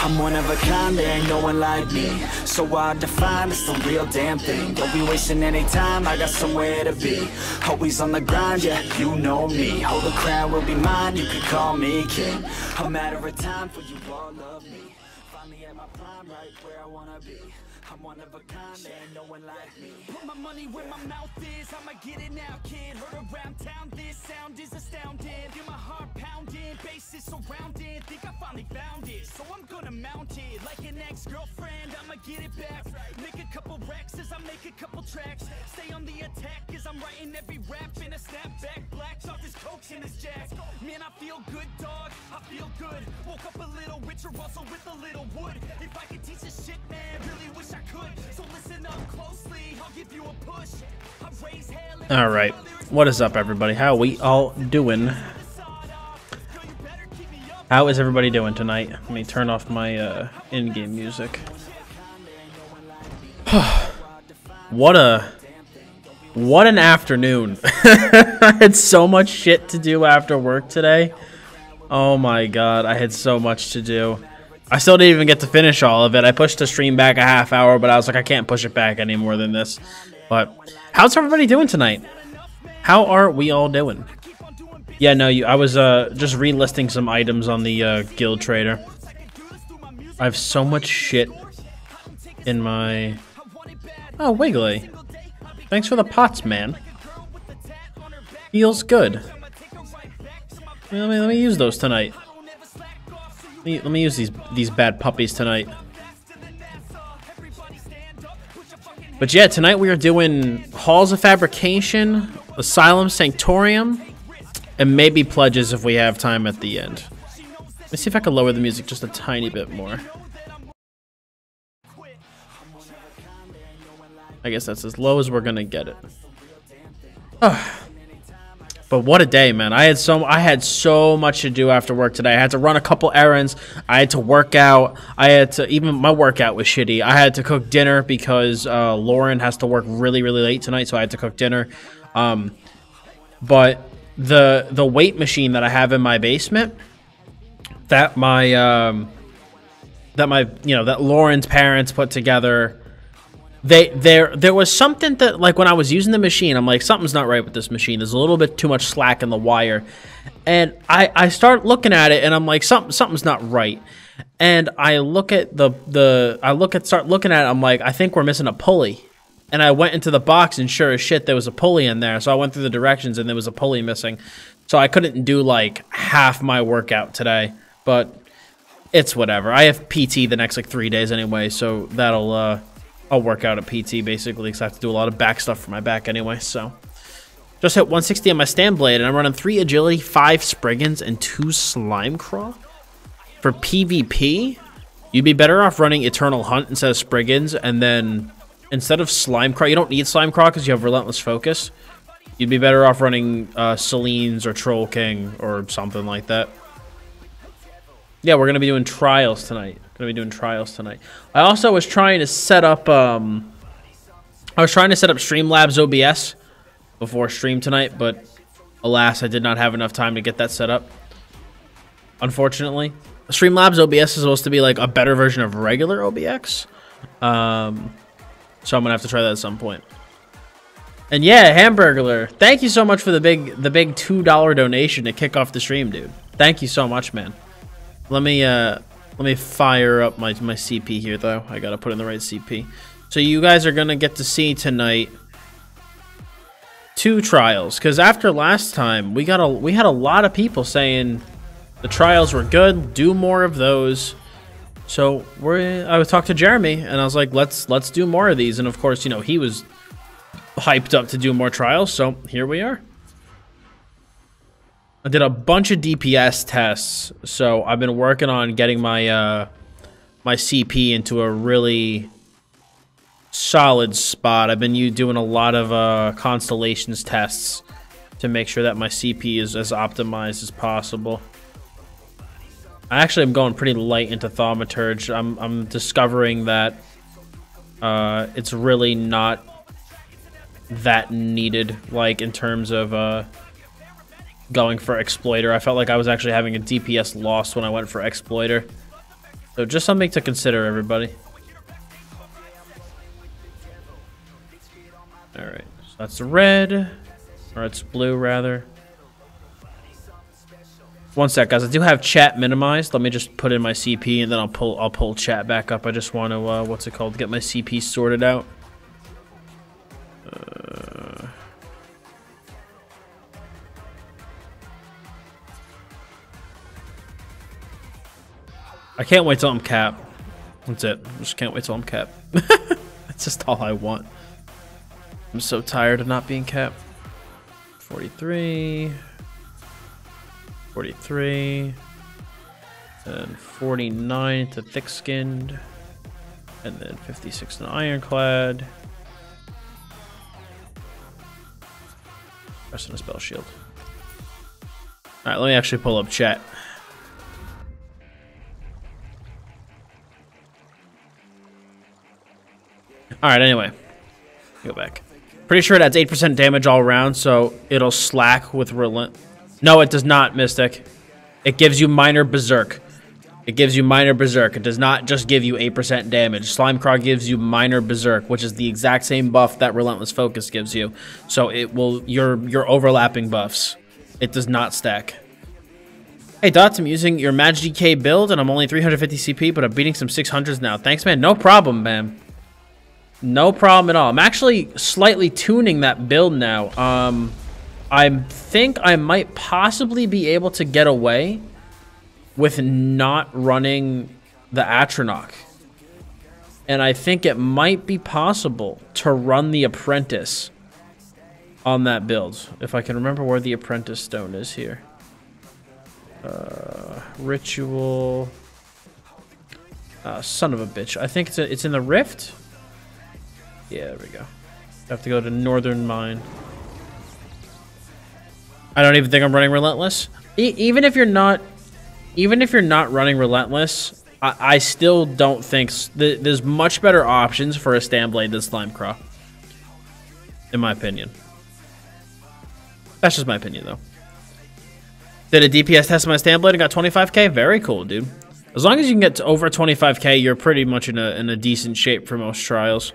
I'm one of a kind, there ain't no one like me. So hard to find, it's the real damn thing. Don't be wasting any time, I got somewhere to be. Always on the grind, yeah, you know me. Hold the crown will be mine, you can call me king. A matter of time for you all love me. Finally at my prime, right where I wanna be. I'm one of a kind, there ain't no one like me. Put my money where my mouth is, I'ma get it now, kid. Heard around town, this sound is astounding. Feel my heart pounding, bass is surrounding. Think I finally found it, so I'm gonna mount it. Like an ex-girlfriend, I'ma get it back. Make a couple racks as I make a couple tracks. Stay on the attack as I'm writing every rap in a snapback. Blacks off this coke and this jack. Man, I feel good, dog, I feel good. Woke up a little richer, also with a little wood. If I could teach this shit, man, really wish I could. So listen up closely, I'll give you a push. I raise hell. All right, what is up, everybody? How are we all doing? How is everybody doing tonight? Let me turn off my in-game music. What an afternoon. I had so much shit to do after work today. Oh my god, I had so much to do. I still didn't even get to finish all of it. I pushed the stream back a half hour, but I was like, I can't push it back any more than this. But how's everybody doing tonight? How are we all doing? Yeah, no, I was just relisting some items on the Guild Trader. I have so much shit in my... Oh, Wiggly. Thanks for the pots, man. Feels good. Let me use those tonight. Let me use these bad puppies tonight. But yeah, tonight we are doing Halls of Fabrication, Asylum Sanctorum, and maybe Pledges if we have time at the end. Let me see if I can lower the music just a tiny bit more. I guess that's as low as we're gonna get it. But what a day, man. I had so much to do after work today. I had to run a couple errands. I had to work out. Even my workout was shitty. I had to cook dinner because Lauren has to work really, really late tonight, so I had to cook dinner. But the weight machine that I have in my basement, that Lauren's parents put together, there was something that, like, when I was using the machine, I'm like, something's not right with this machine. There's a little bit too much slack in the wire. And I start looking at it and I'm like, something's not right. And I look at start looking at it, I'm like, I think we're missing a pulley. And I went into the box and sure as shit there was a pulley in there. So I went through the directions and there was a pulley missing. So I couldn't do like half my workout today, but it's whatever. I have PT the next like 3 days anyway, so that'll I'll work out at PT basically because I have to do a lot of back stuff for my back anyway. So just hit 160 on my stand blade and I'm running 3 agility, 5 Spriggans, and 2 slime crawl. For PvP, you'd be better off running Eternal Hunt instead of Spriggans, and then instead of slime crawl, you don't need slime crawl because you have relentless focus. You'd be better off running Selene or Troll King or something like that. Yeah, we're gonna be doing trials tonight. I also was trying to set up Streamlabs OBS before stream tonight, but alas, I did not have enough time to get that set up. Unfortunately, Streamlabs OBS is supposed to be like a better version of regular OBX. So I'm gonna have to try that at some point. And yeah, Hamburglar, thank you so much for the big $2 donation to kick off the stream, dude. Thank you so much, man. Let me fire up my CP here, though. I gotta put in the right CP. So you guys are gonna get to see tonight 2 trials, because after last time we had a lot of people saying the trials were good. Do more of those. So I would talk to Jeremy, and I was like, let's do more of these. And of course, you know, he was hyped up to do more trials. So here we are. I did a bunch of DPS tests, so I've been working on getting my my CP into a really solid spot. I've been doing a lot of constellations tests to make sure that my CP is as optimized as possible. I actually am going pretty light into Thaumaturge. I'm discovering that it's really not that needed, like in terms of going for Exploiter. I felt like I was actually having a DPS loss when I went for Exploiter. So just something to consider, everybody. All right, so that's red, or it's blue rather. One sec, guys. I do have chat minimized. Let me just put in my CP, and then I'll pull chat back up. I just want to what's it called? Get my CP sorted out. I can't wait till I'm capped. That's it. I just can't wait till I'm capped. That's just all I want. I'm so tired of not being capped. 43. 43. And 49 to thick-skinned. And then 56 to ironclad. Rest in a spell shield. Alright, let me actually pull up chat. Alright, anyway. Go back. Pretty sure it adds 8% damage all around, so it'll slack with relent. No, it does not, Mystic. It gives you minor berserk. It gives you minor berserk. It does not just give you 8% damage. Slimecraw gives you minor berserk, which is the exact same buff that Relentless Focus gives you. So it will you're overlapping buffs. It does not stack. Hey Dottz, I'm using your Mag DK build and I'm only 350 CP, but I'm beating some 600s now. Thanks, man. No problem, man. No problem at all. I'm actually slightly tuning that build now. I think I might possibly be able to get away with not running the Atronach. And I think it might be possible to run the Apprentice on that build. If I can remember where the Apprentice Stone is here. Ritual. Son of a bitch. I think it's in the Rift. Yeah, there we go. I have to go to Northern Mine. I don't even think I'm running Relentless. Even if you're not running Relentless, I still don't think there's much better options for a Stamblade than Slimecraw. In my opinion. That's just my opinion, though. Did a DPS test on my Stamblade and got 25k? Very cool, dude. As long as you can get to over 25k, you're pretty much in a decent shape for most trials.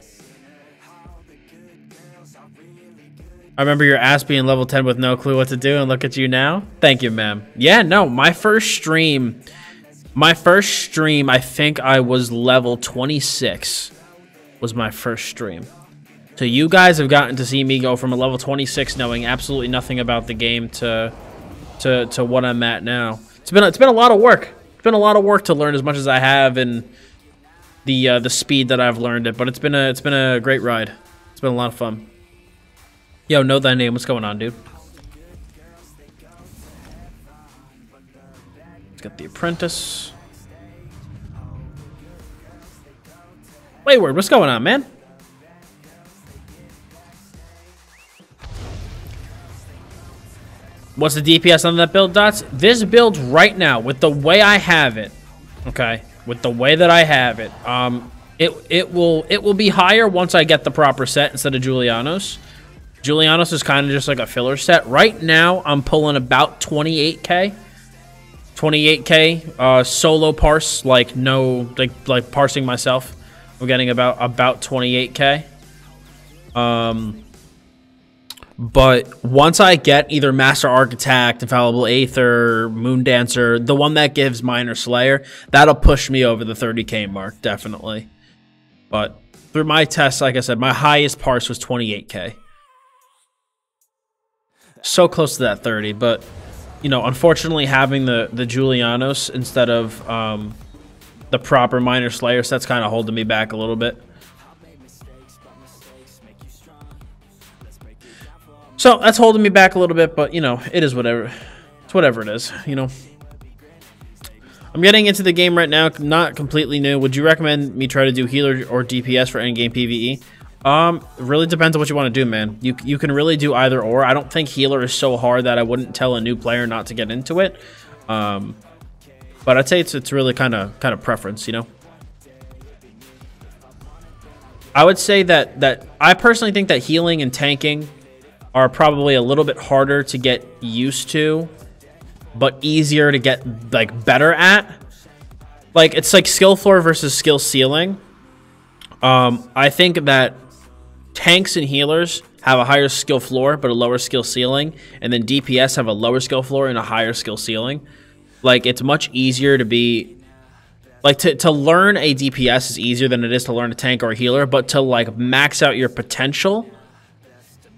I remember your ass being level 10 with no clue what to do, and look at you now. Thank you, ma'am. Yeah, no, my first stream, I think I was level 26 was my first stream. So you guys have gotten to see me go from a level 26 knowing absolutely nothing about the game to what I'm at now. It's been a lot of work. It's been a lot of work to learn as much as I have and the speed that I've learned it, but it's been a great ride. It's been a lot of fun. Yo, know thy name. What's going on, dude? Let's get the Apprentice. Wayward, what's going on, man? What's the DPS on that build, Dots? This build right now, with the way I have it, okay, with the way that I have it, it will be higher once I get the proper set instead of Julianos. Julianos is kind of just like a filler set. Right now, I'm pulling about 28k. 28k solo parse, like no, like parsing myself. I'm getting about 28k. But once I get either Master Architect, Infallible Aether, Moon Dancer, the one that gives Minor Slayer, that'll push me over the 30k mark, definitely. But through my tests, like I said, my highest parse was 28k. So close to that 30, but you know, unfortunately having the Julianos instead of the proper Minor Slayer set's kind of holding me back a little bit. So that's holding me back a little bit, but you know, it is whatever. It's whatever it is, you know. I'm getting into the game right now, not completely new. Would you recommend me try to do healer or DPS for endgame PvE? It really depends on what you want to do, man. You can really do either or. I don't think healer is so hard that I wouldn't tell a new player not to get into it. But I'd say it's really kind of preference, you know. I would say that I personally think that healing and tanking are probably a little bit harder to get used to, but easier to get like better at. like it's like skill floor versus skill ceiling. I think that tanks and healers have a higher skill floor but a lower skill ceiling, and then DPS have a lower skill floor and a higher skill ceiling. Like, it's much easier to be like to learn a DPS is easier than it is to learn a tank or a healer, but to like max out your potential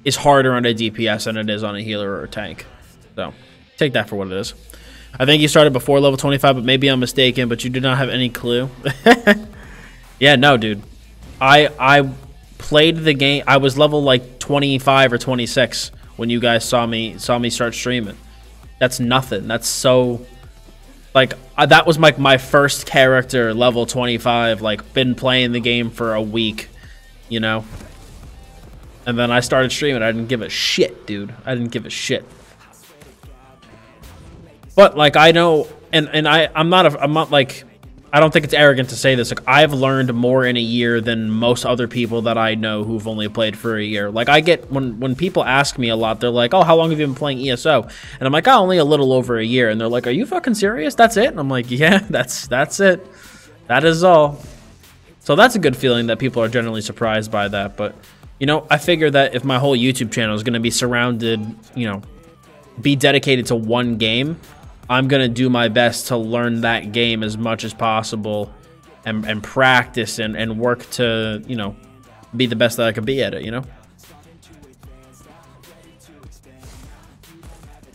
is harder on a DPS than it is on a healer or a tank. So take that for what it is. I think you started before level 25, but maybe I'm mistaken, but you did not have any clue. Yeah, no, dude. I played the game. I was level like 25 or 26 when you guys saw me start streaming. That's nothing. That's so like that was like my first character, level 25, like been playing the game for a week, you know? And then I started streaming. I didn't give a shit, dude. I didn't give a shit. But like I know, and I'm not like, I don't think it's arrogant to say this. Like, I've learned more in a year than most other people that I know who've only played for a year. Like, I get when people ask me a lot, they're like, "Oh, how long have you been playing ESO?" And I'm like, "Oh, only a little over a year." And they're like, "Are you fucking serious? That's it?" And I'm like, "Yeah, that's it. That is all." So that's a good feeling that people are generally surprised by that. But you know, I figure that if my whole YouTube channel is going to be surrounded, you know, be dedicated to one game, I'm going to do my best to learn that game as much as possible and practice and work to, you know, be the best that I could be at it, you know?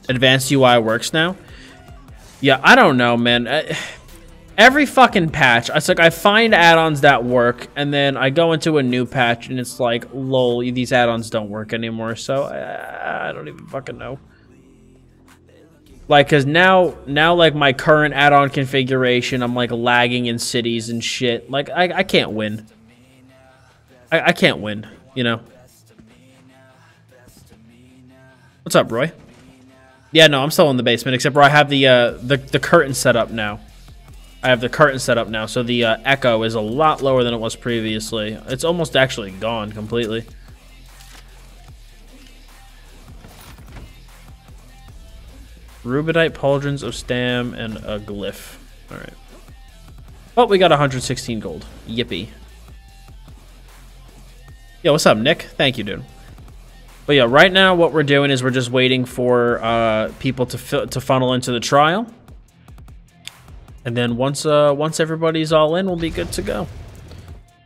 Advanced UI works now? Yeah, I don't know, man. Every fucking patch, it's like I find add-ons that work, and then I go into a new patch, and it's like, lol, these add-ons don't work anymore, so I don't even fucking know. Like, cause now like my current add-on configuration, I'm like lagging in cities and shit. Like I can't win. I can't win, you know. What's up, Roy? Yeah, no, I'm still in the basement, except for I have the curtain set up now. I have the curtain set up now, so the echo is a lot lower than it was previously. It's almost actually gone completely. Rubidite, pauldrons of stam, and a glyph. All right. Oh, we got 116 gold. Yippee. Yo, what's up, Nick? Thank you, dude. But yeah, right now what we're doing is we're just waiting for people to funnel into the trial, and then once everybody's all in, we'll be good to go.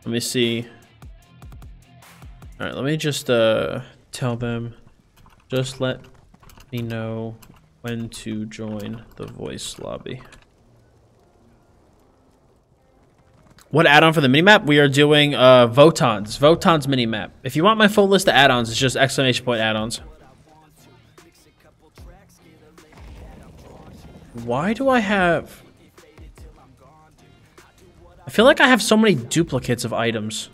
Let me see. All right, let me just tell them. Just let me know when to join the voice lobby. What add-on for the minimap? We are doing Votan's minimap. If you want my full list of add-ons, it's just exclamation point add-ons. Why do I have... I feel like I have so many duplicates of items.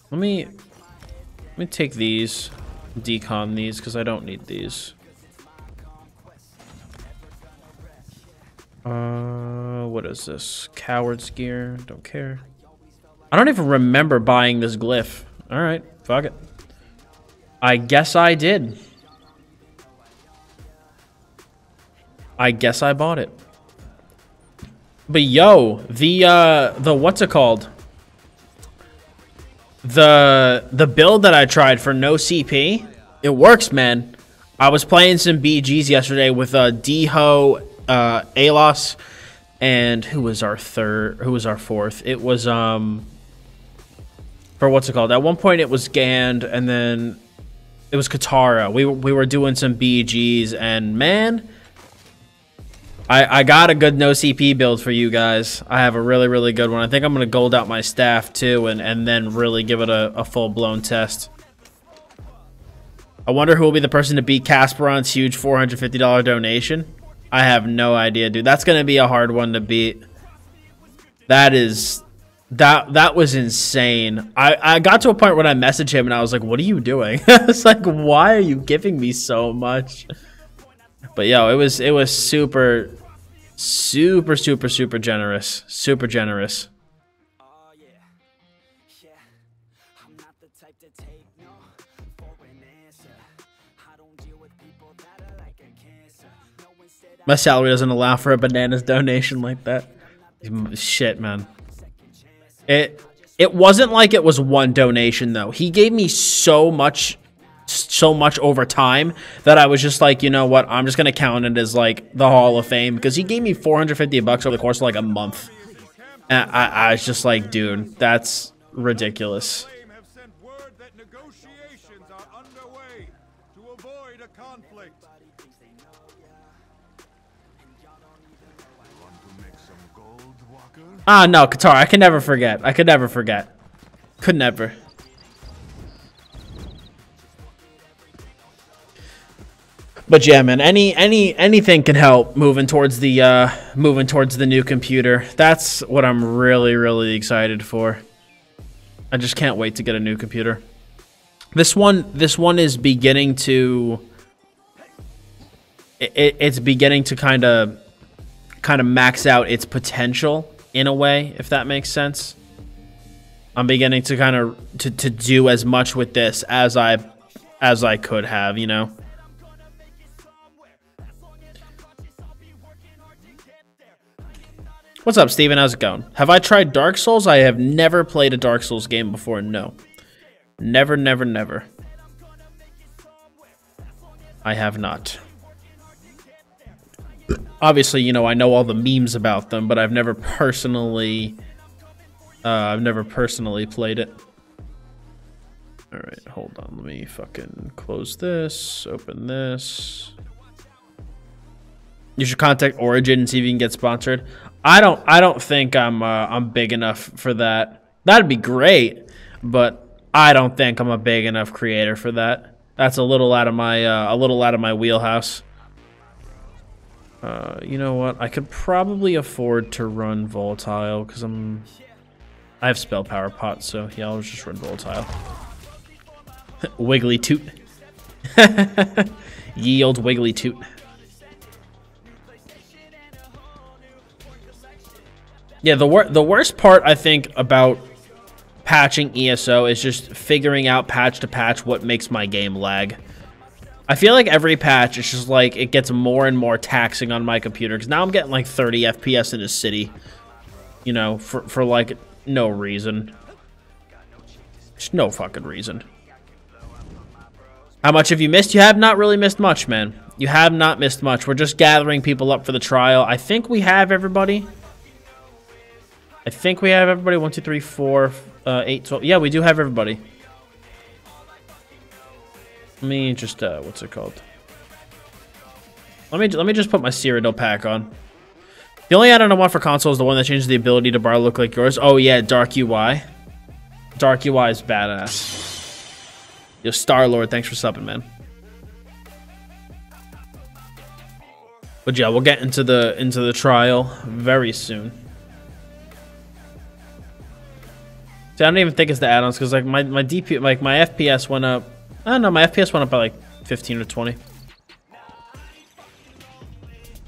Let me take these, decon these, because I don't need these. What is this? Coward's gear. Don't care. I don't even remember buying this glyph. Alright, fuck it. I guess I did. I guess I bought it. But yo, the what's it called? The build that I tried for no CP, it works, man. I was playing some BGs yesterday with D-Ho, Alos, and who was our fourth? It was for what's it called? At one point it was Gand, and then it was Katara. We were doing some BGs, and man, I got a good no CP build for you guys. I have a really, really good one. I think I'm going to gold out my staff too, and then really give it a full-blown test. I wonder who will be the person to beat Kasperon's huge $450 donation. I have no idea, dude. That's going to be a hard one to beat. That was insane. I got to a point when I messaged him and I was like, what are you doing? I was like, why are you giving me so much? But yo, it was super generous. Super generous. My salary doesn't allow for a bananas donation like that. Shit, man. It wasn't like it was one donation though. He gave me so much over time that I was just like, you know what? I'm just gonna count it as like the Hall of Fame because he gave me $450 over the course of like a month. And I was just like, dude, that's ridiculous. Ah, no, Qatar, I can never forget. I could never forget. Could never. But yeah, man, anything can help moving towards the new computer. That's what I'm really excited for. I just can't wait to get a new computer. This one is beginning to it's beginning to kind of max out its potential in a way, if that makes sense. I'm beginning to kind of to do as much with this as I could have, you know. What's up, Steven? How's it going? Have I tried Dark Souls? I have never played a Dark Souls game before. No. Never. I have not. Obviously, you know, I know all the memes about them, but I've never personally played it. All right, hold on. Let me fucking close this, open this. You should contact Origin and see if you can get sponsored. I don't think I'm big enough for that. That'd be great, but I don't think I'm a big enough creator for that. That's a little out of my wheelhouse. You know what? I could probably afford to run Volatile because I have Spell Power Pot, so yeah, I'll just run Volatile. Wiggly toot. Ye old wiggly toot. Yeah, the worst part, I think, about patching ESO is just figuring out patch to patch what makes my game lag. I feel like every patch, it's just like it gets more and more taxing on my computer because now I'm getting like 30 FPS in a city, you know, for like no reason. Just no fucking reason. How much have you missed? You have not really missed much, man. You have not missed much. We're just gathering people up for the trial. I think we have everybody. 1, 2, 3, 4, 8, 12. Yeah, we do have everybody. Let me just what's it called? Let me just put my Cyrodiil pack on. The only add-on I want for console is the one that changes the ability to bar look like yours. Oh yeah, Dark UI. Dark UI is badass. Yo, Star-Lord, thanks for subbing, man. But yeah, we'll get into the trial very soon. See, I don't even think it's the add-ons because like my DP, like my FPS went up. I don't know, my FPS went up by like 15 or 20.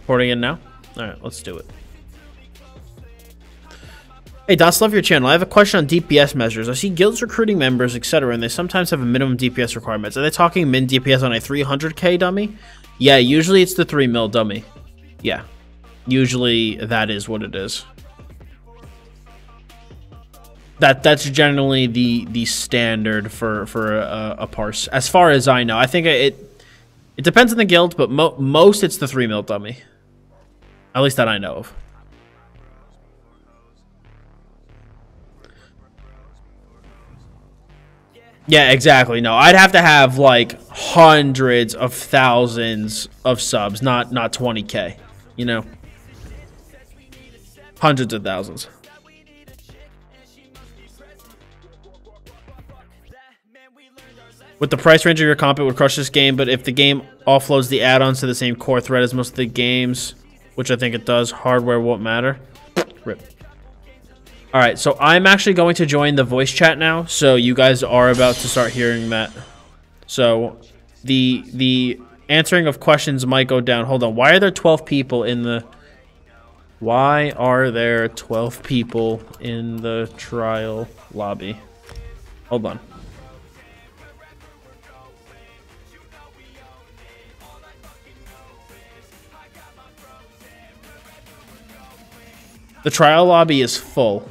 Porting in now. All right, let's do it. Hey, Dots, love your channel. I have a question on DPS measures. I see guilds recruiting members, etc., and they sometimes have a minimum DPS requirements. Are they talking min DPS on a 300k dummy? Yeah, usually it's the 3 mil dummy. Yeah, usually that is what it is. That's generally the standard for a parse, as far as I know. I think it depends on the guild, but most it's the 3 mil dummy. At least that I know of. Yeah, exactly. No, I'd have to have like hundreds of thousands of subs, not 20k, you know? Hundreds of thousands. With the price range of your comp, it would crush this game, but if the game offloads the add-ons to the same core thread as most of the games, which I think it does, hardware won't matter. Rip. Alright, so I'm actually going to join the voice chat now, so you guys are about to start hearing that. So, the answering of questions might go down. Hold on, why are there 12 people in the... Why are there 12 people in the trial lobby? Hold on. The trial lobby is full.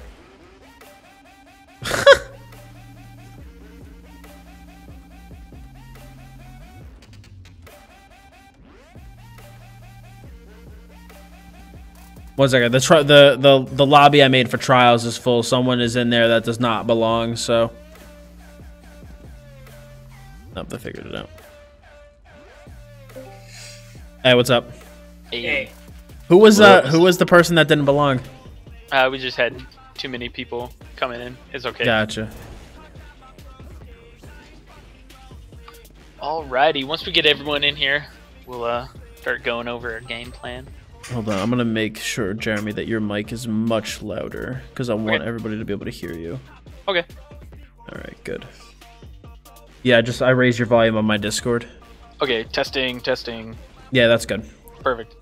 One second. The lobby I made for trials is full. Someone is in there that does not belong. So, nope, they figured it out. Hey, what's up? Hey. Who was the person that didn't belong? We just had too many people coming in. It's okay. Gotcha. Alrighty, once we get everyone in here, we'll start going over our game plan. Hold on, I'm gonna make sure, Jeremy, that your mic is much louder because I want everybody to be able to hear you. Okay. All right, good. Yeah, I raised your volume on my Discord. Okay, testing. Yeah, that's good. Perfect.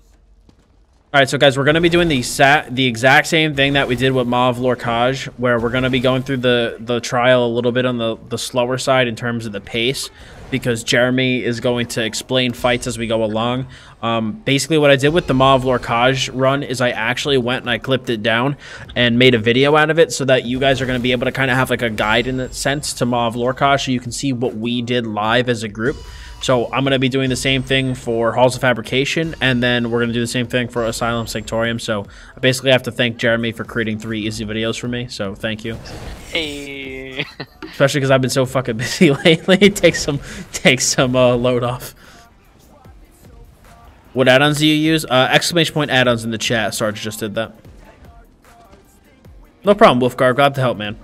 All right, so guys, we're gonna be doing the exact same thing that we did with Maw of Lorcage, where we're gonna be going through the trial a little bit on the slower side in terms of the pace, because Jeremy is going to explain fights as we go along. Basically, what I did with the Maw of Lorcage run is I actually went and I clipped it down and made a video out of it so that you guys are going to be able to kind of have like a guide in a sense to Maw of Lorcage, so you can see what we did live as a group. So I'm going to be doing the same thing for Halls of Fabrication, and then we're going to do the same thing for Asylum Sanctorum. So I basically have to thank Jeremy for creating 3 easy videos for me, so thank you. Hey. Especially because I've been so fucking busy lately. It takes some load off. What add-ons do you use? Exclamation point add-ons in the chat. Sarge just did that. No problem, Wolfgar. Glad to help, man.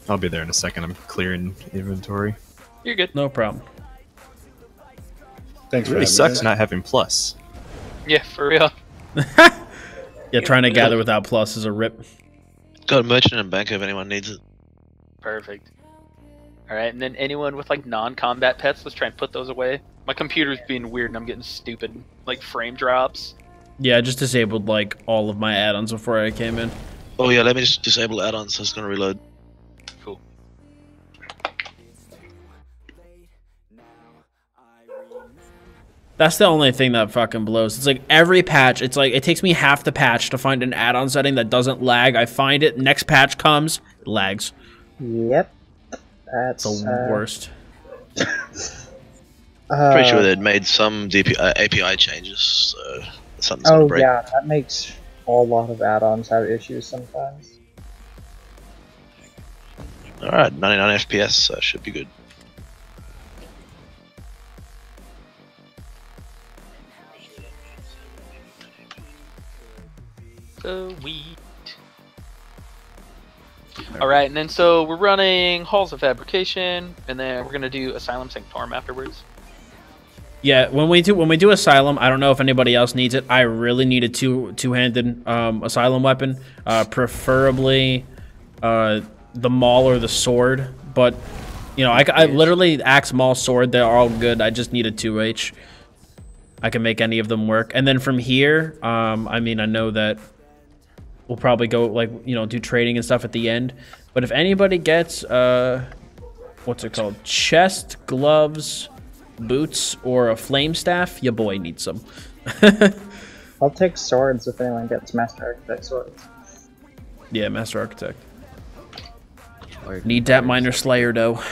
I'll be there in a second. I'm clearing inventory. You're good. No problem. Thanks. It really sucks not having plus. Yeah, for real. Yeah, trying to gather without plus is a rip. Got a merchant and banker if anyone needs it. Perfect. Alright, and then anyone with like non-combat pets, let's try and put those away. My computer's being weird and I'm getting stupid. Like frame drops. Yeah, I just disabled like all of my add-ons before I came in. Oh yeah, let me just disable add-ons so it's gonna reload. Cool. That's the only thing that fucking blows. It's like every patch, it's like it takes me half the patch to find an add-on setting that doesn't lag. I find it, next patch comes, it lags. Yep. That's the worst. Pretty sure they'd made some API changes, so something's gonna break. Yeah, that makes a lot of add-ons have issues sometimes. Alright, 99 FPS, should be good. Sweet. Alright, and then so we're running Halls of Fabrication, and then we're gonna do Asylum Sanctorum afterwards. Yeah, when we do Asylum, I don't know if anybody else needs it. I really need a two-handed Asylum weapon, preferably the Maul or the sword. But you know, I literally axe, Maul, sword. They're all good. I just need a 2H. I can make any of them work. And then from here, I mean, I know that we'll probably go like, you know, do trading and stuff at the end. But if anybody gets what's it called? Chest, gloves, boots, or a flame staff, your boy needs some. I'll take swords if anyone gets Master Architect swords. Yeah, Master Architect. Need that Minor Slayer though.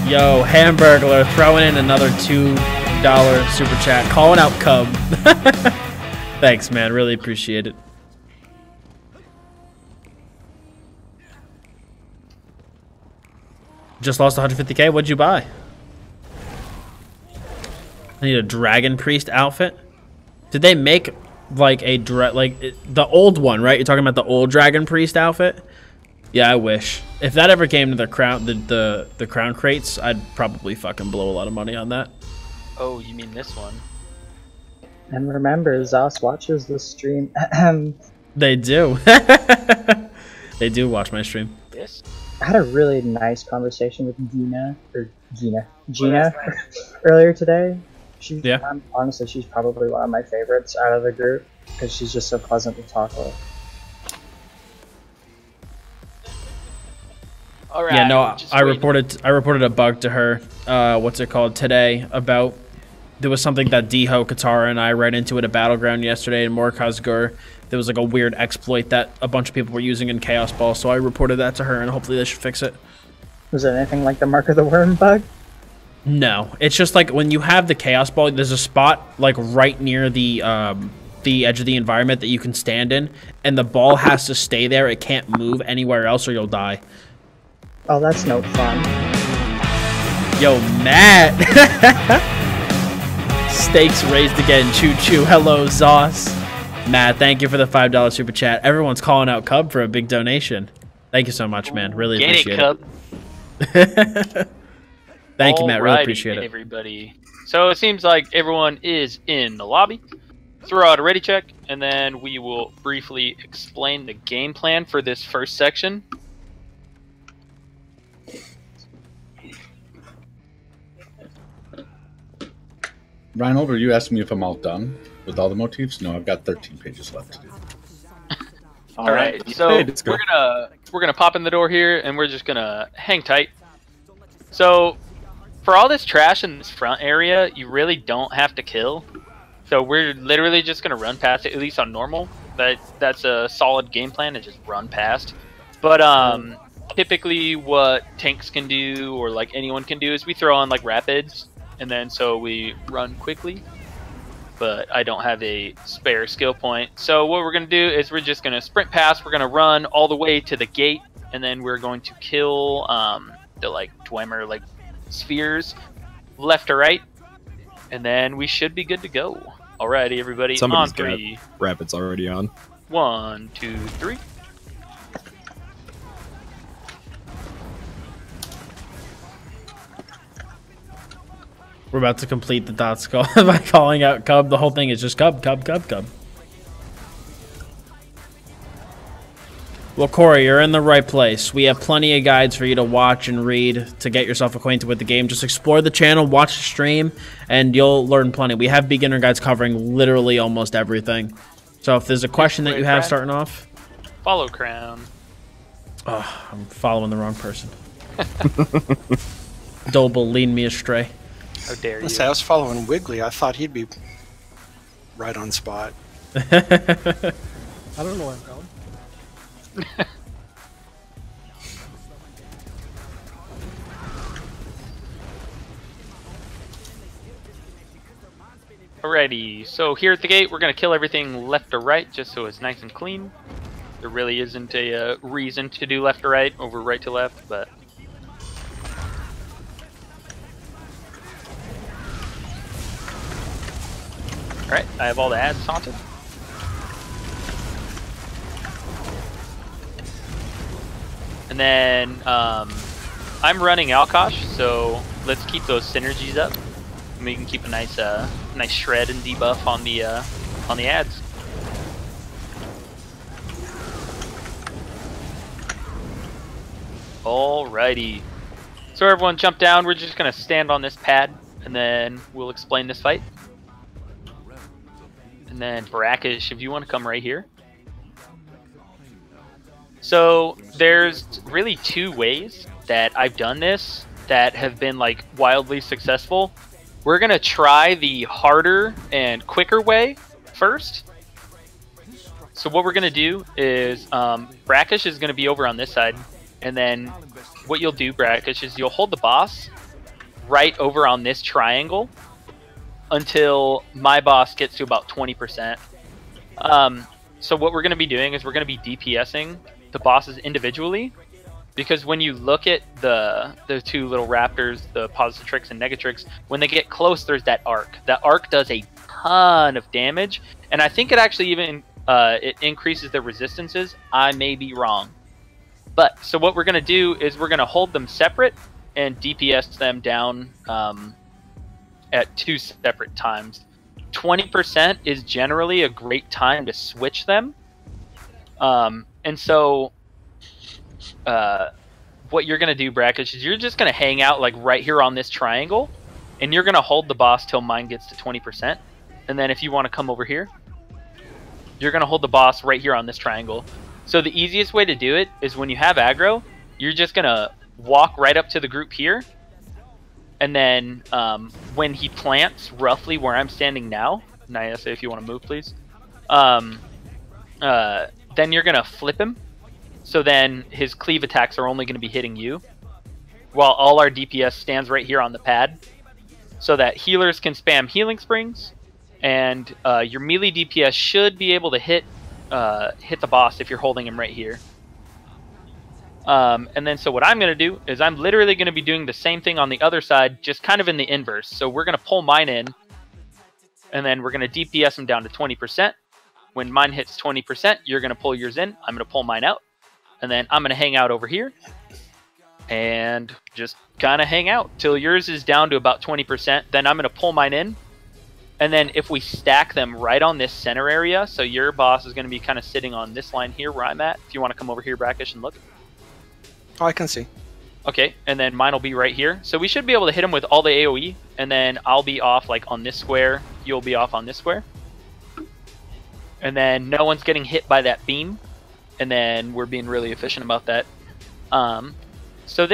Yo, Hamburglar throwing in another $2 super chat. Calling out Cub. Thanks, man. Really appreciate it. Just lost 150k. What'd you buy? I need a Dragon Priest outfit. Did they make like a the old one, right? You're talking about the old Dragon Priest outfit? Yeah, I wish. If that ever came to the crown, the crown crates, I'd probably fucking blow a lot of money on that. Oh, you mean this one? And remember, Zos watches the stream. They do. They do watch my stream. Yes. I had a really nice conversation with Gina earlier today. Honestly, she's probably one of my favorites out of the group. because she's just so pleasant to talk with. All right. Yeah, no, just I waiting. reported a bug to her. What's it called today? About there was something that nHoF, Katara, and I ran into at a battleground yesterday in Morkazgur. There was like a weird exploit that a bunch of people were using in Chaos Ball, so I reported that to her, and hopefully they should fix it. Was it anything like the Mark of the Worm bug? No, it's just like when you have the Chaos Ball, there's a spot like right near the edge of the environment that you can stand in, and the ball has to stay there. It can't move anywhere else or you'll die. Oh, that's no fun. Yo, Matt! Stakes raised again. Choo choo. Hello, Zoss. Matt, thank you for the $5 super chat. Everyone's calling out Cub for a big donation. Thank you so much, man. Really Get appreciate it, Cub. Thank you, Matt. Really Alrighty, appreciate it. everybody. So it seems like everyone is in the lobby. Throw out a ready check, and then we will briefly explain the game plan for this first section. Reinhold, are you asking me if I'm all done with all the motifs? No, I've got 13 pages left to do. All right, so Hey, let's go. we're gonna pop in the door here, and we're just gonna hang tight. So for all this trash in this front area, you really don't have to kill. So we're literally just gonna run past it, at least on normal. That's a solid game plan to just run past. But typically, what tanks can do, or like anyone can do, is we throw on like rapids, and then so we run quickly. But I don't have a spare skill point. So what we're going to do is we're just going to sprint past. We're going to run all the way to the gate, and then we're going to kill the like Dwemer like spheres left or right, and then we should be good to go. Alrighty, everybody. Somebody's on got three. rapids already on. 1, 2, 3. We're about to complete the Dottz call by calling out Cub. The whole thing is just Cub, Cub, Cub, Cub. Well, Corey, you're in the right place. We have plenty of guides for you to watch and read to get yourself acquainted with the game. Just explore the channel, watch the stream, and you'll learn plenty. We have beginner guides covering literally almost everything. So if there's a question that you have starting off... Follow Crown. Oh, I'm following the wrong person. Doble lead me astray. How dare you? Let's say I was following Wiggly. I thought he'd be right on spot. I don't know where I'm going. Alrighty, so here at the gate, we're going to kill everything left or right, just so it's nice and clean. There really isn't a reason to do left to right over right to left, but... Alright, I have all the ads taunted. And then, I'm running Alkosh, so let's keep those synergies up. And we can keep a nice nice shred and debuff on the ads. Alrighty. So everyone jump down, we're just gonna stand on this pad and then we'll explain this fight. And then Brackish, if you want to come right here. So there's really two ways that I've done this that have been like wildly successful. We're gonna try the harder and quicker way first. So what we're gonna do is Brackish is gonna be over on this side, and then what you'll do, Brackish, is you'll hold the boss right over on this triangle until my boss gets to about 20%. So what we're gonna be doing is we're gonna be DPSing the bosses individually, because when you look at the two little raptors, the Positrix and Negatrix, when they get close, there's that arc. That arc does a ton of damage, and I think it actually even it increases their resistances. I may be wrong, but so what we're gonna do is we're gonna hold them separate and DPS them down at 2 separate times. 20% is generally a great time to switch them. And so what you're going to do, Brackish, is you're just going to hang out like right here on this triangle, and you're going to hold the boss till mine gets to 20%. And then if you want to come over here, you're going to hold the boss right here on this triangle. So the easiest way to do it is when you have aggro, you're just going to walk right up to the group here. And then when he plants roughly where I'm standing now, nAS, if you want to move, please. Then you're going to flip him. So then his cleave attacks are only going to be hitting you, while all our DPS stands right here on the pad, so that healers can spam healing springs, and your melee DPS should be able to hit the boss if you're holding him right here. And then so what I'm going to do is I'm literally going to be doing the same thing on the other side, just kind of in the inverse. So we're going to pull mine in, and then we're going to DPS him down to 20%. When mine hits 20%, you're going to pull yours in. I'm going to pull mine out. And then I'm going to hang out over here and just kind of hang out till yours is down to about 20%. Then I'm going to pull mine in. And then if we stack them right on this center area, so your boss is going to be kind of sitting on this line here where I'm at. If you want to come over here, Brackish, and look. Oh, I can see. Okay, and then mine will be right here. So we should be able to hit him with all the AoE. And then I'll be off like on this square. You'll be off on this square. And then no one's getting hit by that beam. And then we're being really efficient about that. So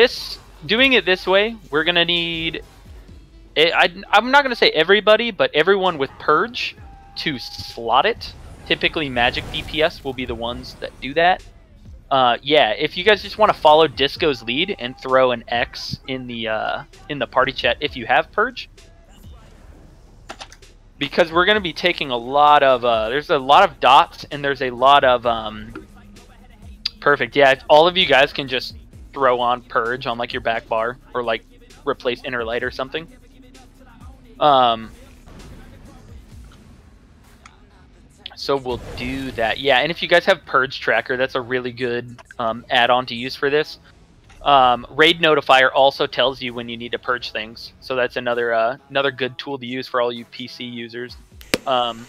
doing it this way, we're going to need... I'm not going to say everybody, but everyone with Purge to slot it. Typically, Magic DPS will be the ones that do that. Yeah, if you guys just want to follow Disco's lead and throw an X in the party chat if you have Purge. Because we're going to be taking a lot of... there's a lot of dots, and there's a lot of... Perfect. Yeah, if all of you guys can just throw on Purge on like your back bar, or like replace Inner Light or something. So we'll do that. Yeah, and if you guys have Purge Tracker, that's a really good add-on to use for this. Raid Notifier also tells you when you need to purge things, so that's another good tool to use for all you PC users. And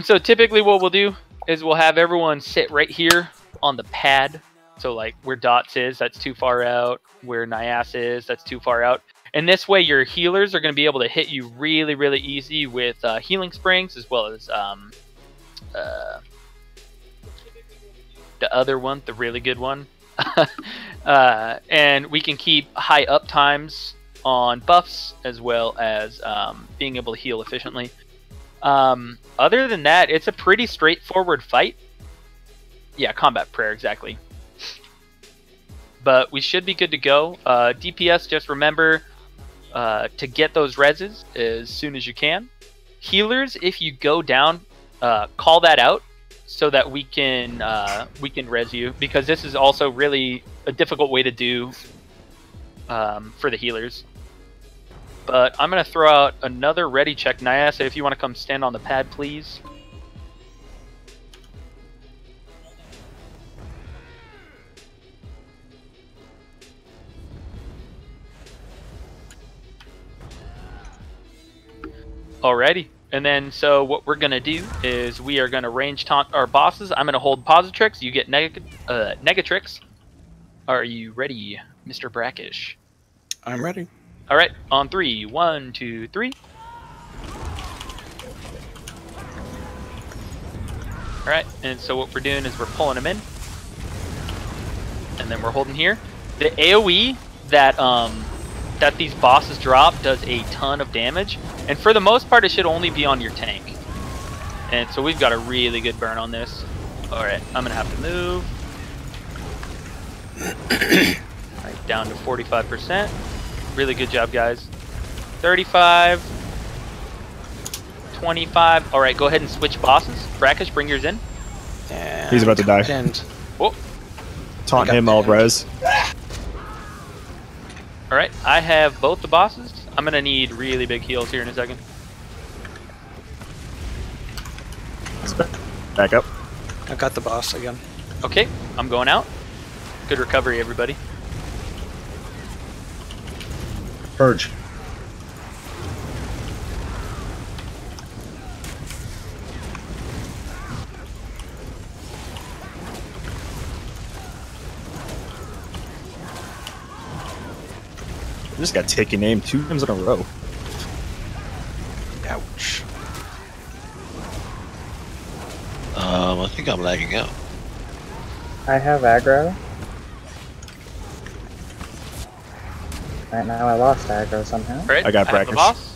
so typically what we'll do is we'll have everyone sit right here on the pad. So like where Dottz is, that's too far out. Where nAS is, that's too far out. And this way your healers are going to be able to hit you really, really easy with healing springs, as well as the other one, the really good one. And we can keep high up times on buffs, as well as being able to heal efficiently. Other than that, it's a pretty straightforward fight. Yeah, combat prayer, exactly. But we should be good to go. DPS, just remember to get those reses as soon as you can. Healers, if you go down, call that out so that we can res you, because this is also really a difficult way to do for the healers. But I'm going to throw out another ready check. nAS, if you want to come stand on the pad, please. Alrighty. And then, so what we're going to do is we are going to range taunt our bosses. I'm going to hold Positrix. You get Negatrix. Are you ready, Mr. Brackish? I'm ready. All right, on 3. 1, 2, 3. All right, and so what we're doing is we're pulling them in, and then we're holding here. The AOE that that these bosses drop does a ton of damage, and for the most part, it should only be on your tank. And so we've got a really good burn on this. All right, I'm gonna have to move. All right, down to 45%. Really good job, guys. 35, 25. All right, go ahead and switch bosses. Brackish, bring yours in. And He's about to die. Oh. Taunt him, all res. All right, I have both the bosses. I'm gonna need really big heals here in a second. Back up. I got the boss again. Okay, I'm going out. Good recovery, everybody. Purge. I just got taken aim 2 times in a row. Ouch. I think I'm lagging out. I have aggro. Right now I lost aggro somehow. Right, I got have the brackish. boss.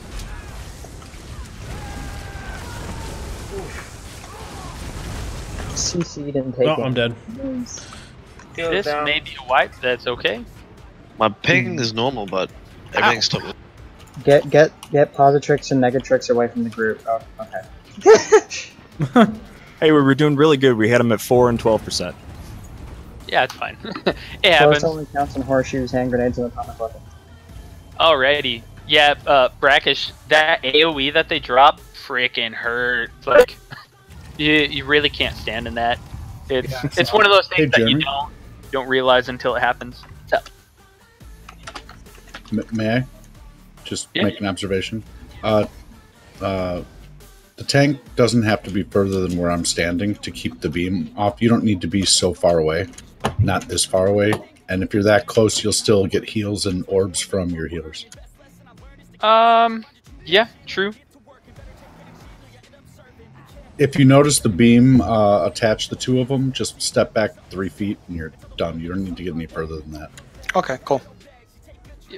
CC'd and taken. Oh, I'm dead. This may be a wipe. That's okay. My ping is normal, but everything's stopped. Get Positrix and Negatrix away from the group. Oh, okay. Hey, we were doing really good. We had them at 4 and 12%. Yeah, it's fine. It Force happens. only counts on horseshoes, hand grenades, and atomic weapons. Alrighty. Yeah, Brackish, that AoE that they drop freaking hurts. Like, you really can't stand in that. It's one of those things that you don't realize until it happens. So, May I just make an observation? The tank doesn't have to be further than where I'm standing to keep the beam off. You don't need to be so far away, not this far away. And if you're that close, you'll still get heals and orbs from your healers. yeah, true. If you notice the beam attach the two of them, just step back 3 feet and you're done. You don't need to get any further than that. Okay, cool.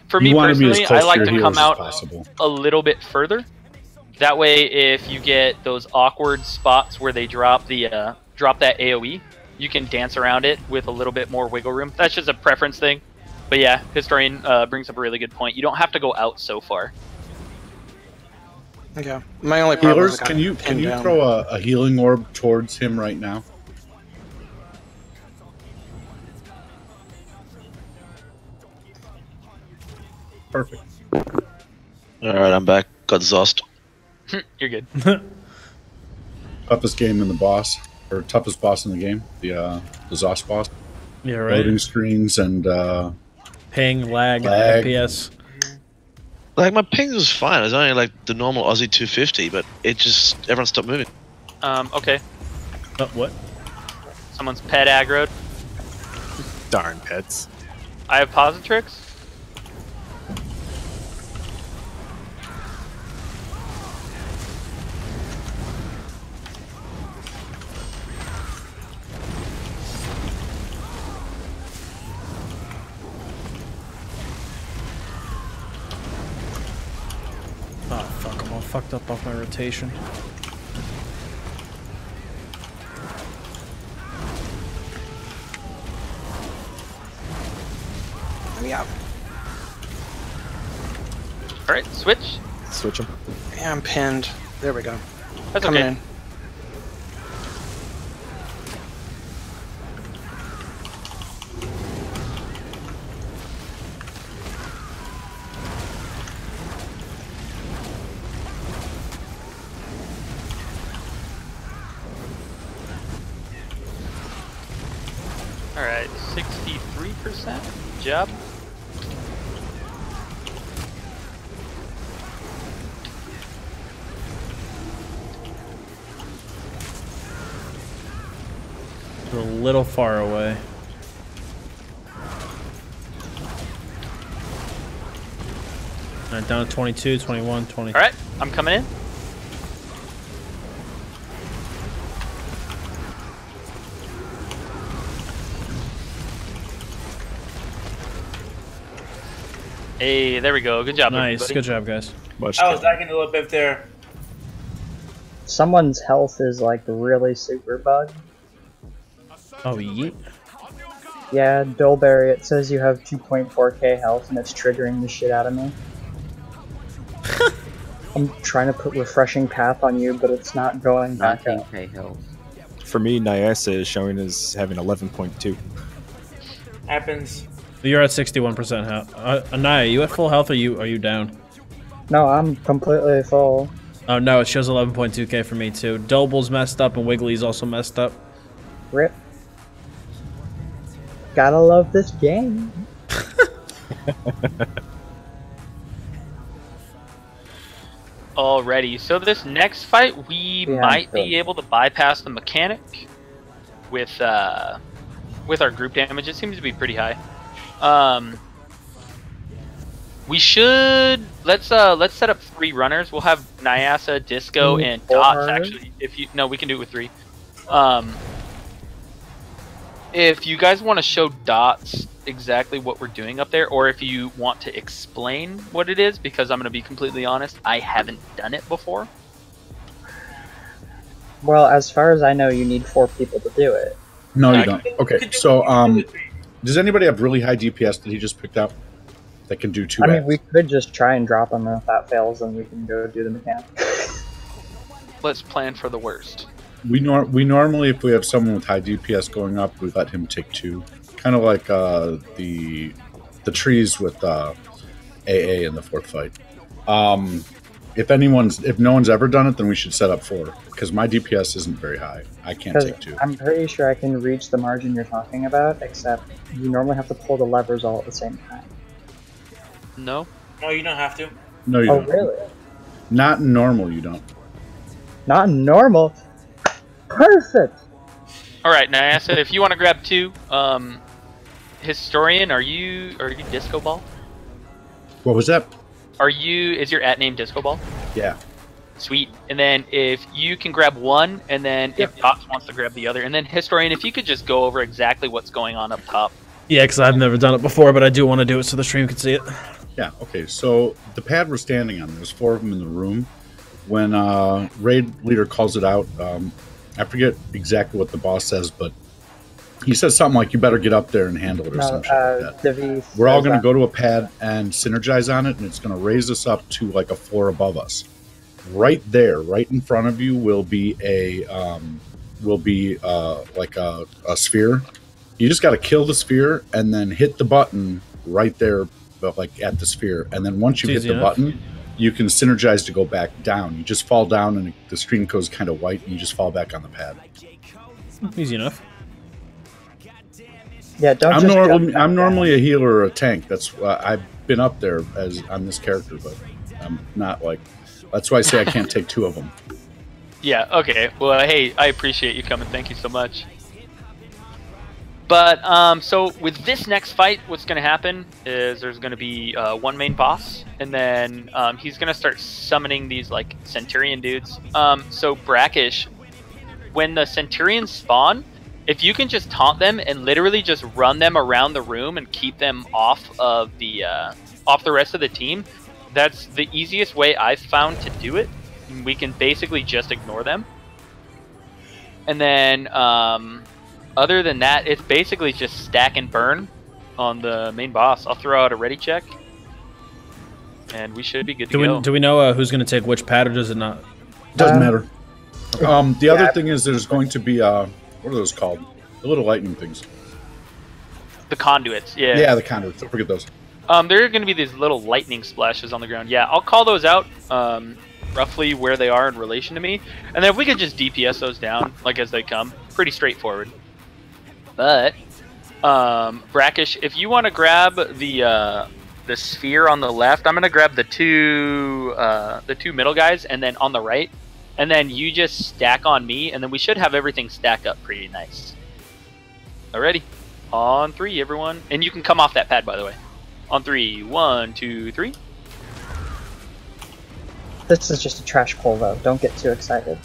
For me personally, I like to come out possible. a little bit further. That way, if you get those awkward spots where they drop the drop that AoE, you can dance around it with a little bit more wiggle room. That's just a preference thing. But yeah, Historian brings up a really good point. You don't have to go out so far. Okay. My only problem Healers, is can you throw a healing orb towards him right now? Perfect. Alright, I'm back. Got exhausted. You're good. Toughest game in the boss, or toughest boss in the game, the Zost boss. Yeah, right. Loading screens and Ping, lag, lag. FPS. Like, my ping was fine. It was only like the normal Aussie 250, but it just, everyone stopped moving. Okay. Oh, what? Someone's pet aggroed. Darn pets. I have Positrix. Oh, fuck, I'm all fucked up off my rotation. Let me out. Alright, switch. Switch them. Yeah, I'm pinned. There we go. That's Coming okay. in. Alright, 63%. Good job. We're a little far away. Alright, down to 22, 21, 20. Alright, I'm coming in. Hey, there we go. Good job, Nice, everybody. good job, guys. Much I was lagging a little bit there. Someone's health is like really super bugged. Oh, yeet. Yeah, Dolberry, it says you have 2.4k health and it's triggering the shit out of me. I'm trying to put refreshing path on you, but it's not going back up. For me, nAS is showing as having 11.2. Happens. You're at 61% health. Anaya, you at full health or are you down? No, I'm completely full. Oh no, it shows 11.2k for me too. Doble's messed up and Wiggly's also messed up. Rip. Gotta love this game. Alrighty, so this next fight, we might be able to bypass the mechanic with our group damage. It seems to be pretty high. We should let's set up 3 runners. We'll have nAS, Disco, and Dottz. Actually, we can do it with 3. If you guys want to show Dottz exactly what we're doing up there, or if you want to explain what it is, because I'm going to be completely honest, I haven't done it before. Well, as far as I know, you need 4 people to do it. No, you don't. Okay, so does anybody have really high DPS that he just picked out that can do 2 I mean, ads? we could just try and drop them, and if that fails, then we can go do the mechanic. Let's plan for the worst. We normally, if we have someone with high DPS going up, we let him take 2. Kind of like the trees with AA in the 4th fight. If no one's ever done it, then we should set up 4, because my DPS isn't very high. I can't take 2. I'm pretty sure I can reach the margin you're talking about, except you normally have to pull the levers all at the same time. No? No, you don't have to. No, you don't. Oh, really? Not in normal, you don't. Not normal? Perfect! Alright, nAS, if you want to grab 2, Historian, are you Disco Ball? What was that? Is your @name Disco Ball? Yeah. Sweet. And then if you can grab 1, and then if Dottz wants to grab the other, and then Historian, if you could just go over exactly what's going on up top. Yeah, because I've never done it before, but I do want to do it so the stream can see it. Yeah, okay, so the pad we're standing on, there's 4 of them in the room. When raid leader calls it out, I forget exactly what the boss says, but he says something like, you better get up there and handle it or some shit like that. We're all going to go to a pad and synergize on it, and it's going to raise us up to like a floor above us. Right there, right in front of you, will be like a sphere. You just got to kill the sphere and then hit the button right there, like at the sphere. And then once you hit the button, you can synergize to go back down. You just fall down, and the screen goes kind of white, and you just fall back on the pad. Easy enough. Yeah, I'm normally a healer or a tank. That's I've been up there as on this character, but I'm not like. That's why I say I can't take 2 of them. Yeah. Okay. Well, hey, I appreciate you coming. Thank you so much. But so with this next fight, what's going to happen is there's going to be 1 main boss, and then he's going to start summoning these like Centurion dudes. So Brackish, when the Centurions spawn, if you can just taunt them and literally just run them around the room and keep them off of the rest of the team, that's the easiest way I've found to do it. We can basically just ignore them. And then other than that, it's basically just stack and burn on the main boss. I'll throw out a ready check, and we should be good to go. Do we know who's going to take which pad, or does it not? Doesn't matter. The other thing is there's going to be what are those called? The little lightning things. The conduits, yeah. Yeah, the conduits. Don't forget those. There are going to be these little lightning splashes on the ground. Yeah, I'll call those out, roughly where they are in relation to me. And then if we could just DPS those down, like as they come, pretty straightforward. But, Brackish, if you want to grab the sphere on the left, I'm going to grab the two middle guys, and then on the right. And then you just stack on me, and then we should have everything stack up pretty nice. Alrighty. On 3, everyone. And you can come off that pad, by the way. On 3. 1, 2, 3. This is just a trash pull, though. Don't get too excited.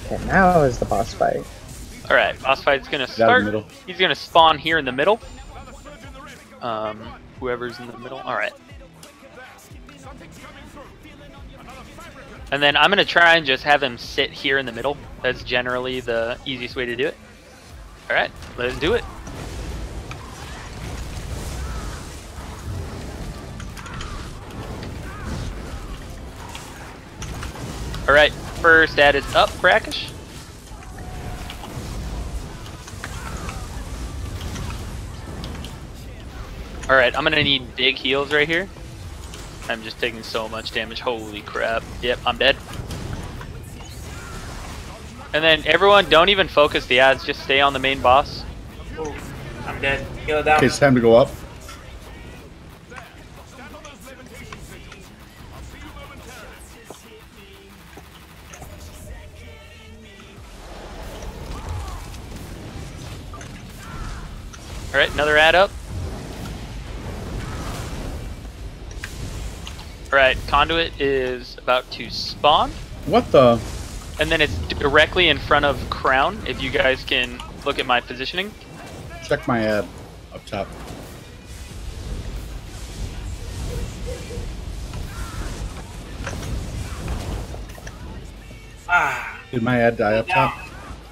Okay, now is the boss fight. Alright, boss fight's gonna start. He's gonna spawn here in the middle. Whoever's in the middle. Alright. And then I'm gonna try and just have him sit here in the middle. That's generally the easiest way to do it. Alright, let's do it. Alright, first ad is up, Brackish. Alright, I'm gonna need big heals right here. I'm just taking so much damage, holy crap. Yep, I'm dead. And then everyone, don't even focus the ads, just stay on the main boss. I'm dead. Heal it down. Okay, it's time to go up. All right, another add up. All right, conduit is about to spawn. What the? And then it's directly in front of crown. If you guys can look at my positioning. Check my ad up top. Ah. Did my ad die up top?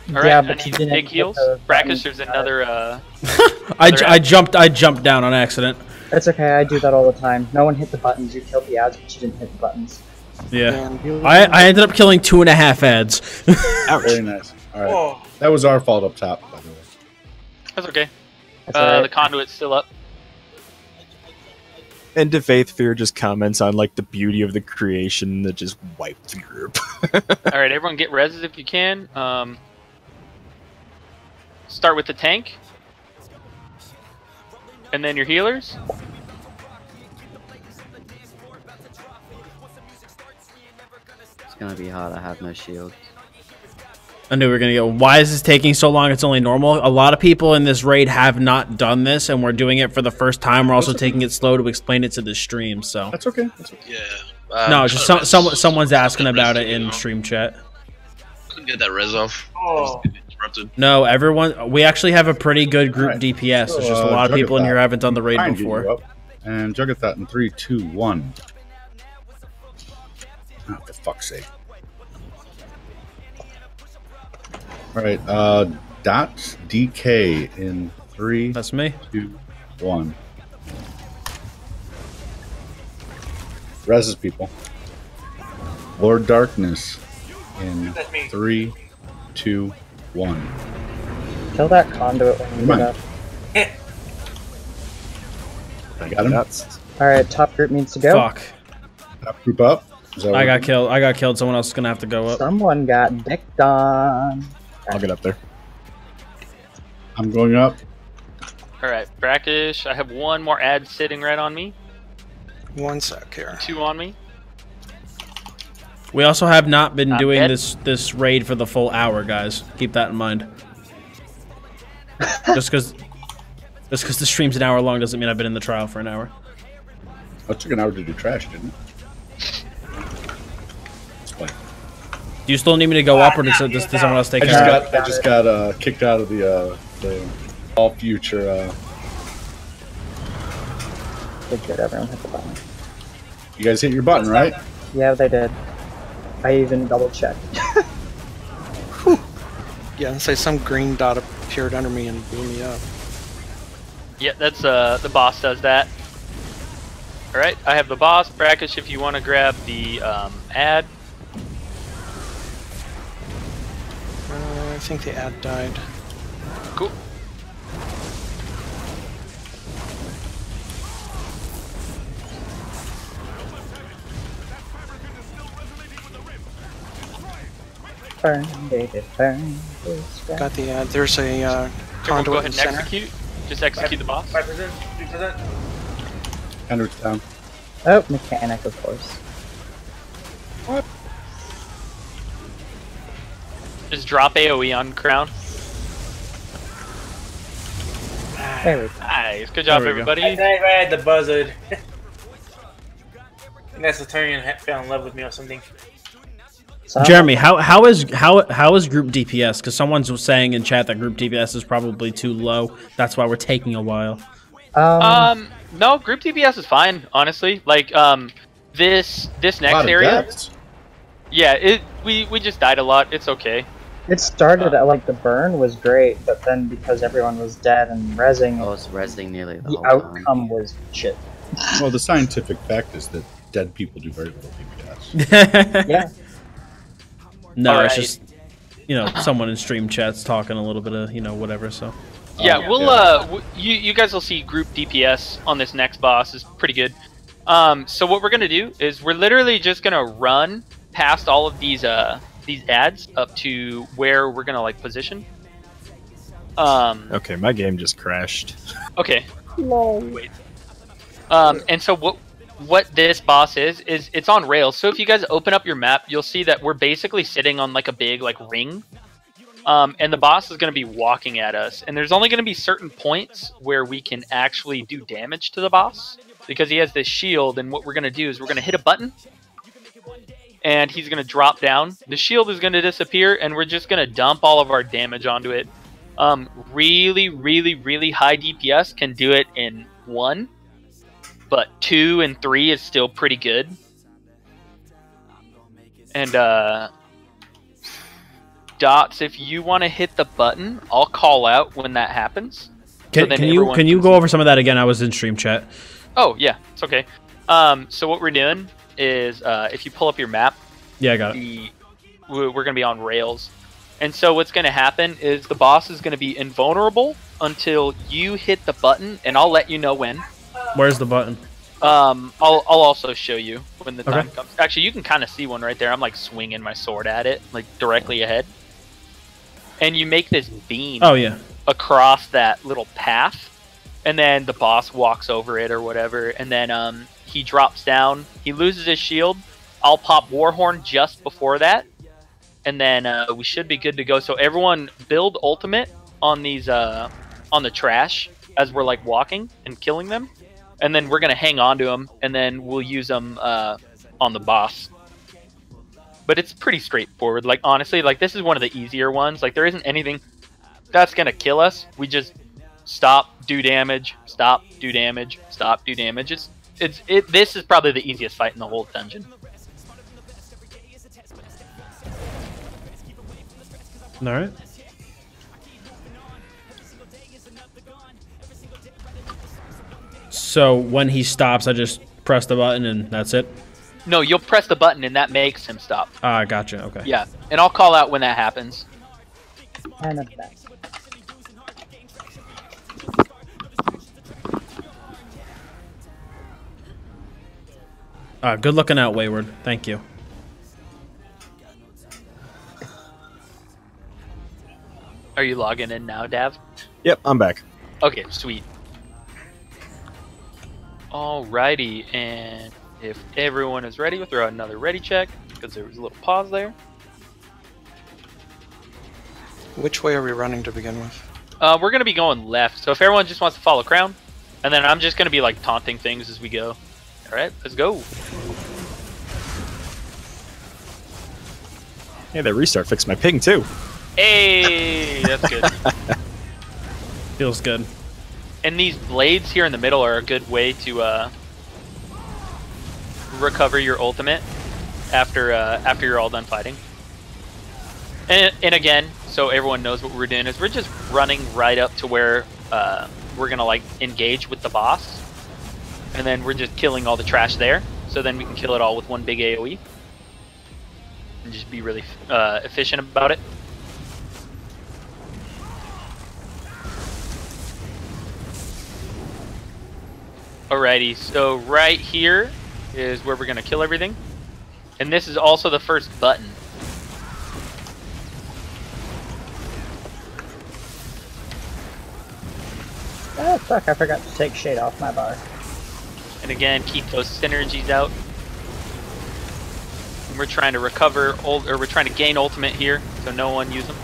All right, Yeah, I but you need didn't big hit heals. the Brackish, button. there's another. I jumped down on accident. It's okay, I do that all the time. No one hit the buttons, you killed the ads, but you didn't hit the buttons. Yeah. I ended up killing 2.5 ads. Very nice. All right. Whoa. That was our fault up top, by the way. That's okay. That's alright. The conduit's still up. And DeFaith Fear just comments on like the beauty of the creation that just wiped the group. All right, everyone get reses if you can. Start with the tank. And then your healers. It's gonna be hard. I have no shield. I knew we were gonna go. Why is this taking so long? It's only normal. A lot of people in this raid have not done this, and we're doing it for the first time. We're also taking it slow to explain it to the stream. So that's okay. That's okay. Yeah. No, just someone's asking about it in stream chat. Couldn't get that res off. Oh. Interrupted. No, everyone. We actually have a pretty good group DPS. It's just a lot of people in here haven't done the raid before. And Juggerthought in 3, 2, 1. Oh, for fuck's sake. Alright, Dottz DK in 3. That's me. 2, 1. Reses people. Lord Darkness in 3, 2, 1. Kill that conduit when you Come get on. up. I got him. Alright, top group needs to go. Fuck. Top group up. I got killed. I got killed. Someone else is gonna have to go up. Someone got dicked on. I'll get up there. I'm going up. Alright, Brackish, I have one more ad sitting right on me. 1 sec here. 2 on me. We also have not been Not doing dead. this raid for the full hour, guys. Keep that in mind. Just because the stream's an hour long doesn't mean I've been in the trial for an hour. Oh, it took an hour to do trash, didn't it? Do you still need me to go up, or does someone else take care of it? I just got kicked out of the all future. Good, everyone hit the button. You guys hit your button, right? Yeah, they did. I even double checked. Yeah, and say some green dot appeared under me and blew me up. Yeah, that's the boss does that. Alright, I have the boss. Brackish, if you want to grab the ad. I think the ad died. Cool. Burn, baby, burn. Got the ad. There's a Everyone conduit go in ahead the and center. execute. Just execute the boss. 5%, 3%. Henry's down. Oh, mechanic, of course. Just drop AoE on Crown. There we go. Nice. Good job, everybody. I had the buzzard. That's the Turian fell in love with me or something. Jeremy, how is group DPS? Because someone's saying in chat that group DPS is probably too low. That's why we're taking a while. No, group DPS is fine, honestly. Like, this next area. Yeah, we just died a lot. It's okay. It started at like the burn was great, but then because everyone was dead and rezzing, I was rezzing nearly the the whole time. outcome was shit. Well, the scientific fact is that dead people do very little DPS. Yeah. No, All it's right. just someone in stream chat's talking a little bit of whatever. So Yeah, you guys will see group DPS on this next boss is pretty good. So what we're gonna do is we're literally just gonna run past all of these ads up to where we're gonna like position. Okay, my game just crashed. Okay. Wait. And so what this boss is it's on rails. So if you guys open up your map, you'll see that we're basically sitting on like a big like ring. And the boss is going to be walking at us. And there's only going to be certain points where we can actually do damage to the boss because he has this shield. And what we're going to do is we're going to hit a button and he's going to drop down. The shield is going to disappear and we're just going to dump all of our damage onto it. Really, really, really high DPS can do it in 1. But 2 and 3 is still pretty good. And Dottz, if you want to hit the button, I'll call out when that happens. Can you go over some of that again? I was in stream chat. Oh yeah, it's okay. So what we're doing is if you pull up your map, yeah, I got it. We're gonna be on rails, and so what's gonna happen is the boss is gonna be invulnerable until you hit the button, and I'll let you know when. Where's the button? I'll also show you when the time comes. Actually, you can kind of see one right there. I'm like swinging my sword at it, like directly ahead. And you make this beam across that little path, and then the boss walks over it or whatever, and then he drops down. He loses his shield. I'll pop Warhorn just before that, and then we should be good to go. So everyone build ultimate on these on the trash as we're like walking and killing them. And then we're going to hang on to them, and then we'll use them on the boss. But it's pretty straightforward. Like, honestly, like, this is one of the easier ones. Like, there isn't anything that's going to kill us. We just stop, do damage, stop, do damage, stop, do damage. This is probably the easiest fight in the whole dungeon. All right. So when he stops, I just press the button and that's it? No, you'll press the button and that makes him stop. Ah, gotcha. Okay. Yeah, and I'll call out when that happens. And I'm back. Good looking out, Wayward. Thank you. Are you logging in now, Dav? Yep, I'm back. Okay, sweet. Alrighty, and if everyone is ready, we'll throw out another ready check, because there was a little pause there. Which way are we running to begin with? We're going to be going left, so if everyone just wants to follow Crown, and then I'm just going to be like taunting things as we go. Alright, let's go. Hey, that restart fixed my ping too. Hey, that's good. Feels good. And these blades here in the middle are a good way to recover your ultimate after you're all done fighting. And again, so everyone knows what we're doing is we're just running right up to where we're gonna like engage with the boss, and then we're just killing all the trash there. So then we can kill it all with one big AOE and just be really efficient about it. Alrighty, so right here is where we're going to kill everything. And this is also the first button. Oh fuck, I forgot to take shade off my bar. And again, keep those synergies out. And we're trying to recover, or we're trying to gain ultimate here, so no one use them.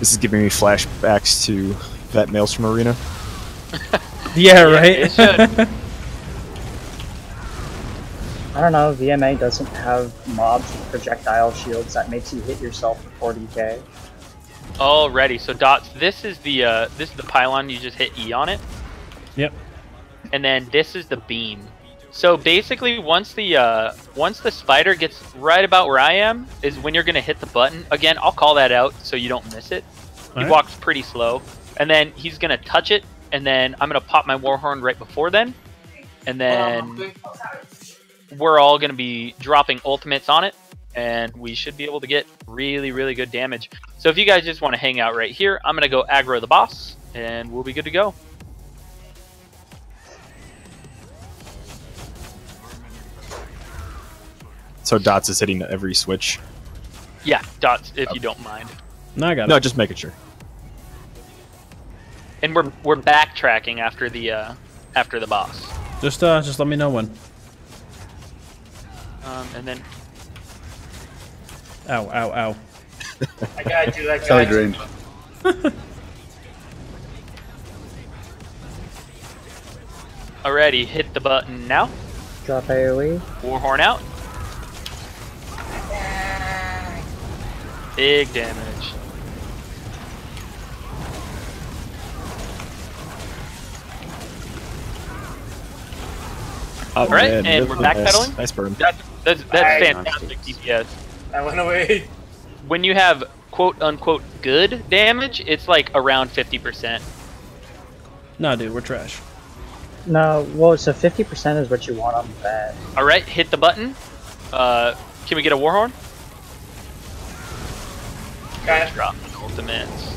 This is giving me flashbacks to that Maelstrom Arena. Yeah, right? It should. I don't know, VMA doesn't have mobs with projectile shields that makes you hit yourself for 40k. Alrighty, so Dottz, this is the pylon. You just hit E on it. Yep. And then this is the beam. So basically, once the spider gets right about where I am, is when you're gonna hit the button. Again, I'll call that out so you don't miss it. He walks pretty slow, and then he's gonna touch it, and then I'm gonna pop my Warhorn right before then, and then we're all gonna be dropping ultimates on it, and we should be able to get really, really good damage. So if you guys just want to hang out right here, I'm gonna go aggro the boss, and we'll be good to go. So Dottz is hitting every switch. Yeah, Dottz, if you don't mind. No, I got No, it. just making sure. And we're backtracking after the boss. Just let me know when. And then Ow, ow, ow. I got you. I Kelly got you. drained. alrighty, hit the button now. Drop AoE. Warhorn out. Big damage. Oh, Alright, man, and we're nice. backpedaling. Nice burn. That's Nice. fantastic DPS. I went away. When you have quote unquote good damage, it's like around 50%. No, dude, we're trash. No, well, so 50% is what you want on the bat. Alright, hit the button. Can we get a Warhorn? Got it. Drop the ultimates.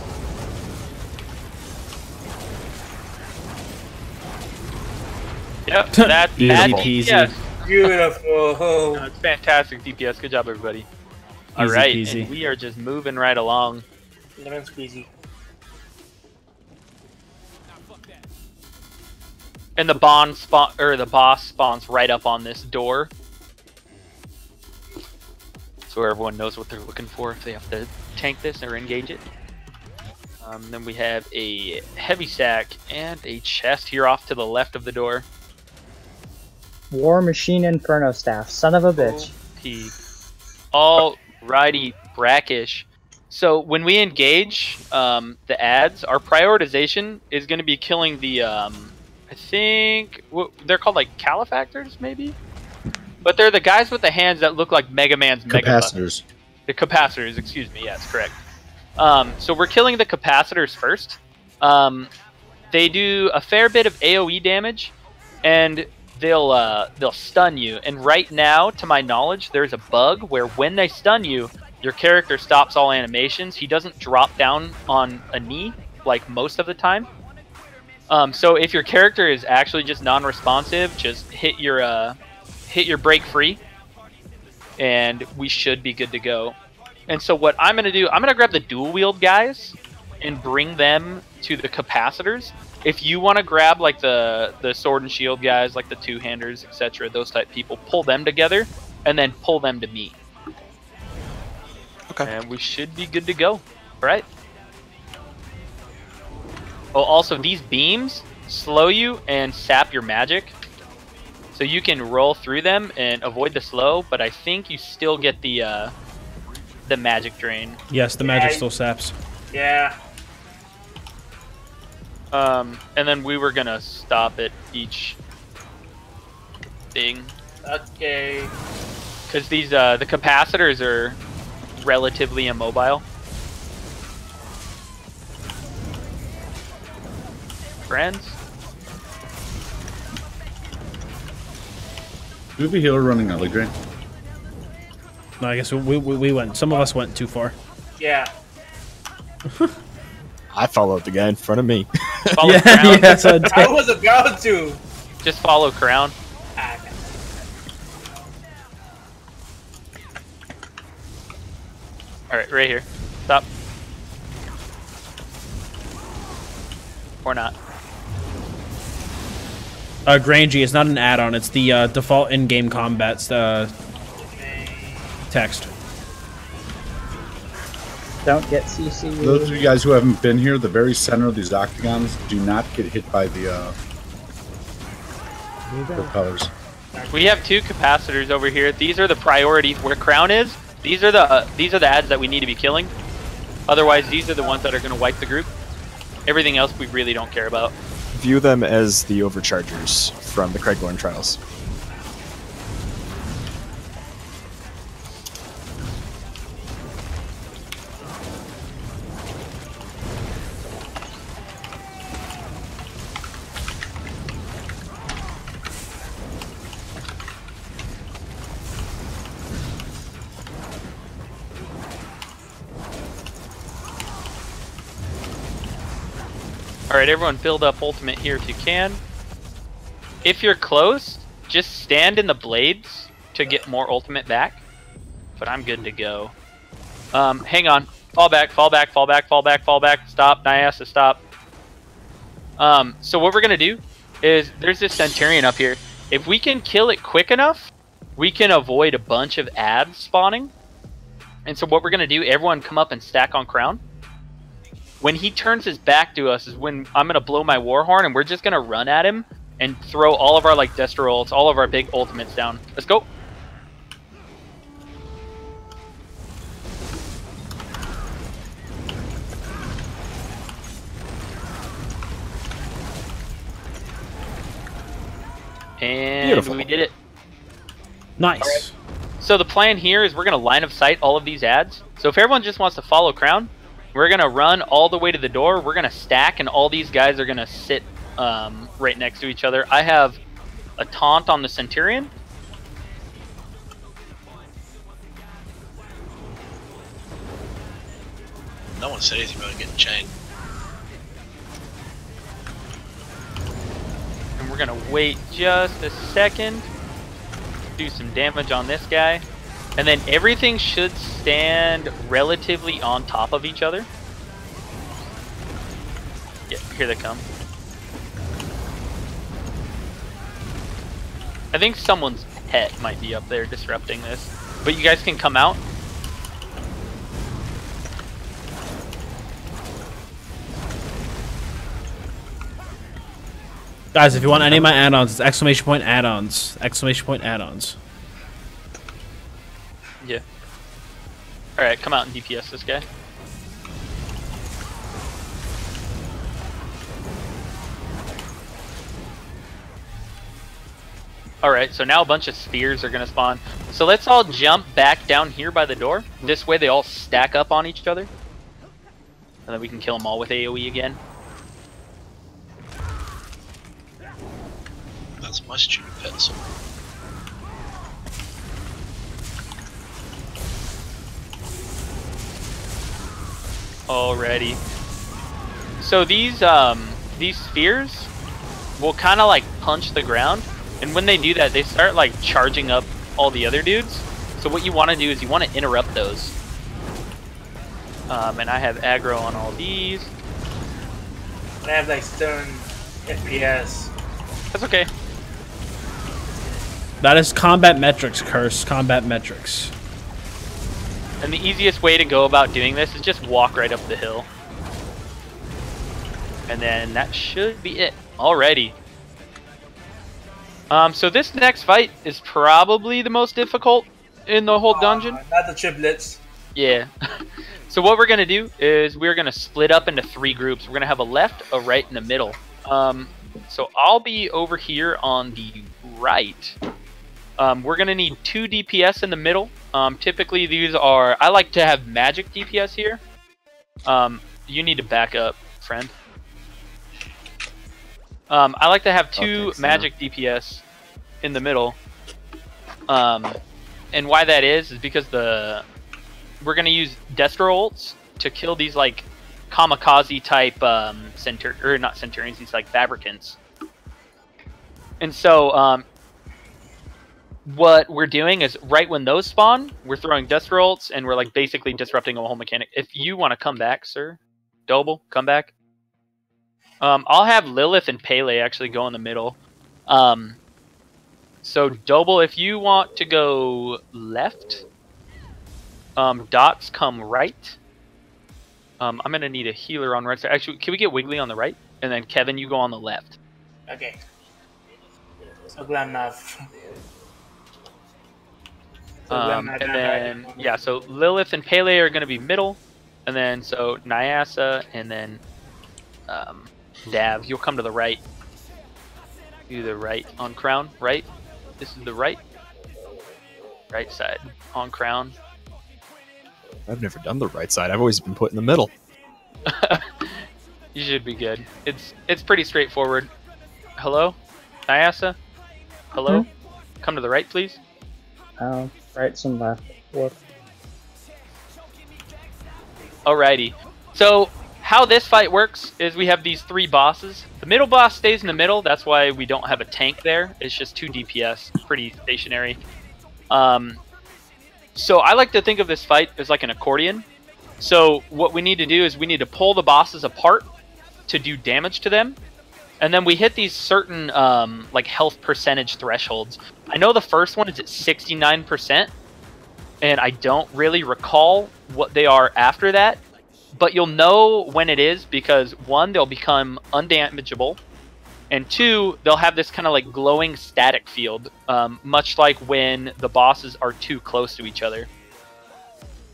Yep, that's Beautiful. DPS. Beautiful. No, it's fantastic DPS. Good job, everybody. Easy Alright, peasy. and we are just moving right along. Lemon squeezy. And the boss spawns right up on this door. So everyone knows what they're looking for if they have to tank this or engage it. Then we have a heavy sack and a chest here off to the left of the door. War Machine Inferno Staff. Son of a bitch. Alrighty, brackish. So when we engage the ads, our prioritization is going to be killing the, I think, they're called like calefactors, maybe? But they're the guys with the hands that look like Mega Man's Capacitors. The capacitors, excuse me, yes, correct. So we're killing the capacitors first. They do a fair bit of AoE damage, and they'll stun you. And right now, to my knowledge, there's a bug where when they stun you, your character stops all animations. He doesn't drop down on a knee like most of the time. So if your character is actually just non-responsive, just hit your break free, and we should be good to go. And so what I'm gonna do, I'm gonna grab the dual wield guys and bring them to the capacitors. If you want to grab like the sword and shield guys, like the two-handers, etc., those type people, pull them together and then pull them to me. Okay. And we should be good to go. All right. Oh, also these beams slow you and sap your magic. So you can roll through them and avoid the slow, but I think you still get the magic drain. Yes, the magic still saps. Yeah. And then we were gonna stop at each thing. Okay. Because these the capacitors are relatively immobile. Friends? Do we have a healer running early drain? No, I guess we went. Some of us went too far. Yeah. I followed the guy in front of me. Follow Yeah, Crown. yes, I did. I was about to. Just follow Crown. Ah, Alright, right here. Stop. Or not. Grangey, it's not an add-on. It's the default in-game combat text. Don't get CC. Those of you guys who haven't been here, the very center of these octagons do not get hit by the propellers. We have two capacitors over here. These are the priorities. Where Crown is, these are the ads that we need to be killing. Otherwise, these are the ones that are going to wipe the group. Everything else we really don't care about. View them as the overchargers from the Craiglorn trials. Alright, everyone build up ultimate here if you can. If you're close, just stand in the blades to get more ultimate back. But I'm good to go. Hang on. Fall back, fall back, fall back, fall back, fall back. Stop. nAS, stop. So what we're going to do is there's this Centurion up here. If we can kill it quick enough, we can avoid a bunch of adds spawning. And so what we're going to do, everyone come up and stack on Crown. When he turns his back to us is when I'm going to blow my war horn, and we're just going to run at him and throw all of our like Destro ults, all of our big ultimates down. Let's go. And Beautiful. we did it. Nice. Right. So the plan here is we're going to line of sight all of these adds. So if everyone just wants to follow Crown, we're going to run all the way to the door. We're going to stack, and all these guys are going to sit right next to each other. I have a taunt on the Centurion. No one said anything about getting chained. And we're going to wait just a second. Do some damage on this guy. And then everything should stand relatively on top of each other. Yeah, here they come. I think someone's pet might be up there disrupting this. But you guys can come out. Guys, if you want any of my add-ons, it's exclamation point add-ons. Exclamation point add-ons. Yeah. Alright, come out and DPS this guy. Alright, so now a bunch of spheres are going to spawn. So let's all jump back down here by the door. This way they all stack up on each other. And then we can kill them all with AoE again. That's my stupid pencil. Alrighty. So these spheres will kind of like punch the ground, and when they do that, they start like charging up all the other dudes. So what you want to do is you want to interrupt those. And I have aggro on all these. I have like stun FPS. That's okay. That is combat metrics, Curse. Combat metrics. And the easiest way to go about doing this is just walk right up the hill. And then that should be it. Alrighty. So this next fight is probably the most difficult in the whole dungeon. Not the triplets. Yeah. So what we're going to do is we're going to split up into 3 groups. We're going to have a left, a right, and a middle. So I'll be over here on the right. We're going to need 2 DPS in the middle. Typically these are... I like to have magic DPS here. You need to back up, friend. I like to have 2 magic DPS in the middle. And why that is because we're going to use Destro ults to kill these like kamikaze type not Centurions, these like Fabricants. And so what we're doing is right when those spawn, we're throwing Destro ults and we're like basically disrupting a whole mechanic. If you want to come back, sir, Doble, come back. I'll have Lilith and Pele actually go in the middle. So Doble, if you want to go left, Dots come right. I'm gonna need a healer on right side. Actually, can we get Wiggly on the right? And then Kevin, you go on the left. Okay. So glad enough. And then yeah, so Lilith and Pele are gonna be middle, and then so nAS and then Dav, you'll come to the right. Do the right on Crown, right? This is the right. Right side on Crown. I've never done the right side. I've always been put in the middle. You should be good. It's pretty straightforward. Hello? nAS? Hello? Come to the right, please. Right, some left. Look. Alrighty. So how this fight works is we have these 3 bosses. The middle boss stays in the middle. That's why we don't have a tank there. It's just 2 DPS. Pretty stationary. So I like to think of this fight as like an accordion. So what we need to do is we need to pull the bosses apart to do damage to them. And then we hit these certain like health percentage thresholds. I know the first one is at 69%, and I don't really recall what they are after that. But you'll know when it is because 1, they'll become undamageable, and 2, they'll have this kind of like glowing static field, much like when the bosses are too close to each other.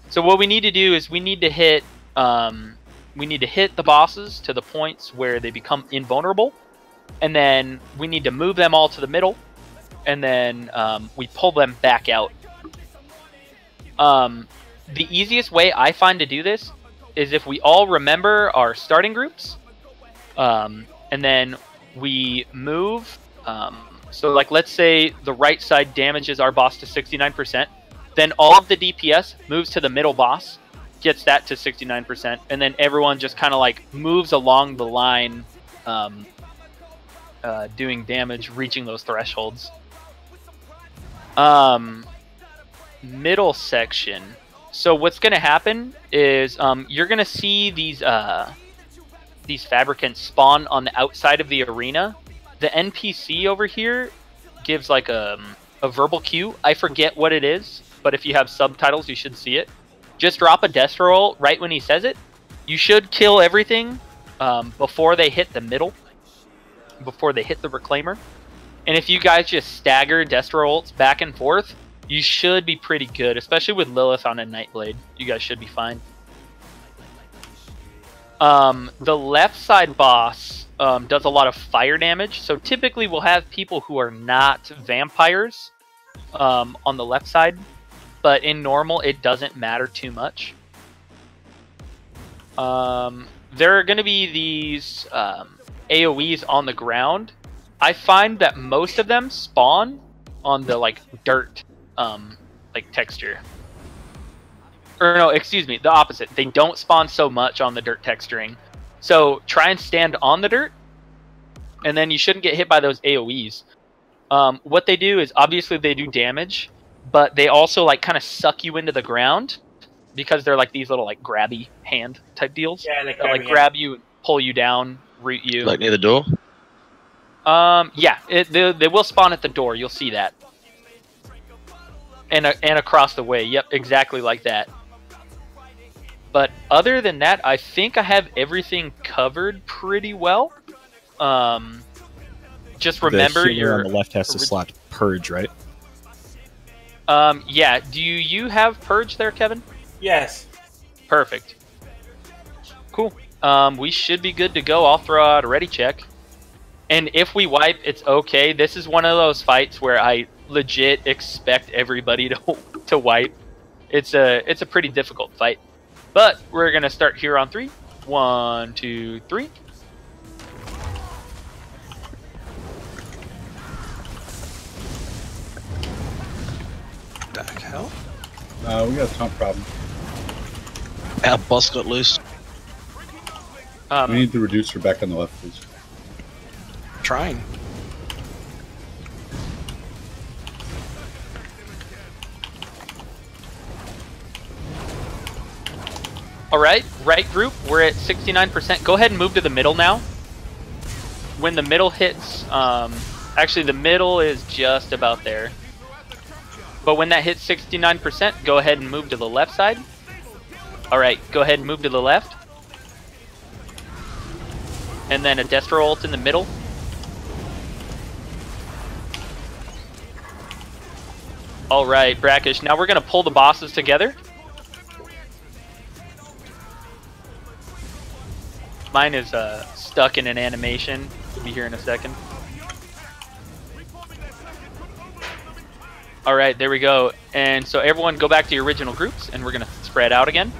So what we need to do is we need to hit the bosses to the points where they become invulnerable, and then we need to move them all to the middle, and then we pull them back out. The easiest way I find to do this is if we all remember our starting groups, and then we move. So like let's say the right side damages our boss to 69%, then all of the DPS moves to the middle boss, gets that to 69%, and then everyone just kind of like moves along the line, doing damage, reaching those thresholds. Middle section. So what's going to happen is you're going to see these fabricants spawn on the outside of the arena. The NPC over here gives like a verbal cue. I forget what it is, but if you have subtitles, you should see it. Just drop a death roll right when he says it. You should kill everything before they hit the middle, before they hit the reclaimer. And if you guys just stagger death rolls back and forth, you should be pretty good, especially with Lilith on a Nightblade. You guys should be fine. The left side boss does a lot of fire damage, so typically we'll have people who are not vampires on the left side, but in normal it doesn't matter too much. There are going to be these AoEs on the ground. I find that most of them spawn on the like dirt like texture. Or no, excuse me, the opposite. They don't spawn so much on the dirt texturing. So try and stand on the dirt, and then you shouldn't get hit by those AoEs. What they do is obviously they do damage, but they also like kind of suck you into the ground because they're like these little like grabby hand type deals. Yeah, they'll like grab you, pull you down, root you. Like near the door? Yeah, they will spawn at the door. You'll see that. And across the way. Yep, exactly like that. But other than that, I think I have everything covered pretty well. Just remember the healer on the left has to slot Purge, right? Yeah. Do you have Purge there, Kevin? Yes. Perfect. Cool. We should be good to go. I'll throw out a ready check. And if we wipe, it's okay. This is one of those fights where I legit expect everybody to wipe. It's a pretty difficult fight. But we're gonna start here on 3. 1, 2, 3. The hell? We got a taunt problem. Our boss got loose. We need to reduce her back on the left, please. Trying. Alright, right group, we're at 69%. Go ahead and move to the middle now. When the middle hits, actually the middle is just about there. But when that hits 69%, go ahead and move to the left side. Alright, go ahead and move to the left. And then a Destro ult in the middle. Alright, Brackish, now we're going to pull the bosses together. Mine is stuck in an animation. We'll be here in a second. Alright, there we go. And so everyone go back to your original groups, and we're going to spread out again.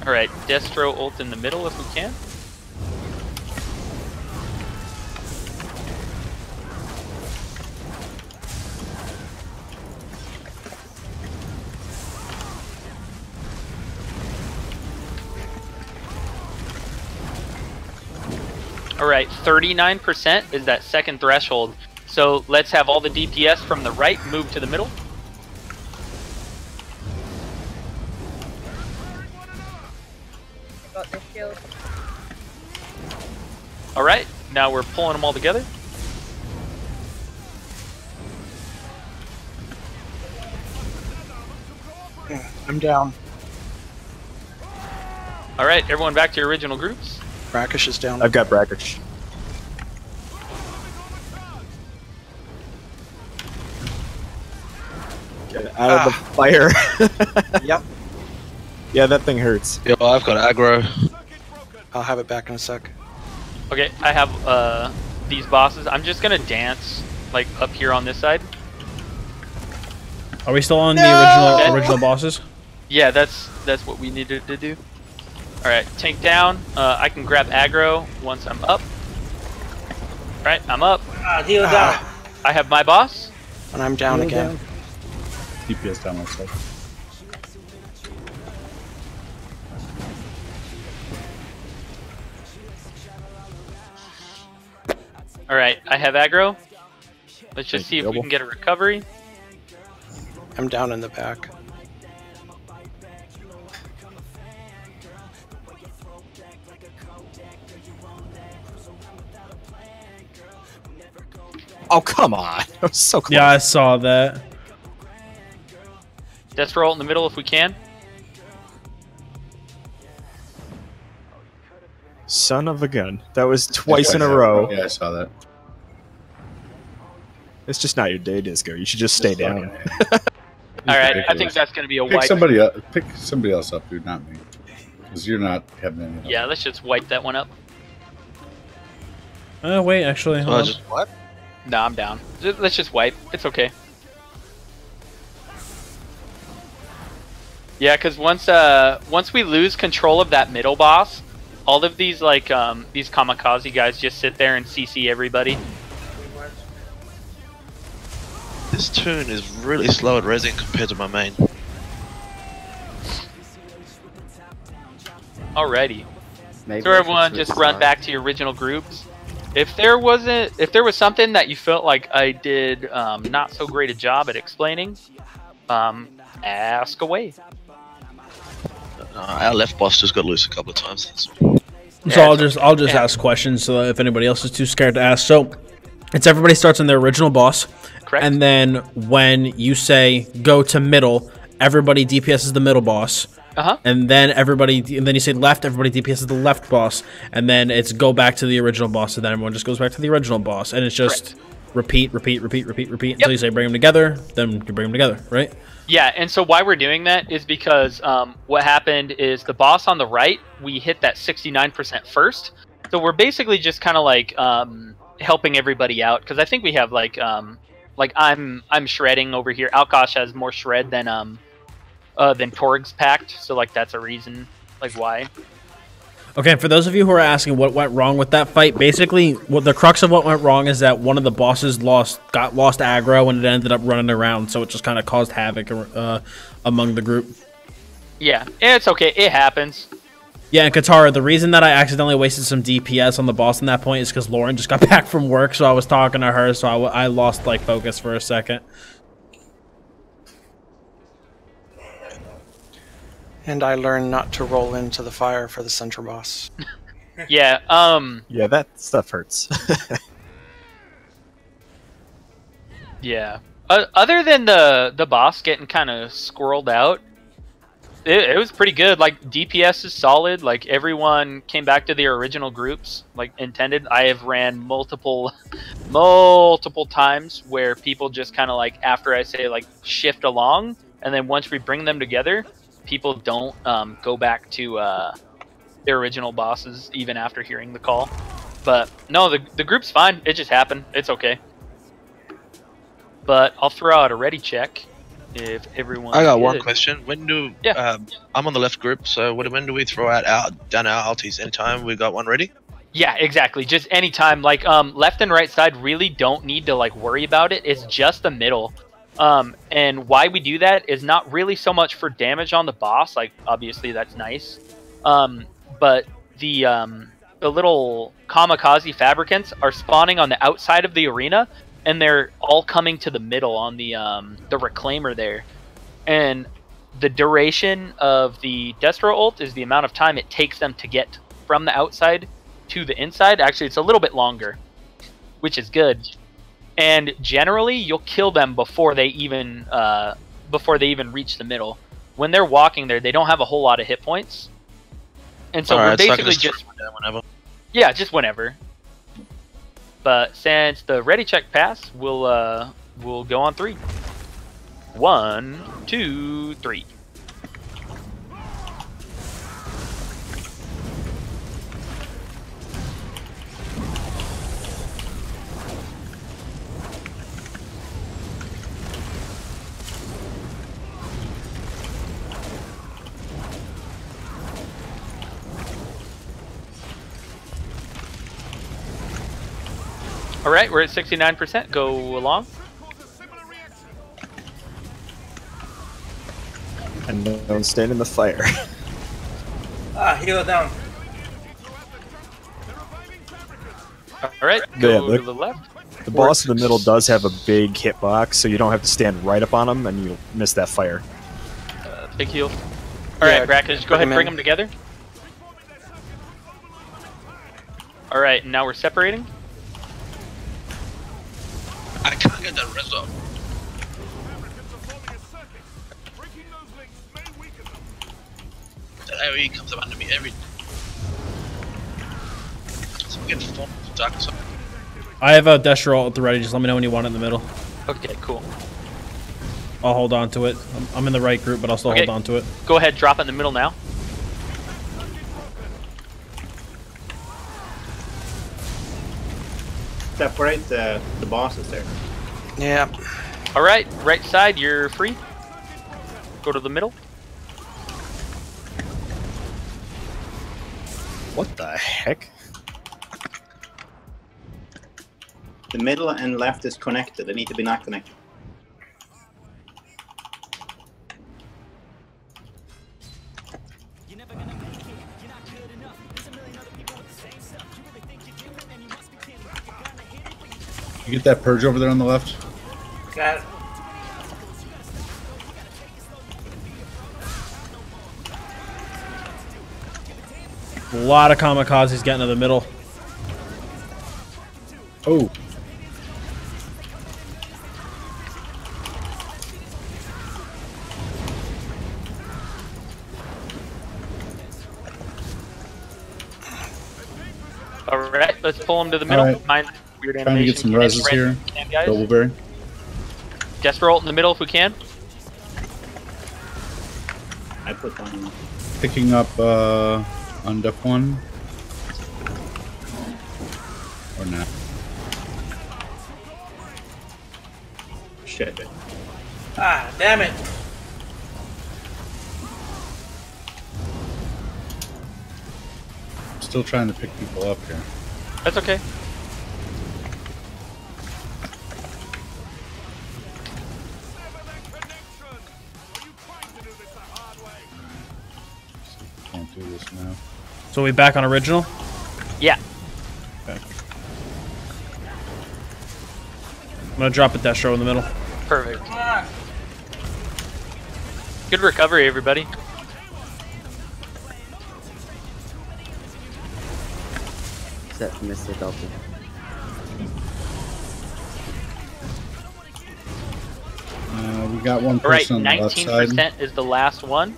Alright, Destro ult in the middle if we can. All right, 39% is that second threshold. So let's have all the DPS from the right move to the middle. Got this shield. All right, now we're pulling them all together. I'm down. All right, everyone back to your original groups. Brackish is down. I've got Brackish. Get out of the fire. Yep. Yeah, that thing hurts. Yo, I've got aggro. I'll have it back in a sec. Okay, I have these bosses. I'm just gonna dance like up here on this side. Are we still on the original bosses? Yeah, that's what we needed to do. All right, tank down. I can grab aggro once I'm up. All right, I'm up. Heal down. I have my boss. And I'm down again. DPS down also. All right, I have aggro. Let's just see if we can get a recovery. I'm down in the back. Oh, come on. That was so close. Yeah, I saw that. Death roll in the middle if we can. Son of a gun. That was twice in a row. Yeah, I saw that. It's just not your day, Disco. You should just stay down. All right, I think that's going to be a Pick wipe. pick somebody else up, dude, not me. Because you're not having any. Yeah, let's just wipe that one up. Wait, actually, hold on. Just what? No, I'm down. Let's just wipe. It's okay. Yeah, because once we lose control of that middle boss, all of these like these kamikaze guys just sit there and CC everybody. This tune is really slow at resin compared to my main. Alrighty. Maybe So everyone, just run back to your original groups. If there was something that you felt like I did not so great a job at explaining, ask away. Our left boss just got loose a couple of times. So I'll just ask questions so that if anybody else is too scared to ask. So it's everybody starts on their original boss. Correct. And then when you say go to middle, everybody DPSs the middle boss. And then you say left, everybody DPSs the left boss, and then it's go back to the original boss, and then everyone just goes back to the original boss, and it's just repeat until you say bring them together, then you bring them together, right? Yeah, and so why we're doing that is because what happened is the boss on the right, we hit that 69% first, so we're basically just kind of like helping everybody out, because I think we have like I'm shredding over here. Alkosh has more shred than Torg's packed, so like that's a reason like why. Okay, for those of you who are asking what went wrong with that fight, basically what the crux of what went wrong is that one of the bosses got lost aggro and it ended up running around, so it just kind of caused havoc among the group. Yeah, it's okay, it happens. Yeah, and Katara, the reason that I accidentally wasted some DPS on the boss in that point is because Lauren just got back from work, so I was talking to her, so I lost like focus for a second. And I learned not to roll into the fire for the center boss. Yeah, yeah, that stuff hurts. Yeah. Other than the boss getting kind of squirreled out, it was pretty good. Like, DPS is solid. Like, everyone came back to their original groups, like intended. I have ran multiple times where people just kind of like, after I say like shift along, and then once we bring them together, people don't go back to their original bosses even after hearing the call. But no, the group's fine. It just happened. It's okay. But I'll throw out a ready check if everyone. I got one question. When do Yeah. I'm on the left group, so when do we throw out down our alties? Anytime we got one ready? Yeah, exactly. Just anytime. Like left and right side really don't need to like worry about it. It's just the middle. And why we do that is not really so much for damage on the boss. Like obviously that's nice. But the kamikaze fabricants are spawning on the outside of the arena, and they're all coming to the middle on the reclaimer there. And the duration of the Destro ult is the amount of time it takes them to get from the outside to the inside. Actually, it's a little bit longer, which is good. And generally, you'll kill them before they even reach the middle. When they're walking there, they don't have a whole lot of hit points, and so we're basically just whenever. Yeah, just whenever. But since the ready check pass, we'll go on 3. 1, 2, 3. All right, we're at 69%. Go along. And don't stand in the fire. Heal down. All right, go to the left. The boss in the middle does have a big hitbox, so you don't have to stand right up on him, and you'll miss that fire. Big heal. All right, Brackage, go ahead and bring them together. All right, now we're separating. I can't get that res up. That AoE comes up under me every. So we get formed to darkness. I have a Destro ult at the ready. Just let me know when you want it in the middle. Okay, cool. I'll hold on to it. I'm in the right group, but I'll still hold on to it. Go ahead, drop it in the middle now. Separate the bosses there. Yeah. All right, right side, you're free. Go to the middle. What the heck? The middle and left is connected. They need to be not connected. You get that purge over there on the left? Got it. A lot of kamikazes getting to the middle. Oh. All right, let's pull them to the middle. Right. Mind weird Trying to get some reses here. Doubleberry. Destro ult in the middle if we can. I put on. Picking up on def 1. Or not. Shit. Ah, damn it. Still trying to pick people up here. That's okay. Can't do this now. So we back on original? Yeah. Okay. I'm gonna drop a Destro in the middle. Perfect. Good recovery, everybody. Except for Mr. Double. We got one All right, person on the left side. 19% is the last one.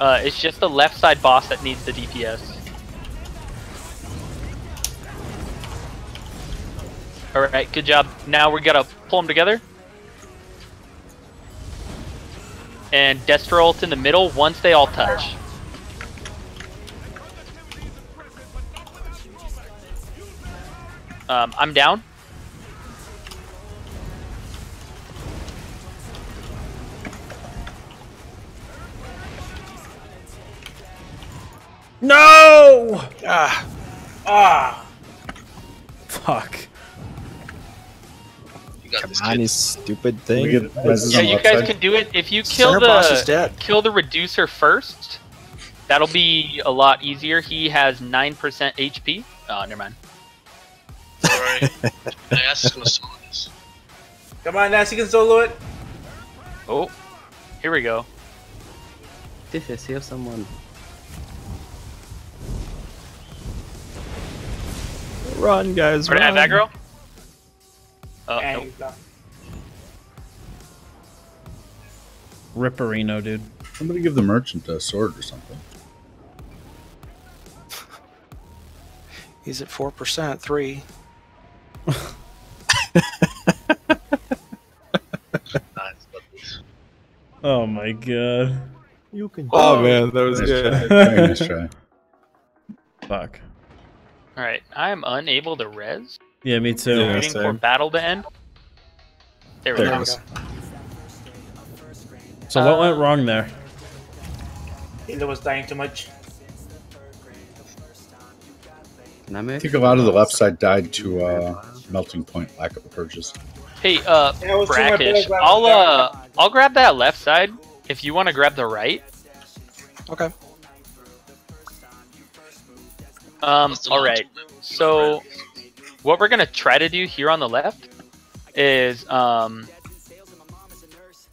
It's just the left side boss that needs the DPS. All right, good job. Now we gotta pull them together. And Destro ult in the middle once they all touch. I'm down. No! Fuck. Come on, you stupid thing. We get reses Yeah, on the you left guys side. can do it. If you kill Center boss is dead. kill the reducer first, That'll be a lot easier. He has 9% HP. Oh, never mind. Alright. nAS is gonna solo this. Come on, nAS, you can solo it. Oh, here we go. Diffus, heal someone. Run, guys, We're gonna run. have aggro. And Nope. he's down. Ripperino, dude. Somebody give the merchant a sword or something. He's at 4%, 3. Oh my god. You can. Oh man, that was Nice good. try. Very nice try. Fuck. All right, I am unable to res. Yeah, me too. Yeah. Waiting for same. battle to end. There we There go. it is. So what went wrong there? Healer was dying too much. Can I I move? think a lot of the left side died to melting point, lack of purges. Hey, Yeah, I was trying my Brackish, best, I'll grab that left side if you want to grab the right. Okay. All right. So what we're gonna try to do here on the left is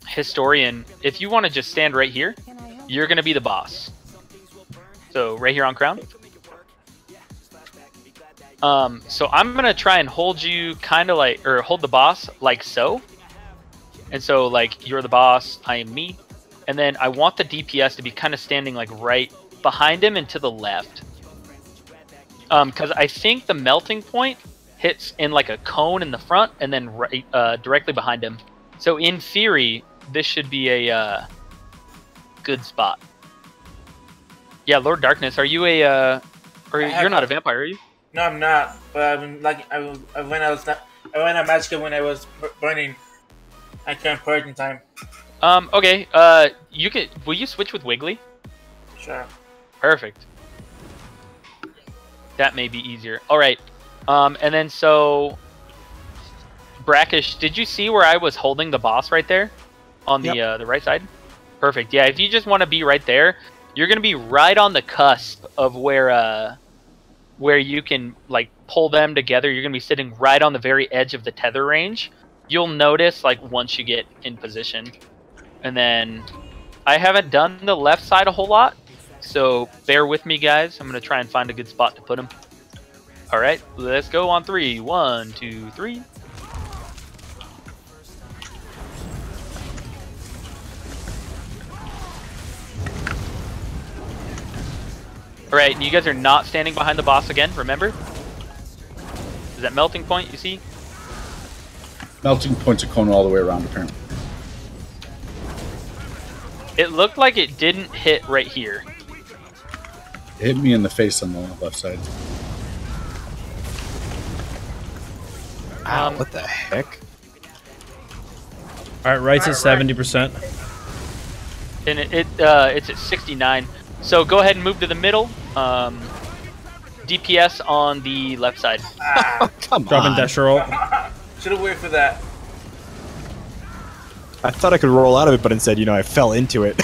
historian. If you want to just stand right here, you're gonna be the boss. So right here on crown. So I'm gonna try and hold you kind of like, or hold the boss like so. And so like you're the boss, I am me. And then I want the DPS to be kind of standing like right behind him and to the left. Because I think the melting point hits in like a cone in the front and then right, directly behind him. So in theory, this should be a good spot. Yeah, Lord Darkness, are you a? Or you're not a vampire, are you? No, I'm not. But I've been like I went out magical when I was burning. I couldn't purge in time. Okay. You can. Will you switch with Wiggly? Sure. Perfect. That may be easier. All right. And then so, Brackish, did you see where I was holding the boss right there, on the right side? Perfect. Yeah. If you just want to be right there, you're gonna be right on the cusp of where you can like pull them together. You're gonna be sitting right on the very edge of the tether range. You'll notice like once you get in position. And then I haven't done the left side a whole lot, so bear with me, guys. I'm gonna try and find a good spot to put him. All right, let's go on 3. 1, 2, 3. All right, you guys are not standing behind the boss again. Remember? Is that melting point you see? Melting point's a cone all the way around, apparently. It looked like it didn't hit right here. It hit me in the face on the left side. Ow, what the heck? All right, right's at 70%. And it's at 69. So go ahead and move to the middle. DPS on the left side. Come Dropping on. dash roll. Should have waited for that. I thought I could roll out of it, but instead, I fell into it.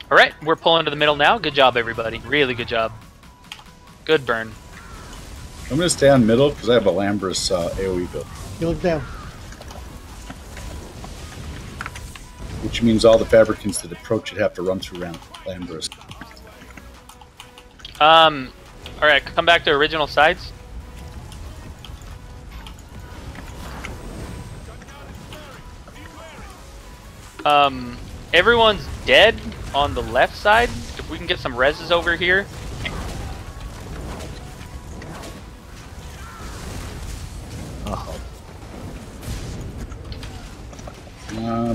All right, we're pulling to the middle now. Good job, everybody. Really good job. Good burn. I'm going to stay on middle because I have a Lambrous AoE build. You look down. Which means all the Fabricants that approach it have to run through Lambrous. All right, come back to original sides. Everyone's dead on the left side. If we can get some reses over here.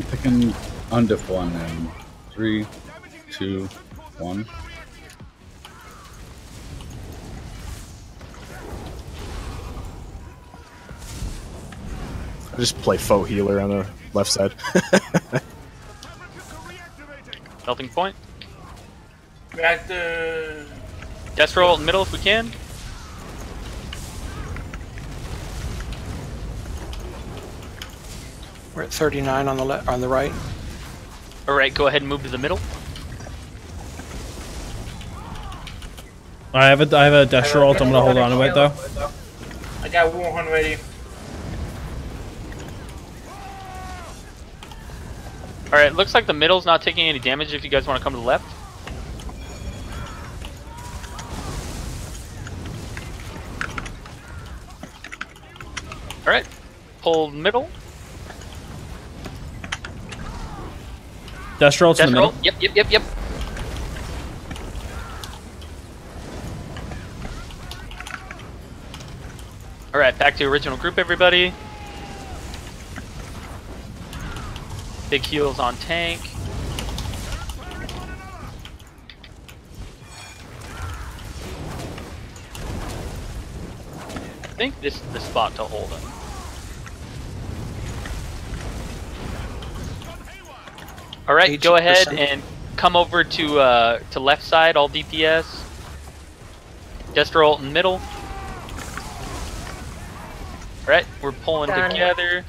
Picking undiff one and 3, 2, 1. I just play faux healer on the left side. Melting point. Back to Death roll in the middle if we can. We're at 39 on the right. All right, go ahead and move to the middle. I have a Destro ult. I'm gonna hold on to it though. I got Wuhan ready. Alright, looks like the middle's not taking any damage if you guys want to come to the left. Alright, pull middle. Destro ult's in the middle. Yep. Alright, back to original group, everybody. Big heals on tank. I think this is the spot to hold him. Alright, go ahead and come over to left side, all DPS. Destro ult in middle. Alright, we're pulling together.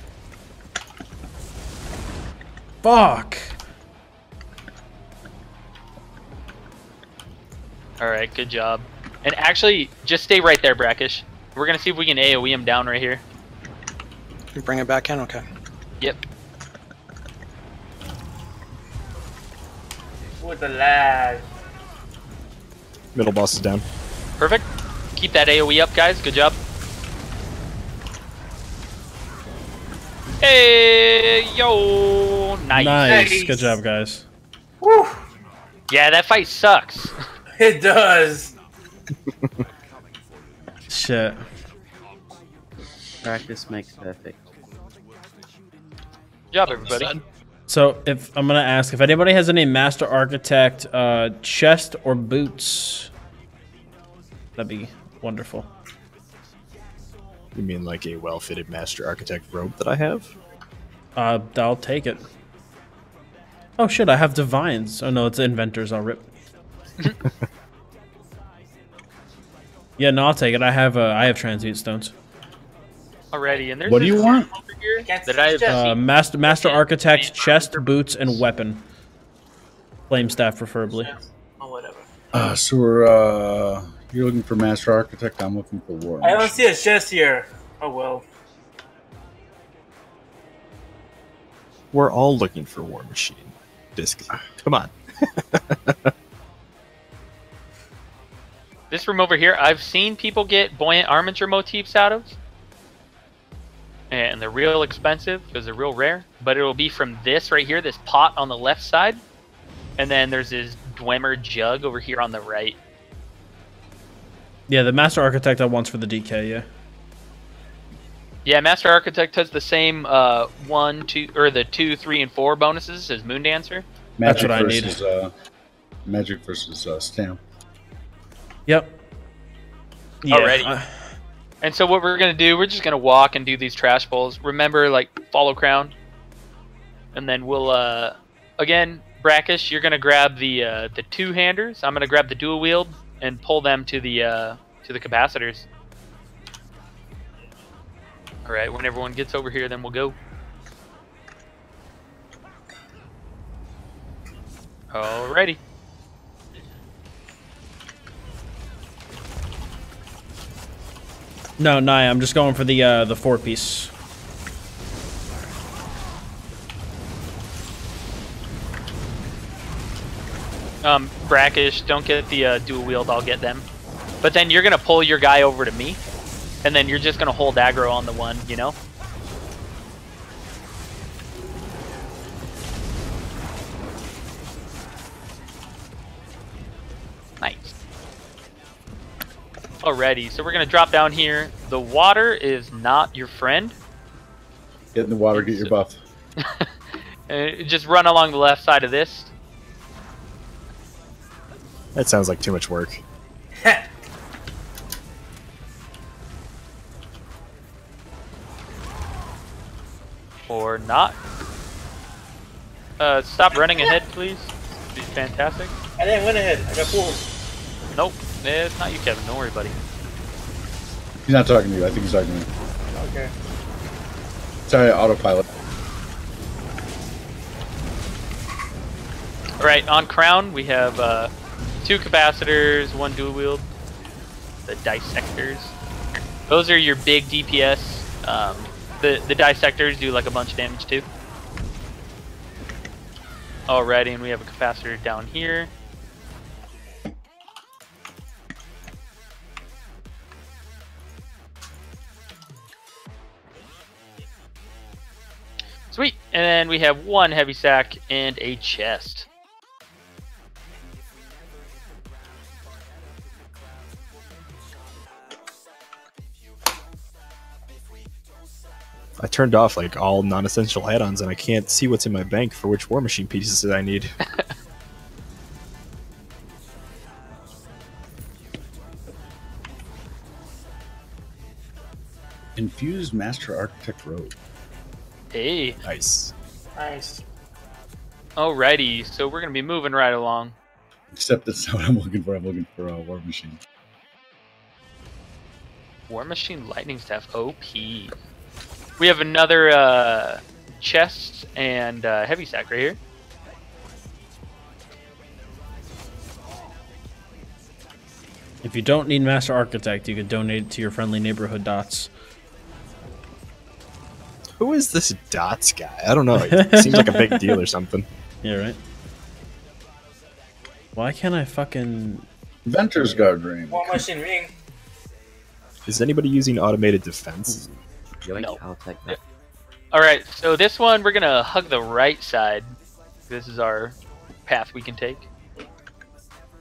Fuck. Alright, good job. And actually, just stay right there, Brackish. We're gonna see if we can AoE him down right here. You bring it back in? Okay. Yep. With the lag. Middle boss is down. Perfect. Keep that AoE up, guys. Good job. Hey, yo! Nice. Good job, guys. Woo. Yeah, that fight sucks. It does. Shit. Practice makes perfect. Good job, everybody. So, if I'm gonna ask if anybody has any Master Architect chest or boots, that'd be wonderful. You mean like a well-fitted Master Architect robe that I have? I'll take it. Oh shit, I have Divines. Oh no, it's Inventors. I'll rip. Yeah, no, I'll take it. I have Transmute Stones. Alrighty, and there's What do you want? over here that I have Master Architect chest, boots, and weapon. Flame staff, preferably. Oh, whatever. So we're you're looking for Master Architect. I'm looking for War. I don't see a chest here. Oh well. We're all looking for War Machine. Disc. Come on. this room over here. I've seen people get buoyant armature motifs out of, and they're real expensive because they're real rare. But it'll be from this right here, this pot on the left side, and then there's this Dwemer jug over here on the right. Yeah, the Master Architect I want for the DK, yeah. Yeah, Master Architect has the same 1, 2, or the 2, 3, and 4 bonuses as Moon Dancer. That's what I need. Magic versus Stam. Yep. Yeah. Alrighty. And so what we're gonna do, we're just gonna walk and do these trash bowls. Remember, like, follow crown, and then we'll again, Brackish, you're gonna grab the 2-handers. I'm gonna grab the dual wield and pull them to the capacitors. All right, when everyone gets over here, then we'll go. Alrighty. No, I'm just going for the 4-piece. Brackish, don't get the dual wield, I'll get them. But then you're gonna pull your guy over to me, and then you're just gonna hold aggro on the one, you know? Nice. Alrighty, so we're gonna drop down here. The water is not your friend. Get in the water, get your buff. Just run along the left side of this. That sounds like too much work. Or not. Stop running ahead, please. Be fantastic. I didn't win ahead. I got pulled. Nope. It's not you, Kevin. Don't worry, buddy. He's not talking to you. I think he's talking to me. Okay. Sorry, autopilot. Alright, on Crown, we have 2 capacitors, 1 dual wield. the dissectors. Those are your big DPS. The dissectors do like a bunch of damage too. Alrighty, and we have a capacitor down here. Sweet, and then we have one heavy sack and a chest. I turned off like all non-essential add-ons, and I can't see what's in my bank for which War Machine pieces that I need. Infused Master Architect Robe. Hey. Nice. Nice. Alrighty, so we're gonna be moving right along. Except that's not what I'm looking for. I'm looking for a War Machine. War Machine Lightning Staff OP. We have another chest and heavy sack right here. If you don't need Master Architect, you could donate it to your friendly neighborhood Dots. Who is this Dots guy? I don't know. It seems like a big deal or something. Yeah, right? Why can't I fucking... Venter's Guard Ring. War Machine ring. Is anybody using automated defense? No. I'll take that. Alright, so this one we're gonna hug the right side. This is our path we can take.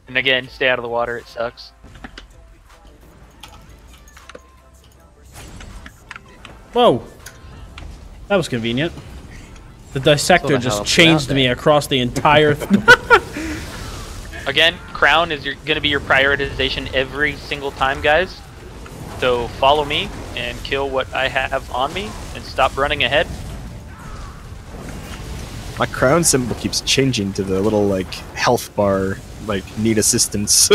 And again, stay out of the water, it sucks. Whoa! That was convenient. The dissector just changed me across the entire... Again, crown is going to be your prioritization every single time, guys. So follow me and kill what I have on me and stop running ahead. My crown symbol keeps changing to the little like health bar, like need assistance.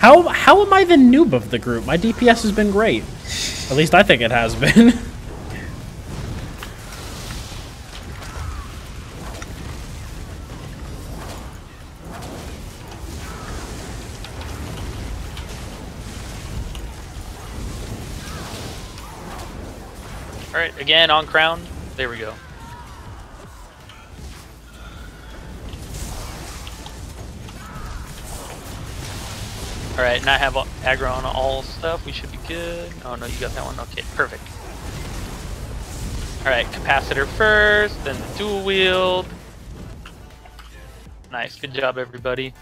How am I the noob of the group? My DPS has been great. At least I think it has been. Alright, again on crown. There we go. Alright, and I have aggro on all stuff. We should be good. Oh no, you got that one. Okay, perfect. Alright, capacitor first, then the dual wield. Nice, good job everybody.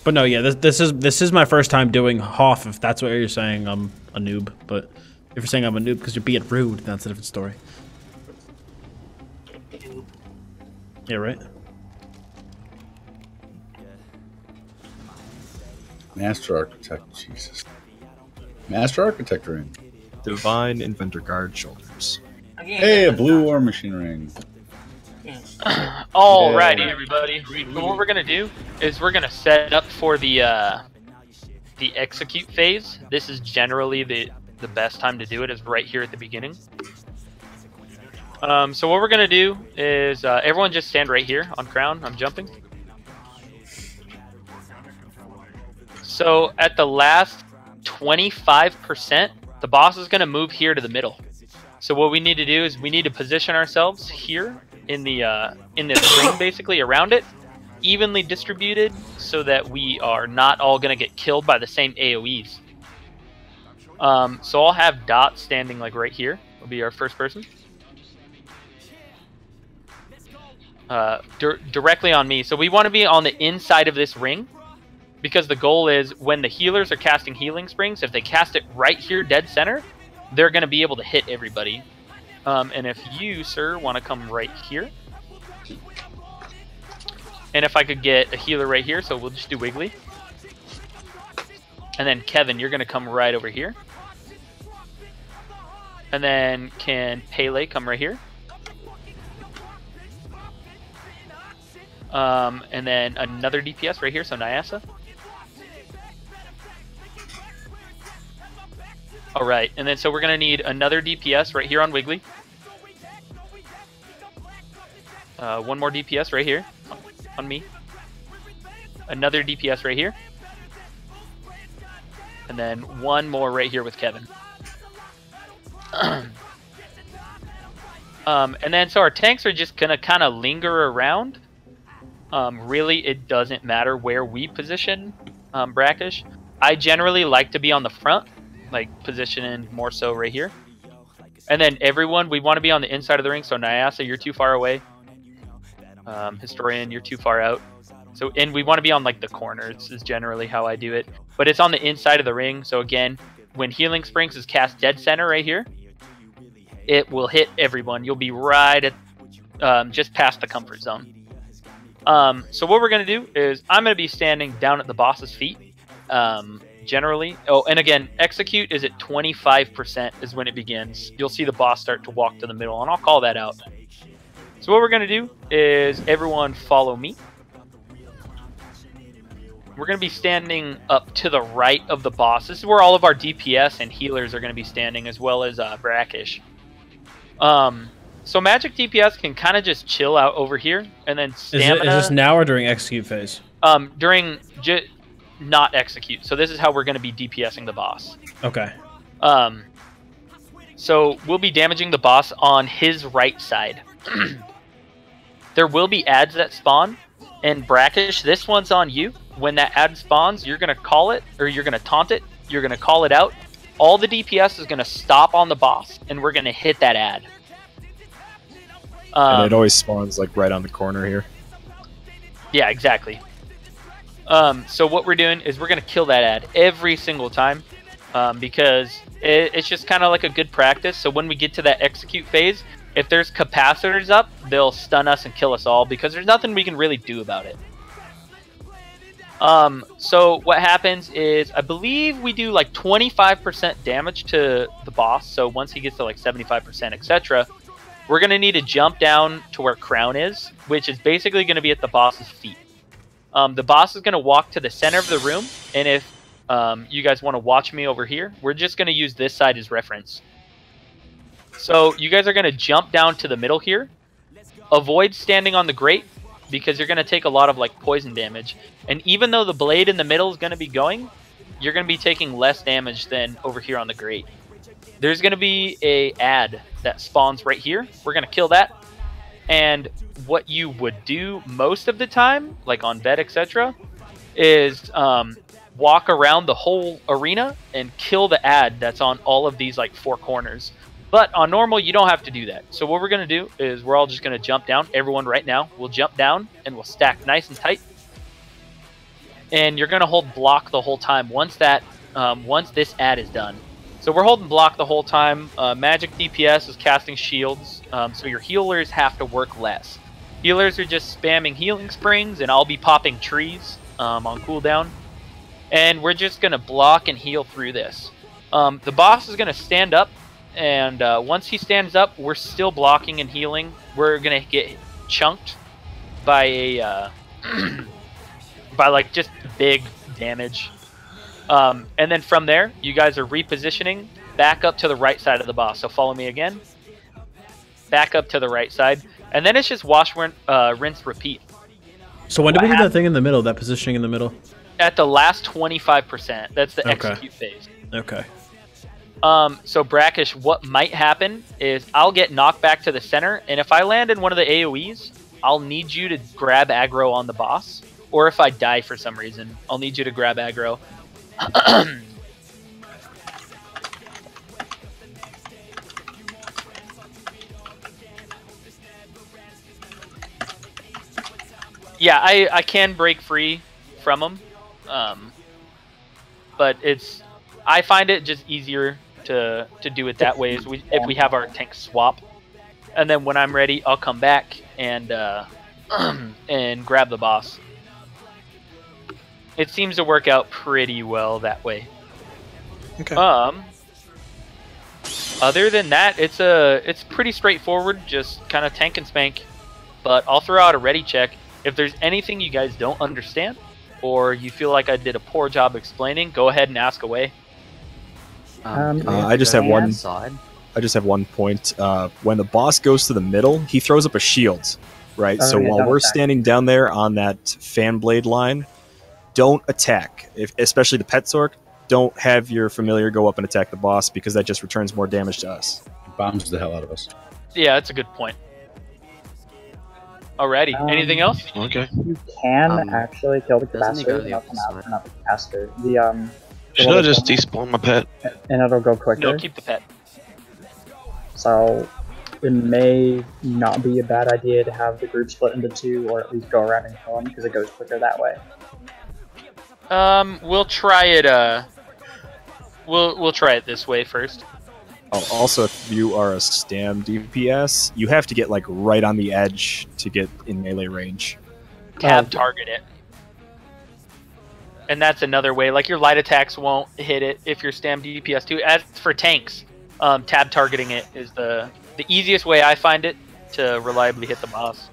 But no, yeah, this is my first time doing nHoF, if that's what you're saying. I'm a noob, but if you're saying I'm a noob because you're being rude, that's a different story. Yeah, right? Master Architect, Jesus. Master Architect ring. Divine Inventor Guard shoulders. Hey, a blue War Machine ring. Alrighty, everybody. So what we're gonna do is we're gonna set up for the execute phase. This is generally the best time to do it, is right here at the beginning. So what we're gonna do is everyone just stand right here on crown. I'm jumping. So at the last 25%, the boss is gonna move here to the middle. So what we need to do is we need to position ourselves here in the ring, basically around it, evenly distributed, so that we are not all gonna get killed by the same AOEs. So I'll have Dot standing like right here. Will be our first person. Directly on me. So we want to be on the inside of this ring, because the goal is when the healers are casting healing springs, if they cast it right here dead center, they're going to be able to hit everybody. And if you, sir, want to come right here, and if I could get a healer right here, so we'll just do Wiggly. And then Kevin, you're going to come right over here. And then can Pele come right here. And then another DPS right here, so nAS. Alright, and then so we're going to need another DPS right here on Wiggly. One more DPS right here on me. Another DPS right here. And then one more right here with Kevin. And then so our tanks are just going to kind of linger around. Really, it doesn't matter where we position Brackish. I generally like to be on the front, like positioning more so right here. And then everyone, we want to be on the inside of the ring. So nAS, you're too far away. Historian, you're too far out. So, and we want to be on like the corners is generally how I do it. But it's on the inside of the ring. So again, when Healing Springs is cast dead center right here, it will hit everyone. You'll be right at just past the comfort zone. So what we're going to do is I'm going to be standing down at the boss's feet. Generally. Oh, and again, execute is at 25% is when it begins. You'll see the boss start to walk to the middle, and I'll call that out. So what we're going to do is everyone follow me. We're going to be standing up to the right of the boss. This is where all of our DPS and healers are going to be standing, as well as Brackish. So magic DPS can kind of just chill out over here, and then stamina... Is this now or during execute phase? During... not execute. So this is how we're going to be DPSing the boss. Okay. So we'll be damaging the boss on his right side. There will be adds that spawn, and Brackish, this one's on you. When that add spawns, you're going to call it, or you're going to taunt it, you're going to call it out. All the DPS is going to stop on the boss, and we're going to hit that add. And it always spawns like right on the corner here. Yeah, exactly. So what we're doing is we're going to kill that ad every single time because it's just kind of like a good practice. So when we get to that execute phase, if there's capacitors up, they'll stun us and kill us all because there's nothing we can really do about it. So what happens is I believe we do like 25% damage to the boss. So once he gets to like 75%, etc., we're going to need to jump down to where Crown is, which is basically going to be at the boss's feet. The boss is going to walk to the center of the room, and if you guys want to watch me over here, we're just going to use this side as reference. So you guys are going to jump down to the middle here. Avoid standing on the grate, because you're going to take a lot of like poison damage. And even though the blade in the middle is going to be going, you're going to be taking less damage than over here on the grate. There's going to be a ad that spawns right here. We're going to kill that. And what you would do most of the time, like on vet, etc., is walk around the whole arena and kill the ad that's on all of these like 4 corners. But on normal, you don't have to do that. So what we're going to do is we're all just going to jump down. Everyone right now will jump down and we'll stack nice and tight. And you're going to hold block the whole time once this ad is done. So we're holding block the whole time. Magic DPS is casting shields, so your healers have to work less. Healers are just spamming healing springs, and I'll be popping trees on cooldown. And we're just going to block and heal through this. The boss is going to stand up, and once he stands up, we're still blocking and healing. We're going to get chunked by a by like just big damage. And then from there, you guys are repositioning back up to the right side of the boss. So follow me again. Back up to the right side. And then it's just wash, rinse, repeat. So when do we do that thing in the middle, that positioning in the middle? At the last 25%. That's the execute phase. Okay. So Brackish, what might happen is I'll get knocked back to the center. And if I land in one of the AoEs, I'll need you to grab aggro on the boss. Or if I die for some reason, I'll need you to grab aggro. Yeah, I can break free from them, but I find it just easier to do it that way if we have our tank swap, and then when I'm ready, I'll come back and and grab the boss. It seems to work out pretty well that way. Okay. Other than that, it's pretty straightforward, just kind of tank and spank. But I'll throw out a ready check. If there's anything you guys don't understand, or you feel like I did a poor job explaining, go ahead and ask away. I just have one. I just have one point. When the boss goes to the middle, he throws up a shield. right? Oh, So yeah, while don't we're attack. standing down there on that fan blade line, don't attack. Especially the pet Zork, don't have your familiar go up and attack the boss because that just returns more damage to us. Bombs the hell out of us. Yeah, that's a good point. Alrighty, anything else? Okay. You can actually kill the doesn't he go capacitor, the not opposite the, not the capacitor. The Should I just despawn my pet? and it'll go quicker. No, keep the pet. So it may not be a bad idea to have the group split into two, or at least go around and kill them because it goes quicker that way. We'll try it. We'll try it this way first. Oh, also, if you are a stam DPS, you have to get like right on the edge to get in melee range. Tab target it. And that's another way. Like your light attacks won't hit it if you're stam DPS too. As for tanks, tab targeting it is the easiest way I find it to reliably hit the boss.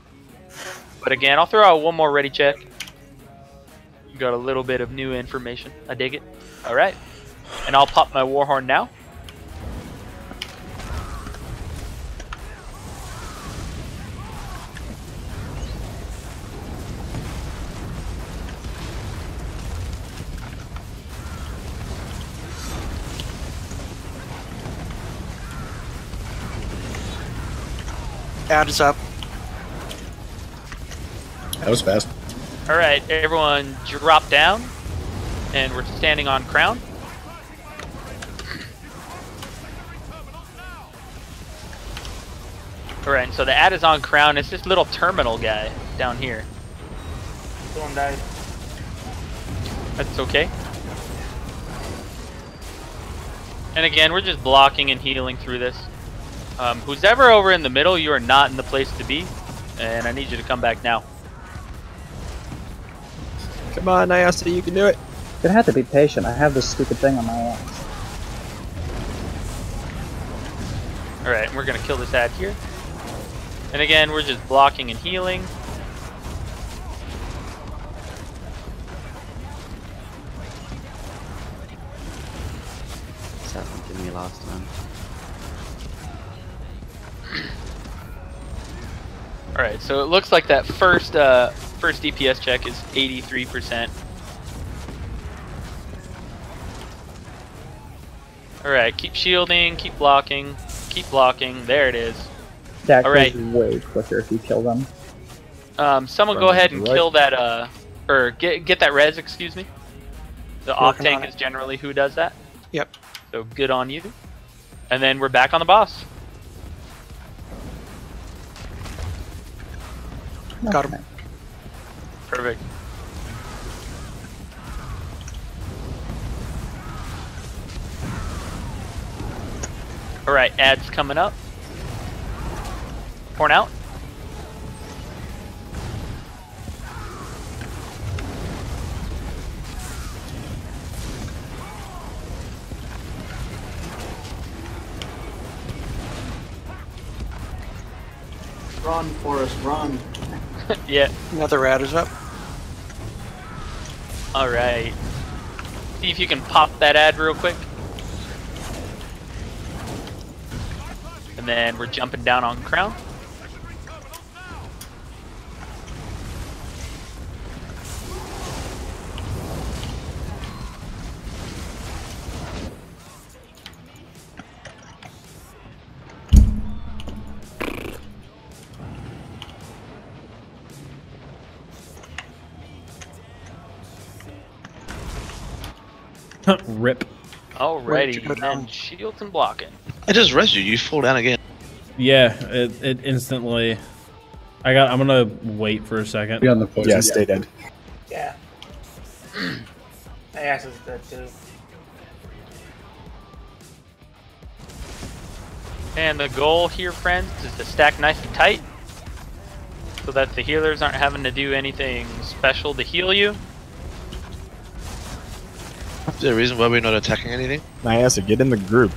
But again, I'll throw out one more ready check. You got a little bit of new information. I dig it. All right, and I'll pop my warhorn now. Add is up. That was fast. All right, everyone drop down, and we're standing on crown. All right, so the ad is on crown. It's this little terminal guy down here. Someone died. That's okay. And again, we're just blocking and healing through this. Who's ever over in the middle, you are not in the place to be, and I need you to come back now. Come on, nAS, you can do it. Gonna have to be patient. I have this stupid thing on my ass. Alright, we're gonna kill this ad here. And again, we're just blocking and healing. This happened to me last time. Alright, so it looks like that first DPS check is 83%. Alright, keep shielding, keep blocking, there it is. That Alright. goes way quicker if you kill them. Someone go ahead and kill that, or get that res, excuse me. The off Working on tank it. is generally who does that. Yep. So good on you. And then we're back on the boss. Got him. Perfect. Alright, ads coming up. Porn out. Run, Forrest, run. Yeah. Another ad is up. Alright. See if you can pop that ad real quick. And then we're jumping down on crown. Rip. Alrighty, go and then down? shields and blocking. I just res you. You fall down again. Yeah, it instantly. I'm gonna wait for a second. Be on the poison. Yeah, stay dead. Yeah. My ass is dead too. And the goal here, friends, is to stack nice and tight so that the healers aren't having to do anything special to heal you. Is there a reason why we're not attacking anything? nAS, get in the group.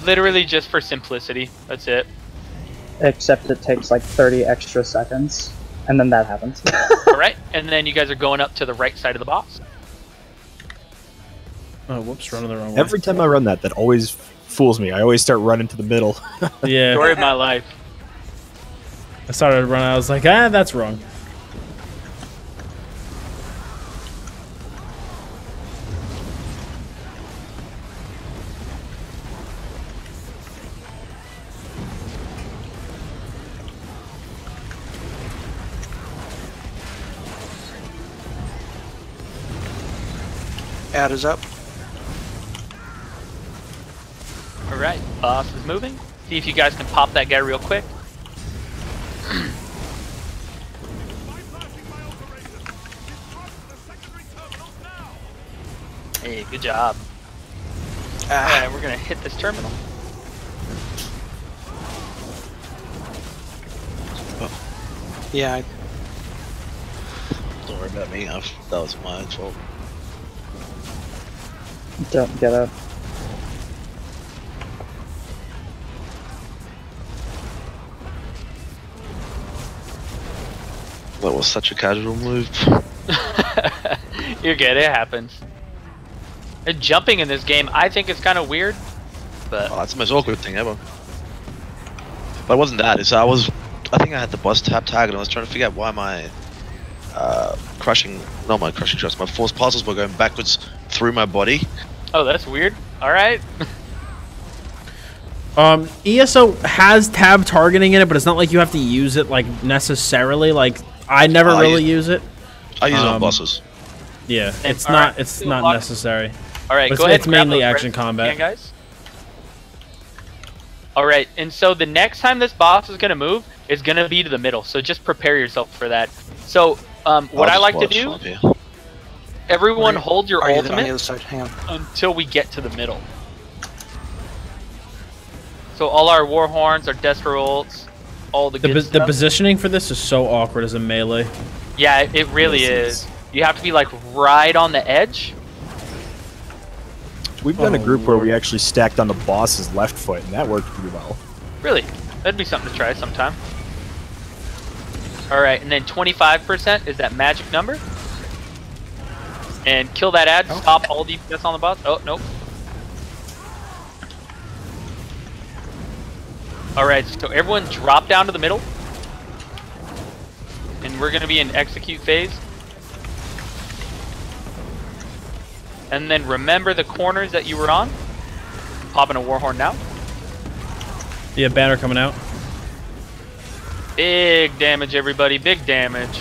Literally just for simplicity. That's it. Except it takes like 30 extra seconds, and then that happens. Alright, and then you guys are going up to the right side of the boss. Oh, whoops, running the wrong way. Every time I run that always fools me. I always start running to the middle. Yeah. Story of my life. I started to run. I was like, ah, that's wrong. Add is up. Alright, boss is moving. See if you guys can pop that guy real quick. Hey, good job. Alright, we're gonna hit this terminal. Yeah. Don't worry about me. That was my fault. Don't get up. That was such a casual move. You're good, it happens. And jumping in this game, I think it's kind of weird, but... Oh, that's the most awkward thing ever. But it wasn't that, I think I had the boss tap tag and I was trying to figure out why my my force parcels were going backwards through my body. Oh, that's weird. Alright. ESO has tab targeting in it, but it's not like you have to use it like necessarily. Like I never really use it. I use it on bosses. Yeah, And, it's not necessary. Alright, But go ahead. it's mainly action combat. Guys. Alright, and so the next time this boss is gonna move is gonna be to the middle. So just prepare yourself for that. So what I like to do, everyone hold your On the ultimate other side. Hang on. until we get to the middle. So all our war horns, our Destro ults, all the good The stuff. positioning for this is so awkward as a melee. Yeah, it really is. You have to be like right on the edge. We've done a group where we actually stacked on the boss's left foot, and that worked pretty well. Really, that'd be something to try sometime. All right, and then 25% is that magic number. And kill that ad. Stop all DPS on the boss. Oh nope. All right, so everyone drop down to the middle, and we're gonna be in execute phase. And then remember the corners that you were on. Popping a warhorn now. Yeah, banner coming out. Big damage, everybody. Big damage.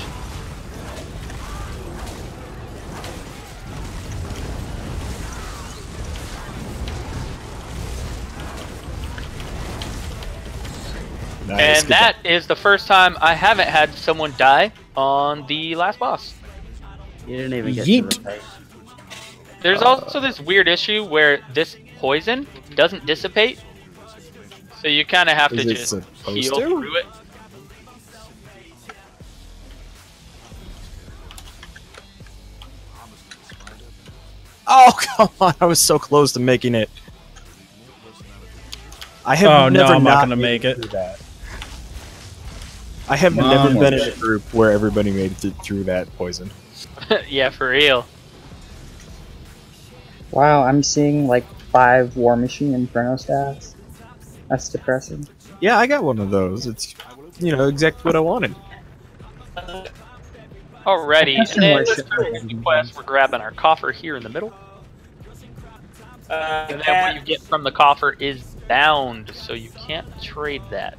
Nice, And that is the first time I haven't had someone die on the last boss. You didn't even get Yeet. to rotate. There's also this weird issue where this poison doesn't dissipate. So you kind of have to Is it just supposed heal to? through it. Oh, come on. I was so close to making it. I have Oh, no, never I'm not gonna made make it. through that. I have Mom never been was in a group where everybody made it through that poison. Yeah, for real. Wow, I'm seeing like 5 War Machine Inferno stats. That's depressing. Yeah, I got one of those. It's, exactly what I wanted. Alrighty, That's and then more let's shit. start with the quest. We're grabbing our coffer here in the middle. And then what you get from the coffer is bound, so you can't trade that.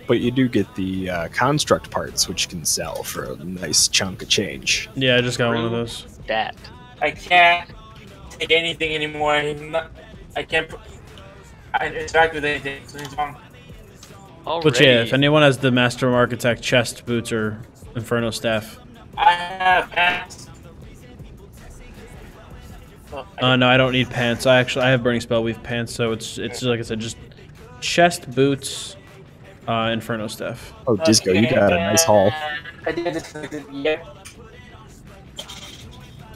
But you do get the construct parts, which you can sell for a nice chunk of change. Yeah, I just got one of those. That. I can't take anything anymore. I can't interact with anything. Something's wrong. But yeah, if anyone has the Master Architect chest boots or Inferno staff. I have pants. No, I don't need pants. I have Burning Spell Weave pants, so it's like I said, just chest boots, Inferno staff. Oh, Disco, you got a nice haul. I did it. Yep.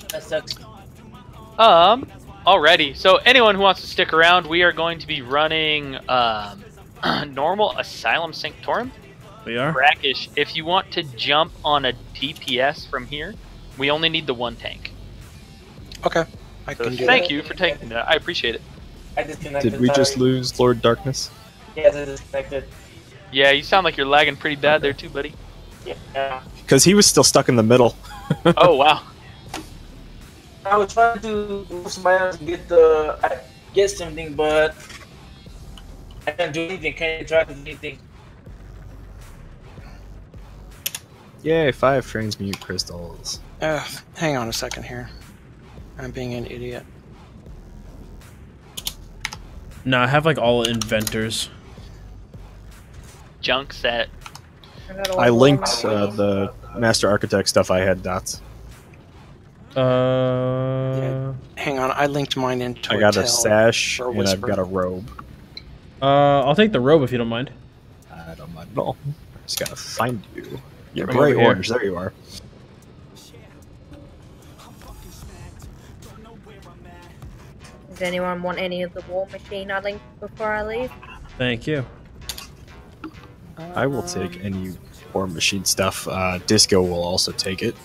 That sucks. Alrighty. So anyone who wants to stick around, we are going to be running normal Asylum Sanctorum. We are. Brackish. If you want to jump on a DPS from here, we only need the 1 tank. Okay. I So can do thank that. you for taking that. I appreciate it. I disconnected. Did we just sorry. lose Lord Darkness? Yes, I disconnected. Yeah, you sound like you're lagging pretty bad there too, buddy. Yeah. Because he was still stuck in the middle. Oh wow. I was trying to move somebody else to get something, but I can't do anything. Can't try to do anything. Yay, 5 transmute crystals. Hang on a second here. I'm being an idiot. No, I have like all inventors. Junk set. I linked the Master Architect stuff I had, Dots. Hang on, I linked mine into I got a tail sash or and whisper. I've got a robe. I'll take the robe if you don't mind. I don't mind at all. I just gotta find you. You're Right bright over here. orange. There you are. Does anyone want any of the war machine I linked before I leave? Thank you. I will take any War Machine stuff. Disco will also take it.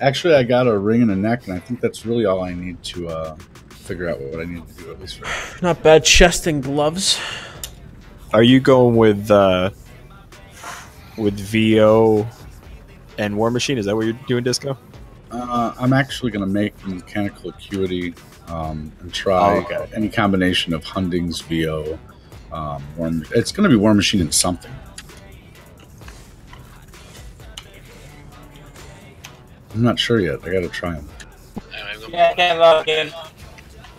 Actually, I got a ring and a neck, and I think that's really all I need to figure out what I need to do, at least for Not bad. Chest and gloves. Are you going with VO and War Machine? Is that what you're doing, Disco? I'm actually going to make mechanical acuity and try any combination of Hunding's VO. It's going to be War Machine and something. I'm not sure yet. I got to try them. Yeah, I can't log in.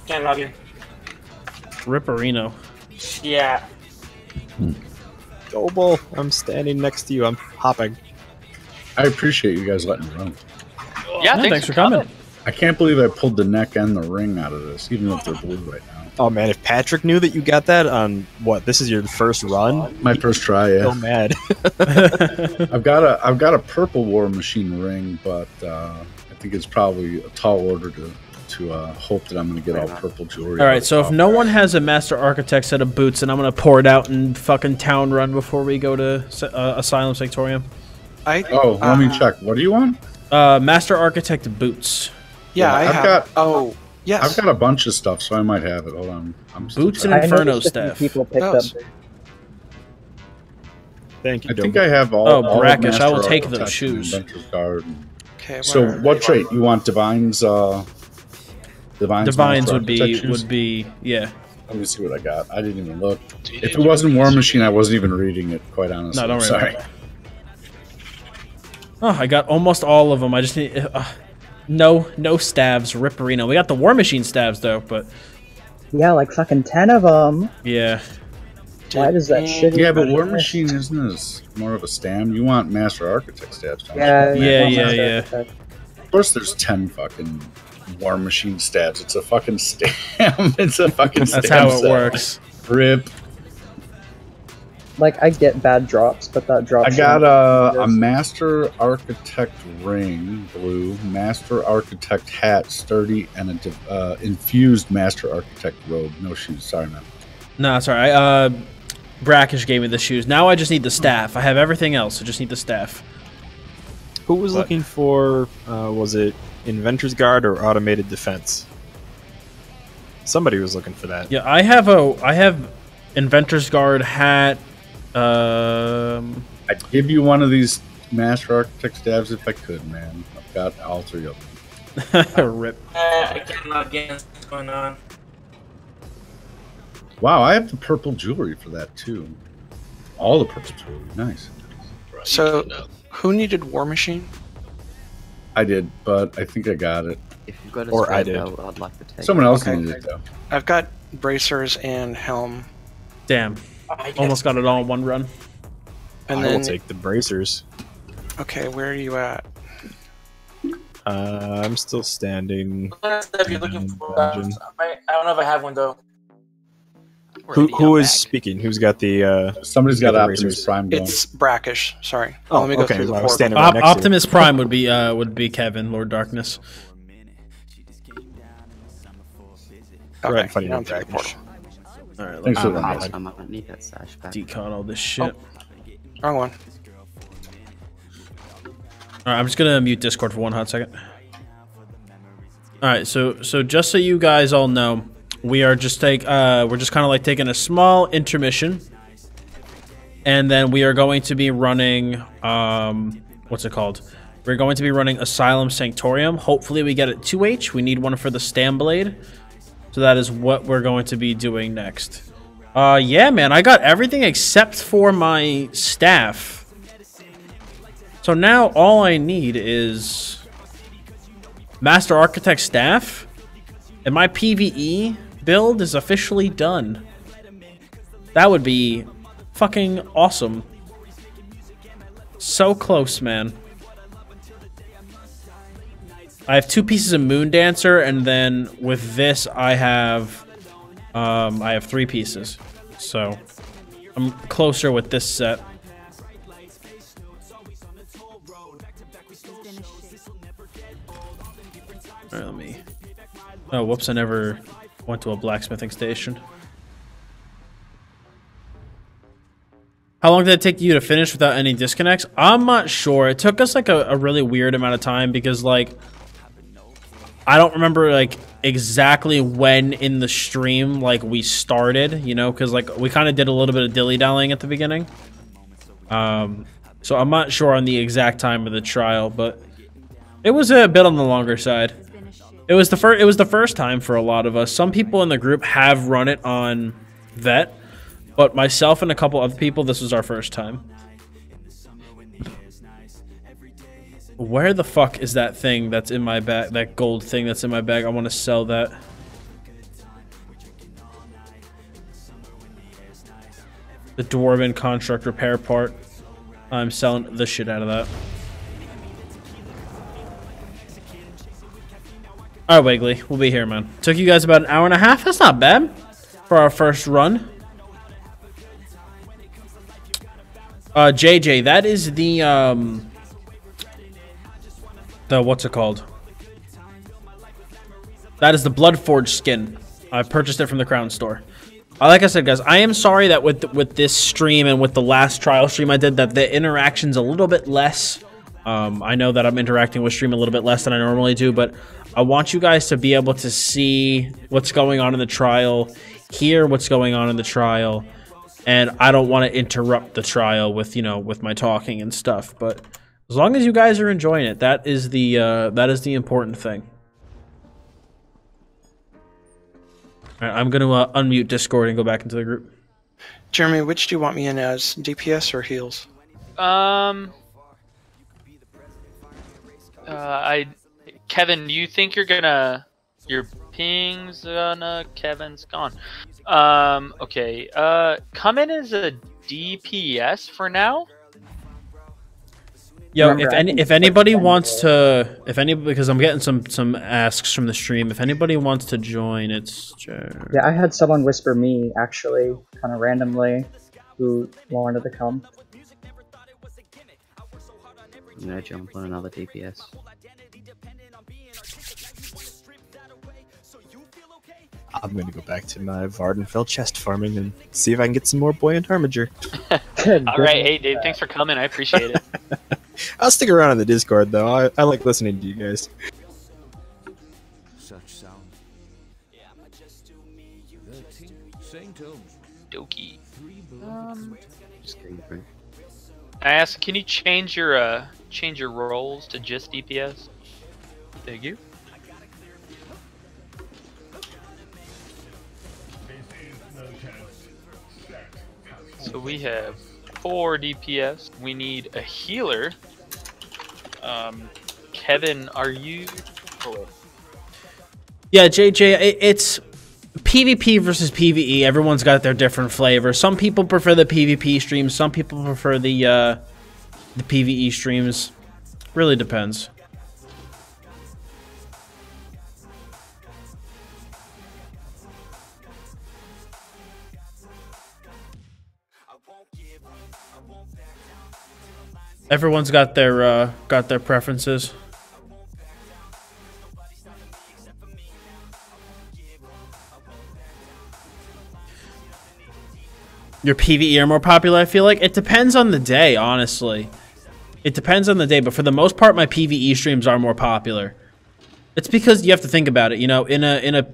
Can't log in. Ripperino. Yeah. Doble, I'm standing next to you. I'm hopping. I appreciate you guys letting me run. Yeah, thanks for coming. I can't believe I pulled the neck and the ring out of this, even if they're blue right now. Oh man, if Patrick knew that you got that on what? This is your first run? My first try, yeah. So mad. I've got a purple War Machine ring, but I think it's probably a tall order to hope that I'm going to get all purple jewelry. All right, so if no one has a Master Architect set of boots, then I'm going to pour it out in fucking Town Run before we go to Asylum Sanctorum. Let me check. What do you want? Master Architect boots. Yeah, I've have. got. Oh, yes. I've got a bunch of stuff, so I might have it. Hold on. Boots and Inferno staff. People picked up. Thank you. I think I have all. Oh, all of brackish! I Master will take Architect those shoes. and Inventor's Guard. Okay. So, what trait you want? Divines. Divines Master would Architect be yeah. Let me see what I got. I didn't even look. If it wasn't War Machine, I wasn't even reading it. Quite honestly. No, don't worry Sorry. about it. Oh, I got almost all of them. I just need no stabs. Ripperino. We got the War Machine stabs though, but Yeah, like fucking 10 of them. yeah. Why does that shit? Yeah, but War Machine isn't as more of a stam. You want Master Architect stabs, don't you? Yeah. Of course, there's 10 fucking War Machine stabs. It's a fucking stam. It's a fucking stam. That's how it set. works. Rip. Like, I get bad drops, but that drop. I got a Master Architect ring, blue, Master Architect hat, sturdy, and a infused Master Architect robe. No shoes. Sorry, man. No, it's alright. Brackish gave me the shoes. Now I just need the staff. I have everything else. I just need the staff. Who was looking for? Was it Inventor's Guard or Automated Defense? Somebody was looking for that. Yeah, I have Inventor's Guard hat. I'd give you one of these Master Architect stabs if I could, man. I've got all 3 of them. Rip. I can't log in. What's going on? Wow, I have the purple jewelry for that too. All the purple jewelry, nice. So, who needed War Machine? I did, but I think I got it. If you've got a Or I spare did. belt, I'd like to take Someone it. else needed it though. I've got bracers and helm. Damn. Almost got it all in one run. And I then, will take the bracers. okay, where are you at? I'm still standing. What stuff you're looking for? Dungeon. I don't know if I have one though. Who is speaking? Who's got the? Somebody's got the Optimus bracers? Prime going. It's brackish. Sorry. Oh, Let me go okay. through the Well, I was portal. standing right next to you. Optimus Prime would be Kevin, Lord Darkness. Okay, Right in front of now you, I'm through the Brackish. All right, Thanks for the I reminder. might need that sash back. decon all this shit. Wrong one. All right, I'm just gonna mute Discord for one hot second. All right, so just so you guys all know, we are just we're just kind of like taking a small intermission, and then we are going to be running what's it called? We're going to be running Asylum Sanctorum. Hopefully we get it 2H. We need one for the Stam Blade. So that is what we're going to be doing next. Yeah, man, I got everything except for my staff. So now all I need is Master Architect staff, and my PvE build is officially done. That would be fucking awesome. So close, man. I have 2 pieces of Moon Dancer, and then with this I have 3 pieces. So I'm closer with this set. Alright, let me... Oh, whoops, I never went to a blacksmithing station. How long did it take you to finish without any disconnects? I'm not sure. It took us like a really weird amount of time because like I don't remember like exactly when in the stream like we started, you know, because like we kind of did a little bit of dilly-dallying at the beginning. So I'm not sure on the exact time of the trial, but it was a bit on the longer side. It was the first time for a lot of us. Some people in the group have run it on Vet, but myself and a couple other people, this was our first time. Where the fuck is that thing that's in my bag? That gold thing that's in my bag? I want to sell that. The Dwarven Construct Repair part. I'm selling the shit out of that. Alright, Wiggly. We'll be here, man. Took you guys about an hour and a half. That's not bad for our first run. JJ, that is the what's it called? That is the Bloodforged skin. I purchased it from the Crown store. Like I said, guys, I am sorry that with this stream and with the last trial stream I did that the interaction's a little bit less. I know that I'm interacting with stream a little bit less than I normally do, but I want you guys to be able to see what's going on in the trial, hear what's going on in the trial, and I don't want to interrupt the trial with, you know, with my talking and stuff, but as long as you guys are enjoying it, that is the important thing. All right, I'm going to unmute Discord and go back into the group. Jeremy, which do you want me in as? DPS or heals? Kevin, you think you're gonna... Your ping's gonna... Kevin's gone. Okay. Come in as a DPS for now. Yo, if anybody wants to, because I'm getting some asks from the stream. If anybody wants to join, it's yeah. I had someone whisper me actually, kind of randomly, who wanted to come. I'm gonna jump on another DPS. I'm gonna go back to my Vardenfell chest farming and see if I can get some more buoyant armature. Alright, hey Dave, thanks for coming, I appreciate it. I'll stick around in the Discord though, I like listening to you guys. Such sound. Dokie. I asked, can you change your roles to just DPS? Thank you. So we have 4 DPS. We need a healer. Kevin, are you? Oh, yeah, JJ, it's PvP versus PvE. Everyone's got their different flavor. Some people prefer the PvP streams. Some people prefer the PvE streams. Really depends. Everyone's got their preferences. Your PvE are more popular, I feel like. It depends on the day, honestly. It depends on the day, but for the most part, my PvE streams are more popular. It's because you have to think about it, you know, in a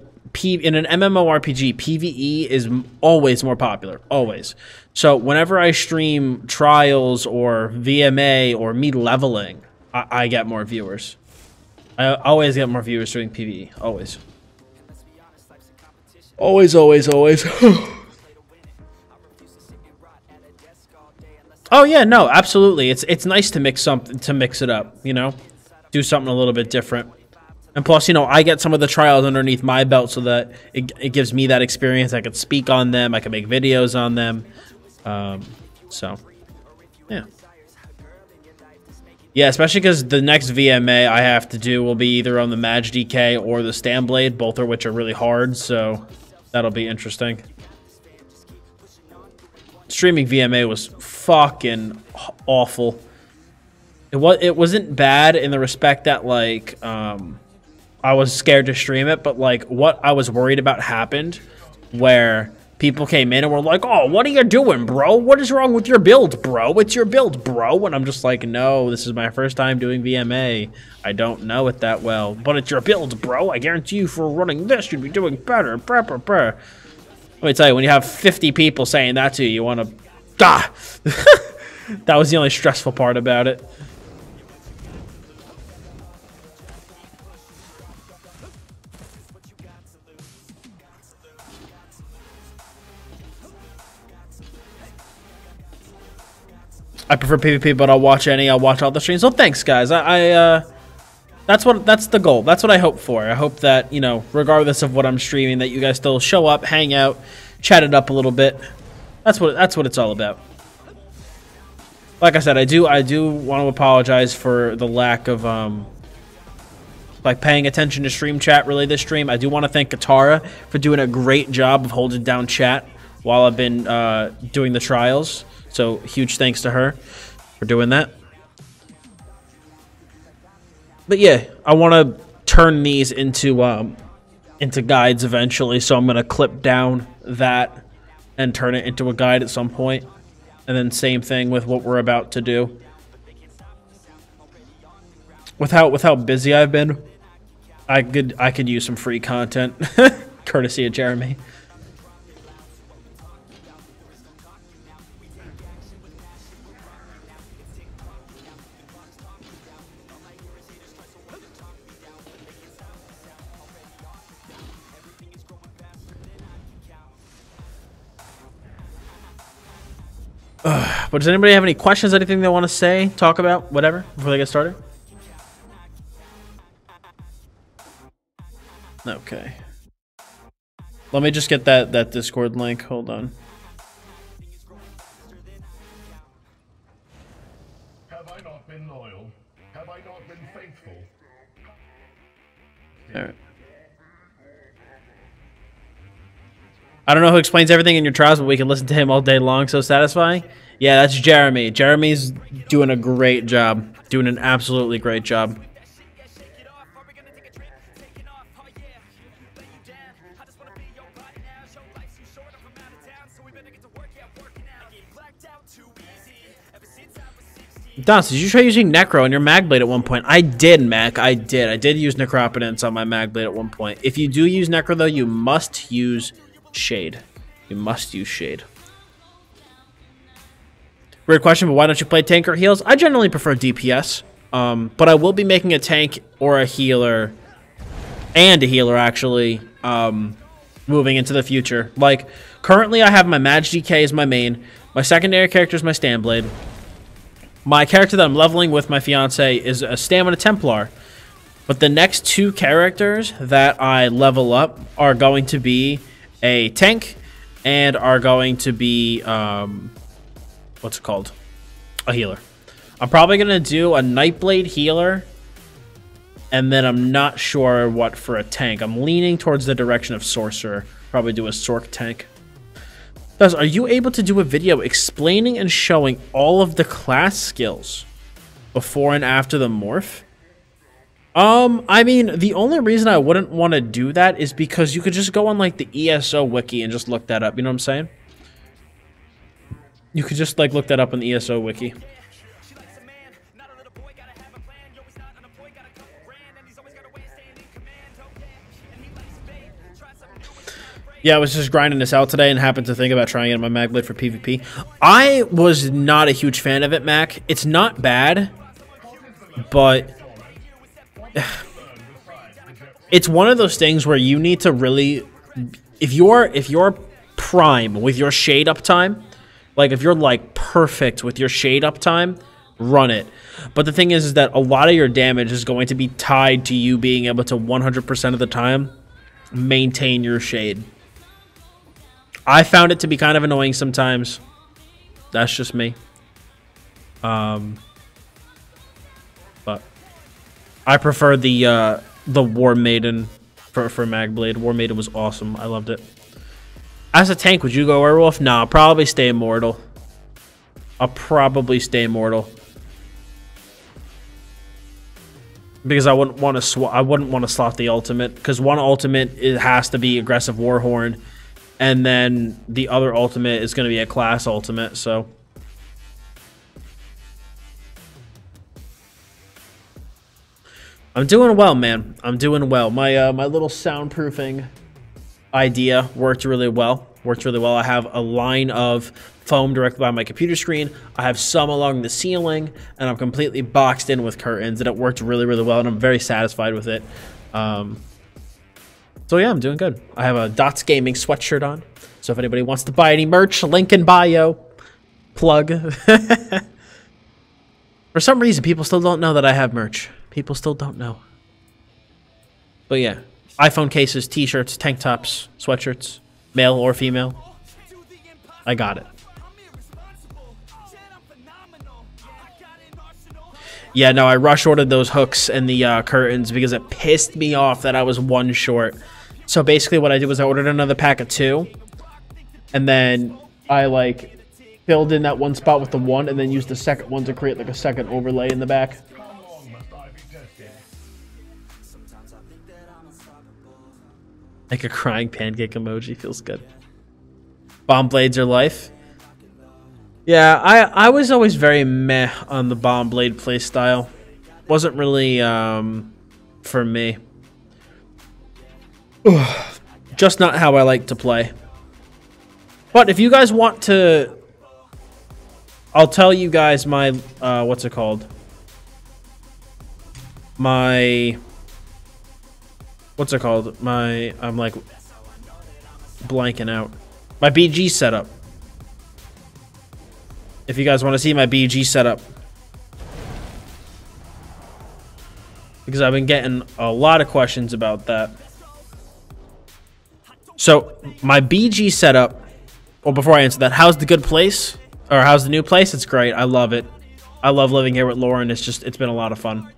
in an MMORPG, PvE is always more popular, always. So whenever I stream trials or VMA or me leveling, I get more viewers. I always get more viewers doing PvE, always. Always, always, always. Oh yeah, no, absolutely. It's nice to mix it up, you know, do something a little bit different. And plus, you know, I get some of the trials underneath my belt so that it gives me that experience. I can speak on them. I can make videos on them. So, yeah. Yeah, especially because the next VMA I have to do will be either on the Maj DK or the Stanblade, both of which are really hard, so that'll be interesting. Streaming VMA was fucking awful. It wasn't bad in the respect that, like, I was scared to stream it, but, like, what I was worried about happened where people came in and were like, oh, what are you doing, bro? What is wrong with your build, bro? It's your build, bro. And I'm just like, no, this is my first time doing VMA. I don't know it that well, but it's your build, bro. I guarantee you for running this, you'd be doing better. Brr, brr, brr. Let me tell you, when you have 50 people saying that to you, you want to... Ah! That was the only stressful part about it. I prefer PvP, but I'll watch any. I'll watch all the streams. Well, thanks, guys. That's the goal. That's what I hope for. I hope that, you know, regardless of what I'm streaming, that you guys still show up, hang out, chat it up a little bit. That's what it's all about. Like I said, I do want to apologize for the lack of like paying attention to stream chat really this stream. I do want to thank Katara for doing a great job of holding down chat while I've been doing the trials. So huge thanks to her for doing that. But yeah, I want to turn these into guides eventually. So I'm gonna clip down that and turn it into a guide at some point. And then same thing with what we're about to do. With how busy I've been, I could use some free content, courtesy of Jeremy. But does anybody have any questions, anything they want to say, talk about, whatever, before they get started? Okay. Let me just get that Discord link. Hold on. Have I not been loyal? Have I not been faithful? All right. I don't know who explains everything in your trials, but we can listen to him all day long. So satisfying. Yeah, that's Jeremy. Jeremy's doing a great job. Doing an absolutely great job. Dottz, did you try using Necro on your Magblade at one point? I did, Mac. I did use Necropotence on my Magblade at one point. If you do use Necro, though, you must use Shade. You must use Shade. Weird question, but why don't you play tank or heals? I generally prefer DPS, but I will be making a tank or a healer, and a healer actually, moving into the future. Like, currently I have my Maj DK as my main, my secondary character is my Stanblade, my character that I'm leveling with my fiance is a Stamina Templar, but the next two characters that I level up are going to be a tank and are going to be, what's it called? A healer. I'm probably going to do a Nightblade healer, and then I'm not sure what for a tank. I'm leaning towards the direction of Sorcerer. Probably do a Sorc tank. Guys, are you able to do a video explaining and showing all of the class skills before and after the morph? I mean, the only reason I wouldn't want to do that is because you could just go on, like, the ESO wiki and just look that up. You know what I'm saying? You could just, like, look that up on the ESO wiki. Yeah, I was just grinding this out today and happened to think about trying it in my mag blade for PvP. I was not a huge fan of it, Mac. It's not bad, but it's one of those things where you need to really, if you're prime with your shade uptime, like if you're like perfect with your shade uptime, run it. But the thing is that a lot of your damage is going to be tied to you being able to 100% of the time maintain your shade. I found it to be kind of annoying sometimes. That's just me. But I prefer the War Maiden for Magblade. War Maiden was awesome. I loved it. As a tank, would you go Werewolf? Nah, I'll probably stay Immortal. I'll probably stay Immortal. Because I wouldn't want to slot the ultimate, because one ultimate it has to be aggressive Warhorn, and then the other ultimate is going to be a class ultimate. So I'm doing well, man. I'm doing well. My my little soundproofing idea worked really well. I have a line of foam directly by my computer screen. I have some along the ceiling, and I'm completely boxed in with curtains, and it worked really, really well, and I'm very satisfied with it. So yeah, I'm doing good. I have a Dottz Gaming sweatshirt on, so if anybody wants to buy any merch, link in bio. Plug. For some reason, people still don't know that I have merch. People still don't know. But yeah, iPhone cases, t-shirts, tank tops, sweatshirts, male or female. I got it. Yeah, no, I rush ordered those hooks and the curtains because it pissed me off that I was one short. So basically what I did was I ordered another pack of 2. And then I like filled in that one spot with the 1 and then used the second one to create like a second overlay in the back. Like a crying pancake emoji. Feels good. Bomb blades are life. Yeah, I was always very meh on the bomb blade playstyle. Wasn't really for me. Just not how I like to play. But if you guys want to, I'll tell you guys my what's it called? What's it called? I'm like blanking out. My BG setup. If you guys want to see my BG setup. Because I've been getting a lot of questions about that. So, my BG setup. Well, before I answer that, how's the good place? Or how's the new place? It's great. I love it. I love living here with Lauren. It's been a lot of fun.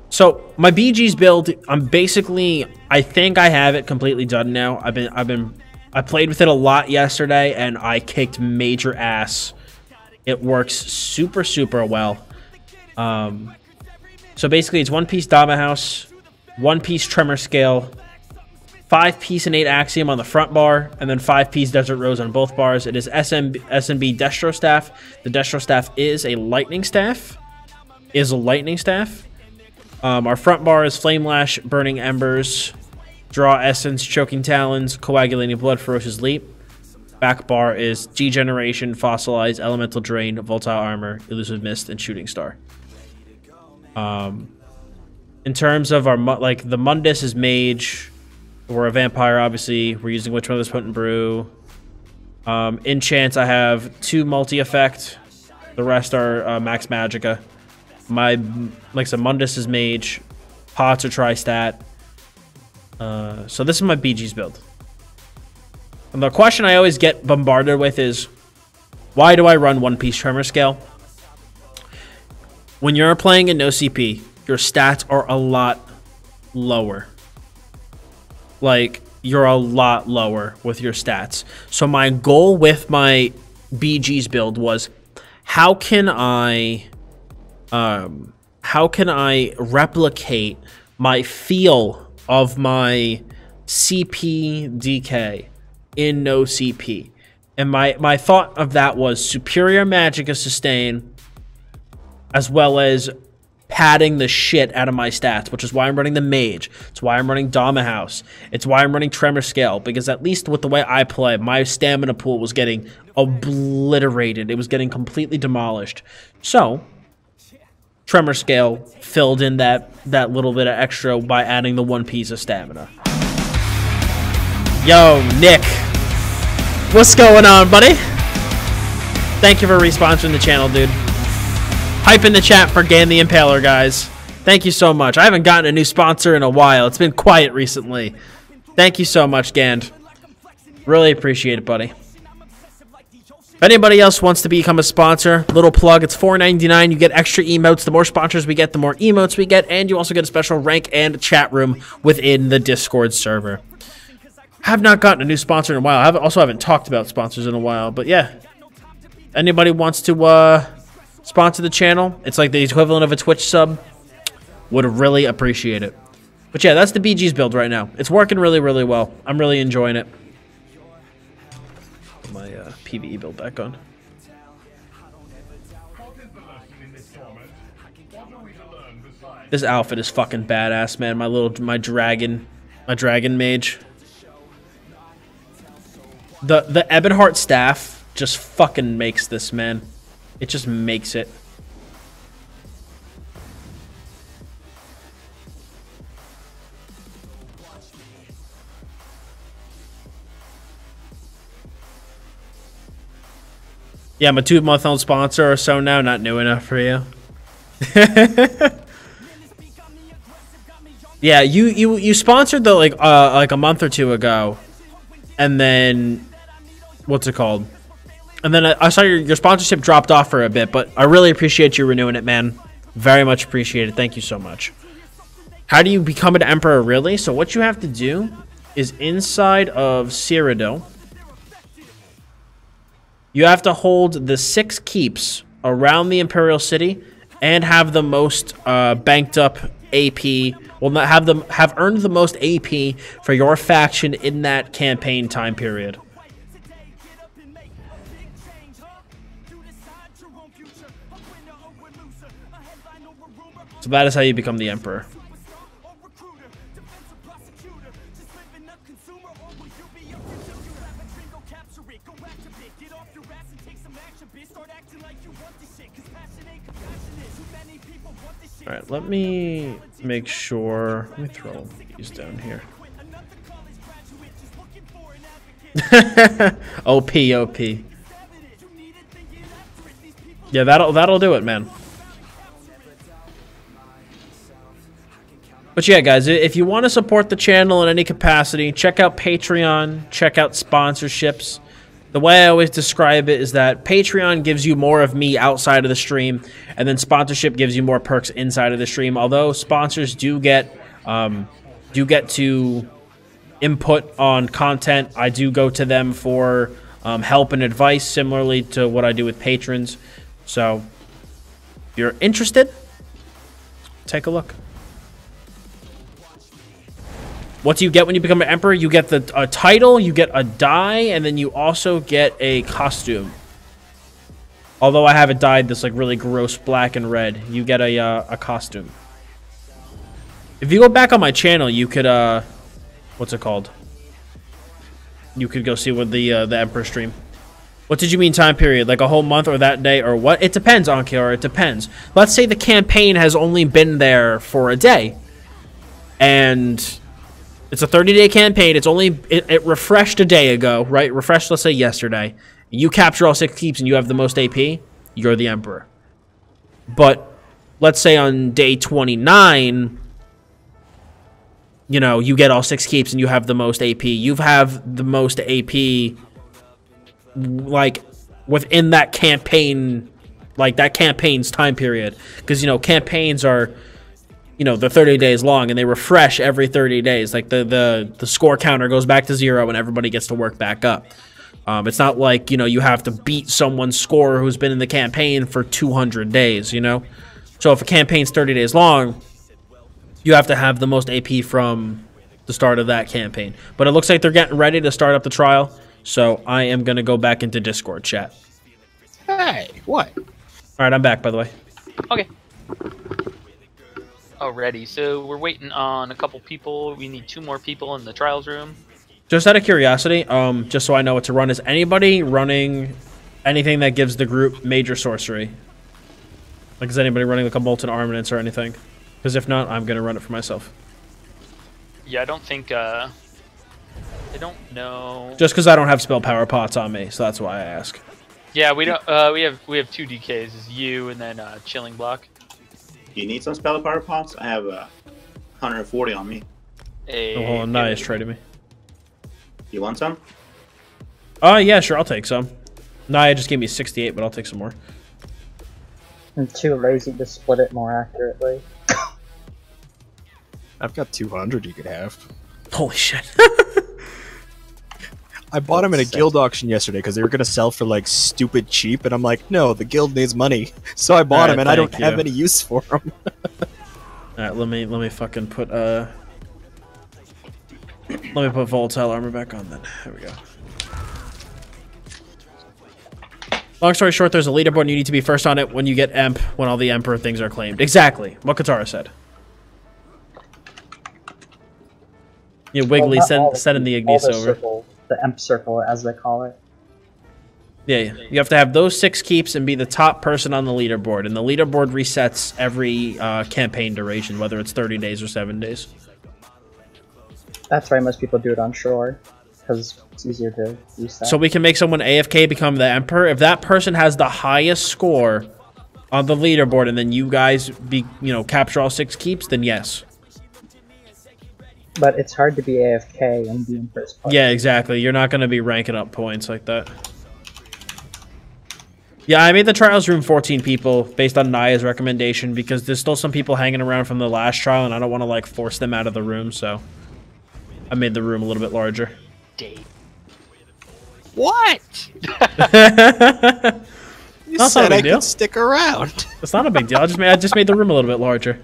So, my BG's build, I think I have it completely done now. I played with it a lot yesterday, and I kicked major ass. It works super, super well. So basically, it's 1-piece Dama House, 1-piece Tremor Scale, 5-piece Innate Axiom on the front bar, and then 5-piece Desert Rose on both bars. It is SMB Destro Staff. The Destro Staff is a Lightning Staff. Our front bar is Flame Lash, Burning Embers, Draw Essence, Choking Talons, Coagulating Blood, Ferocious Leap. Back bar is Degeneration, Fossilize, Elemental Drain, Voltile Armor, Elusive Mist, and Shooting Star. In terms of our, the Mundus is Mage. We're a Vampire, obviously. We're using Witch Mother's Potent Brew. Enchants, I have 2 multi-effect. The rest are Max Magicka. My, like I said, Mundus is Mage. Pots are Tri-Stat. So this is my BG's build. And the question I always get bombarded with is, why do I run 1-piece Tremor Scale? When you're playing in no CP, your stats are a lot lower. Like, you're a lot lower with your stats. So my goal with my BG's build was, how can I replicate my feel of my CP DK in no CP? And my thought of that was superior Magicka sustain, as well as padding the shit out of my stats, which is why I'm running the Mage. It's why I'm running Dama House. It's why I'm running Tremor Scale, because at least with the way I play, my stamina pool was getting obliterated. It was getting completely demolished. So, Tremor Scale filled in that little bit of extra by adding the 1 piece of stamina. Yo, Nick. What's going on, buddy? Thank you for responsoring the channel, dude. Hype in the chat for Gan the Impaler, guys. Thank you so much. I haven't gotten a new sponsor in a while. It's been quiet recently. Thank you so much, Gand. Really appreciate it, buddy. If anybody else wants to become a sponsor, little plug, it's $4.99. You get extra emotes. The more sponsors we get, the more emotes we get, and you also get a special rank and chat room within the Discord server. I have not gotten a new sponsor in a while. I also haven't talked about sponsors in a while, but yeah. Anybody wants to sponsor the channel? It's like the equivalent of a Twitch sub. Would really appreciate it. But yeah, that's the BG's build right now. It's working really, really well. I'm really enjoying it. Put my PvE build back on. This outfit is fucking badass, man. My dragon mage. The Ebonheart staff just fucking makes this, man. It just makes it. Yeah, I'm a 2-month-old sponsor or so now. Not new enough for you. Yeah, you sponsored the like a month or two ago, and then what's it called? And then I saw your sponsorship dropped off for a bit, but I really appreciate you renewing it, man. Very much appreciated. Thank you so much. How do you become an emperor, really? So what you have to do is inside of Cyrodiil, you have to hold the 6 keeps around the Imperial City and have the most banked up AP. Well, not have earned the most AP for your faction in that campaign time period. So that is how you become the emperor. All right, let me make sure. Let me throw these down here. OP. Yeah, that'll do it, man. But yeah, guys, if you want to support the channel in any capacity, check out Patreon, check out sponsorships. The way I always describe it is that Patreon gives you more of me outside of the stream, and then sponsorship gives you more perks inside of the stream. Although sponsors do get to input on content, I do go to them for help and advice, similarly to what I do with patrons. So, if you're interested, take a look. What do you get when you become an emperor? You get a title, you get a die, and then you also get a costume. Although I have it dyed this like really gross black and red, you get a costume. If you go back on my channel, you could what's it called? You could go see what the emperor stream. What did you mean time period? Like a whole month or that day or what? It depends, Ankior. It depends. Let's say the campaign has only been there for a day, and it's a 30-day campaign. It refreshed a day ago, right? Refreshed, let's say, yesterday. You capture all 6 keeps and you have the most AP, you're the emperor. But let's say on day 29, you know, you get all 6 keeps and you have the most AP. You have the most AP, like, within that campaign, like, that campaign's time period. Because, you know, campaigns are, you know, they're 30 days long and they refresh every 30 days. Like the score counter goes back to 0 and everybody gets to work back up. It's not like, you know, you have to beat someone's score who's been in the campaign for 200 days, you know? So if a campaign's 30 days long, you have to have the most AP from the start of that campaign. But it looks like they're getting ready to start up the trial. So I am going to go back into Discord chat. Hey, what? All right, I'm back, by the way. Okay. Alrighty, so we're waiting on a couple people. We need 2 more people in the trials room. Just out of curiosity, just so I know what to run, is anybody running anything that gives the group major sorcery? Like, is anybody running like a molten armaments or anything? Because if not, I'm gonna run it for myself. Yeah, I don't think. I don't know. Just because I don't have spell power pots on me, so that's why I ask. Yeah, we don't. We have 2 DKs. Is you and then chilling block. You need some spell power pots? I have 140 on me. Oh, hold on, nice traded me. You want some? Yeah, sure, I'll take some. Naya just gave me 68, but I'll take some more. I'm too lazy to split it more accurately. I've got 200 you could have. Holy shit. I bought them in a guild auction yesterday because they were going to sell for like stupid cheap, and I'm like, no, the guild needs money. So I bought them, and I don't have any use for them. Alright, let me fucking put let me put volatile armor back on then. There we go. Long story short, there's a leaderboard and you need to be first on it when you get Emp, when all the Emperor things are claimed. Exactly what Katara said. Yeah, Wiggly said in the Ignis over. Circle, the Emp circle, as they call it. Yeah, you have to have those 6 keeps and be the top person on the leaderboard. And the leaderboard resets every campaign duration, whether it's 30 days or 7 days. That's why most people do it on shore, because it's easier to reset. So we can make someone AFK become the Emperor. If that person has the highest score on the leaderboard and then you guys capture all 6 keeps, then yes. But it's hard to be AFK and be in first place. Yeah, exactly. You're not going to be ranking up points like that. Yeah, I made the trials room 14 people based on Naya's recommendation because there's still some people hanging around from the last trial and I don't want to like force them out of the room, so I made the room a little bit larger. What? You said I could stick around. It's not a big deal. I just made the room a little bit larger.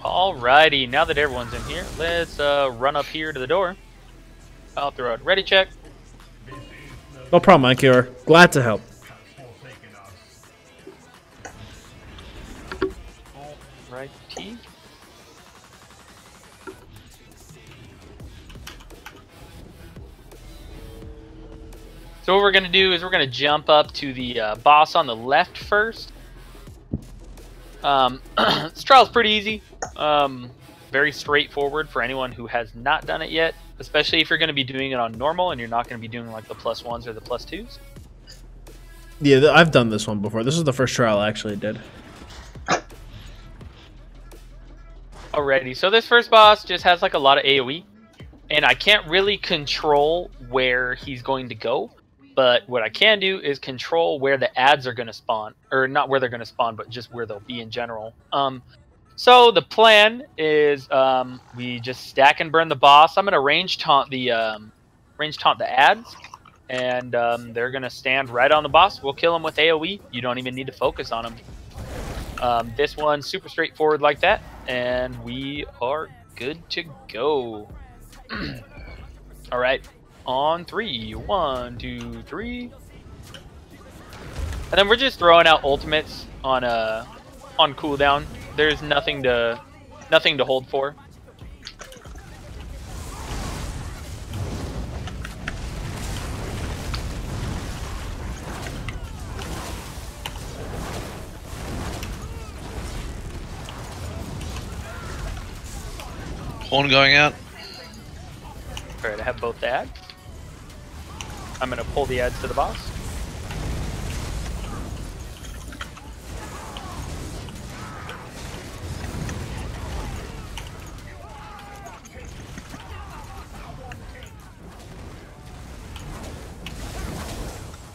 Alrighty, now that everyone's in here, let's run up here to the door. I'll throw out ready check. No problem, Ikeur. Glad to help. Alrighty. So what we're going to do is we're going to jump up to the boss on the left first. This trial's pretty easy. Very straightforward for anyone who has not done it yet, especially if you're going to be doing it on normal and you're not going to be doing like the +1s or the +2s. Yeah, I've done this one before. This is the first trial I actually did. Alrighty, so this first boss just has like a lot of AoE, and I can't really control where he's going to go. But what I can do is control where the adds are going to spawn. Or not where they're going to spawn, but just where they'll be in general. So the plan is we just stack and burn the boss. I'm going to range taunt the adds. And they're going to stand right on the boss. We'll kill them with AoE. You don't even need to focus on them. This one's super straightforward like that. And we are good to go. Alright. On 3. 1, 2, 3. And then we're just throwing out ultimates on cooldown. There's nothing to hold for. Horn going out. Alright, I have both the adds. I'm going to pull the adds to the boss.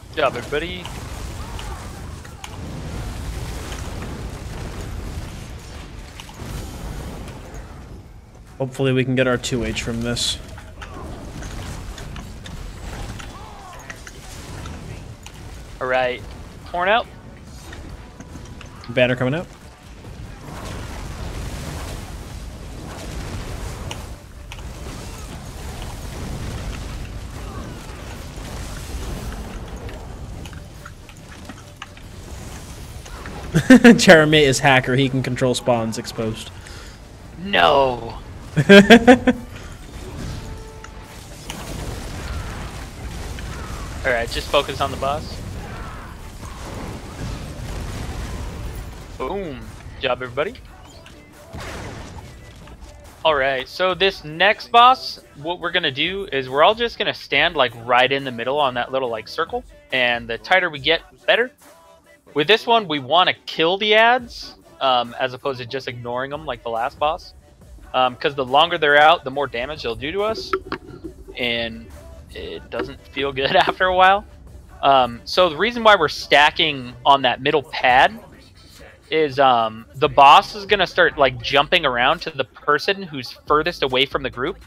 Good job, everybody. Hopefully we can get our 2H from this. Alright, horn out. Banner coming out. Jeremy is hacker. He can control spawns exposed. No. Alright, just focus on the boss. Boom. Good job, everybody. Alright, so this next boss, what we're going to do is we're all just going to stand like right in the middle on that little like circle. And the tighter we get, the better. With this one, we want to kill the adds as opposed to just ignoring them like the last boss. Because the longer they're out, the more damage they'll do to us. And it doesn't feel good after a while. So the reason why we're stacking on that middle pad is the boss is going to start like jumping around to the person who's furthest away from the group.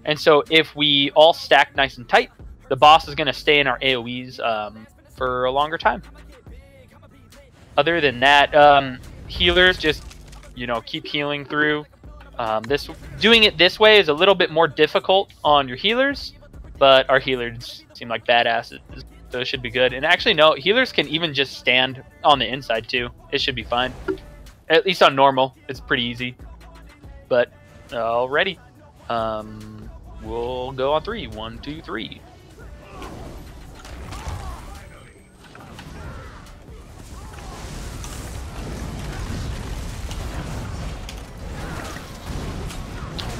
And so if we all stack nice and tight, the boss is going to stay in our AoEs for a longer time. Other than that, healers just, you know, keep healing through. Doing it this way is a little bit more difficult on your healers, but our healers seem like badasses, so it should be good. And actually, no, healers can even just stand on the inside too. It should be fine. At least on normal, it's pretty easy. But alrighty, we'll go on 3. 1, 2, 3.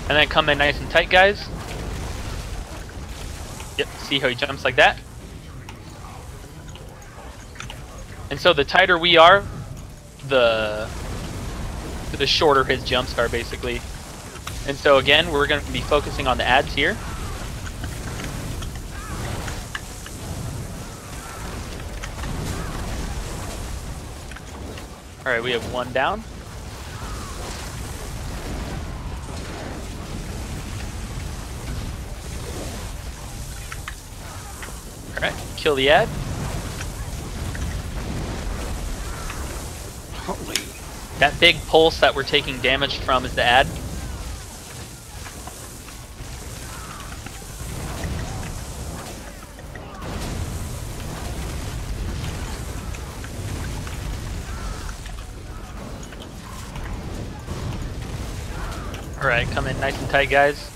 And then come in nice and tight, guys. Yep, see how he jumps like that? And so the tighter we are, the shorter his jumps are, basically. And so again, we're going to be focusing on the adds here. Alright, we have 1 down. Alright, kill the ad. Holy. That big pulse that we're taking damage from is the ad. Alright, come in nice and tight, guys.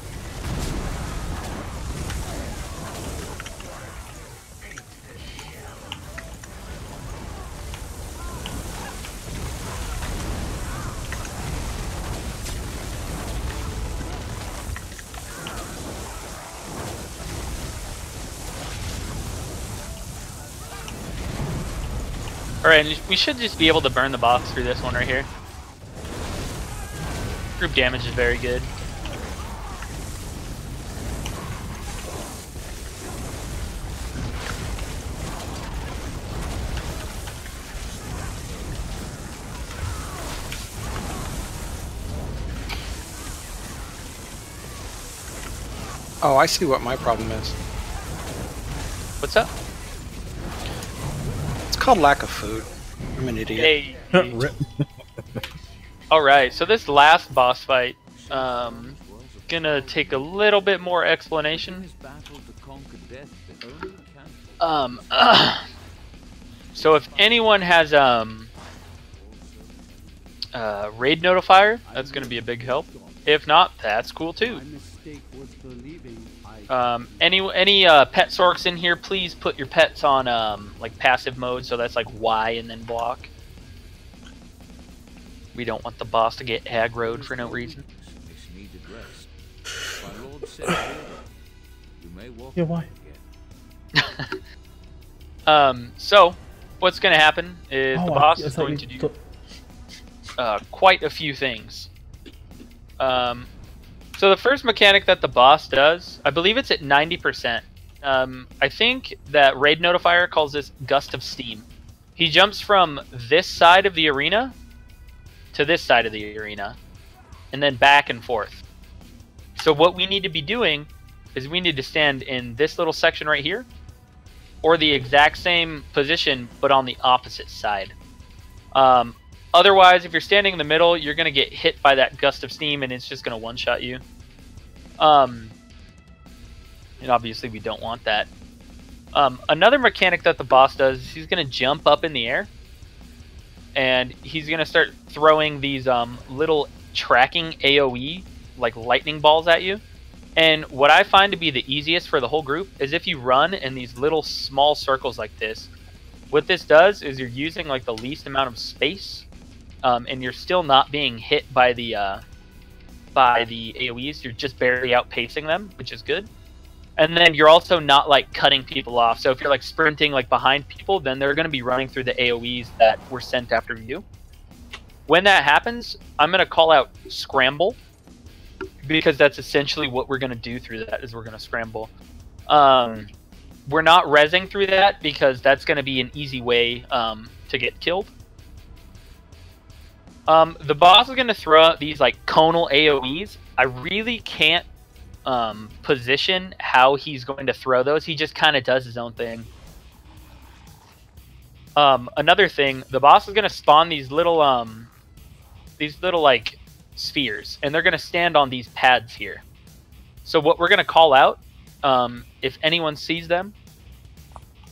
Alright, we should just be able to burn the boss through this one right here. Group damage is very good. Oh, I see what my problem is. What's up? It's called lack of food. I'm an idiot. Hey. Alright, so this last boss fight, gonna take a little bit more explanation. So if anyone has raid notifier, that's gonna be a big help. If not, that's cool too. Any pet sorks in here, please put your pets on like passive mode, so that's like Y and then block. We don't want the boss to get aggroed for no reason. Yeah, why? So what's gonna happen is the boss is going to do quite a few things. So the first mechanic that the boss does, I believe it's at 90%. I think that Raid Notifier calls this Gust of Steam. He jumps from this side of the arena to this side of the arena, and then back and forth. So what we need to be doing is we need to stand in this little section right here, or the exact same position, but on the opposite side. Otherwise, if you're standing in the middle, you're going to get hit by that gust of steam, and it's just going to one-shot you. And obviously, we don't want that. Another mechanic that the boss does is he's going to jump up in the air, and he's going to start throwing these little tracking AoE, like lightning balls at you. And what I find to be the easiest for the whole group is if you run in these little small circles like this. What this does is you're using like the least amount of space, and you're still not being hit by the AoEs. You're just barely outpacing them, which is good. And then you're also not like cutting people off. So if you're like sprinting like behind people, then they're going to be running through the AoEs that were sent after you. When that happens, I'm going to call out scramble, because that's essentially what we're going to do through that, is we're going to scramble. We're not rezzing through that because that's going to be an easy way to get killed. The boss is going to throw out these like conal AoEs. I really can't position how he's going to throw those. He just kind of does his own thing. Another thing, the boss is going to spawn these little like spheres, and they're going to stand on these pads here. So what we're going to call out, if anyone sees them,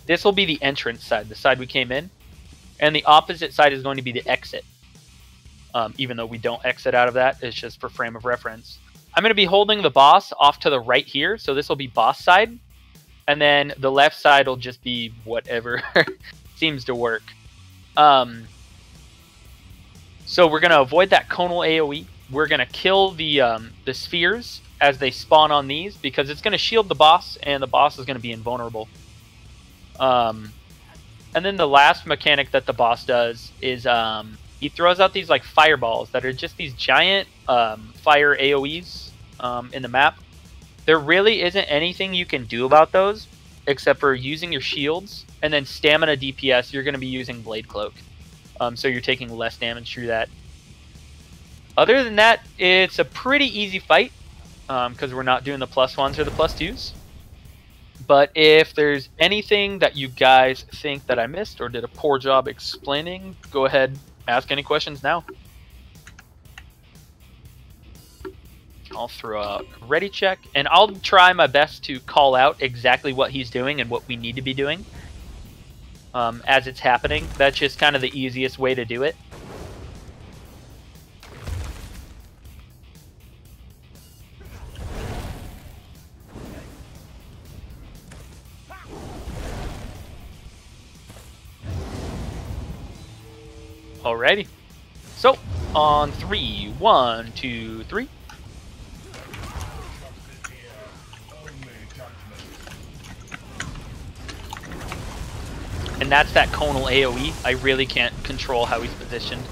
this will be the entrance side, the side we came in, and the opposite side is going to be the exit. Even though we don't exit out of that, it's just for frame of reference. I'm going to be holding the boss off to the right here, so this will be boss side, and then the left side will just be whatever seems to work. So we're going to avoid that conal AoE. We're going to kill the spheres as they spawn on these, because it's going to shield the boss, and the boss is going to be invulnerable. And then the last mechanic that the boss does is he throws out these like fireballs that are just these giant fire AoEs in the map. There really isn't anything you can do about those except for using your shields, and then stamina DPS, you're going to be using Blade Cloak. So you're taking less damage through that. Other than that, it's a pretty easy fight, because we're not doing the +1s or the +2s. But if there's anything that you guys think that I missed or did a poor job explaining, go ahead, ask any questions now. I'll throw out a ready check, and I'll try my best to call out exactly what he's doing and what we need to be doing as it's happening. That's just kind of the easiest way to do it. Alrighty. So, on 3, 1, 2, 3. And that's that conal AoE. I really can't control how he's positioned.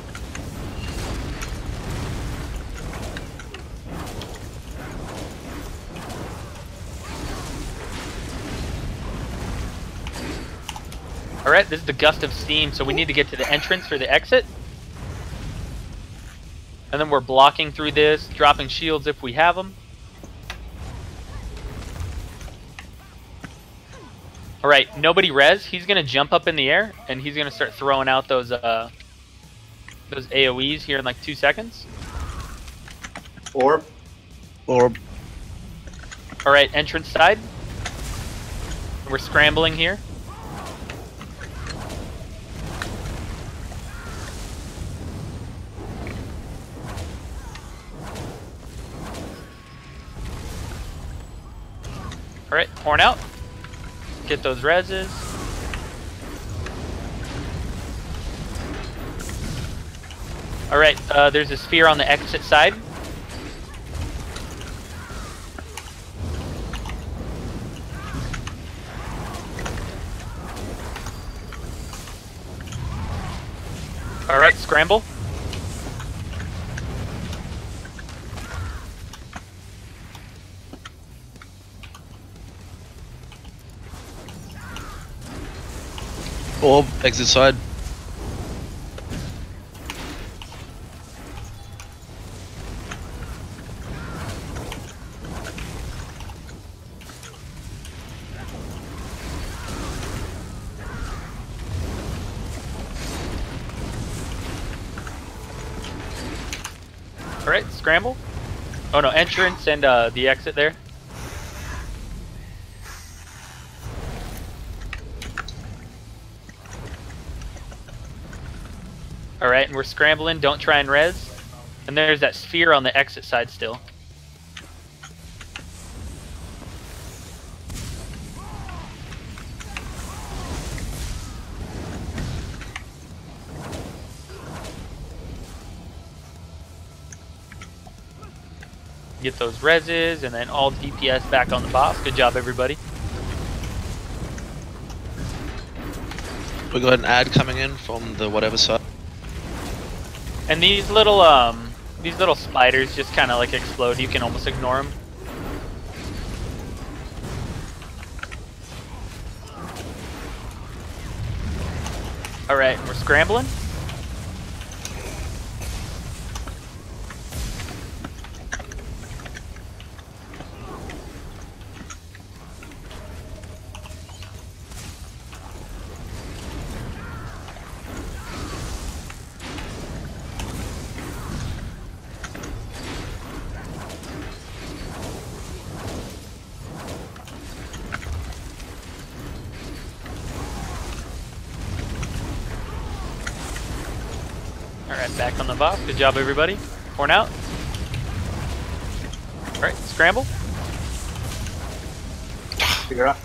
Alright, this is the Gust of Steam, so we need to get to the entrance for the exit. And then we're blocking through this, dropping shields if we have them. Alright, nobody res. He's going to jump up in the air, and he's going to start throwing out those AoEs here in like 2 seconds. Orb. Alright, entrance side. We're scrambling here. Alright, horn out. Get those reses. Alright, there's a sphere on the exit side. Alright, scramble. Orb, exit side. Alright, scramble. Oh no, entrance and the exit there. Alright, and we're scrambling. Don't try and res. And there's that sphere on the exit side still. Get those reses, and then all DPS back on the boss. Good job, everybody. We got an ad coming in from the whatever side. And these little spiders just kind of like explode. You can almost ignore them. All right, we're scrambling. Alright, back on the boss. Good job, everybody. Torn out. Alright, scramble. Figure out.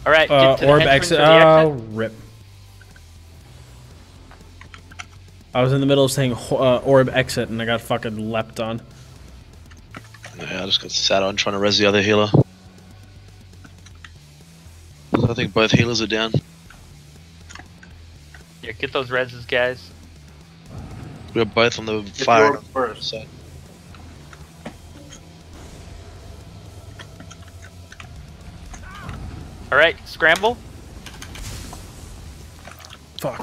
Alright, get to orb the exit. exit. Oh, rip. I was in the middle of saying orb exit and I got fucking leapt on. Yeah, I just got sat on trying to res the other healer. I think both healers are down. Yeah, get those reses, guys. We're both on the fire side. Alright, scramble. Fuck.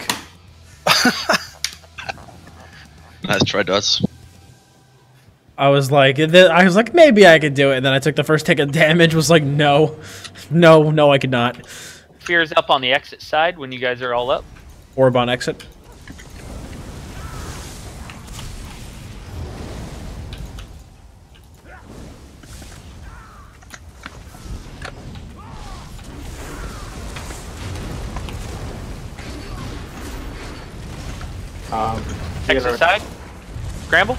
Nice try, Dottz. I was like, maybe I could do it, and then I took the first tick of damage. Was like, no, I could not. Fear's up on the exit side when you guys are all up. Orb on exit. Exit side. Scramble.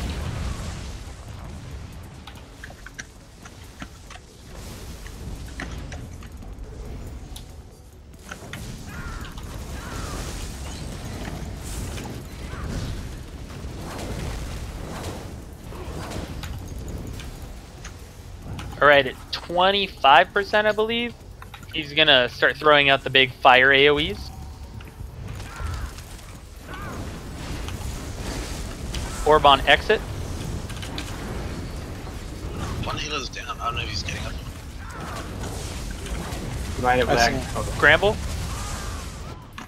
Alright, at 25%, I believe, he's gonna start throwing out the big fire AoEs. Orb on exit. One healer's down. I don't know if he's getting up. You might have lag. Okay. Scramble.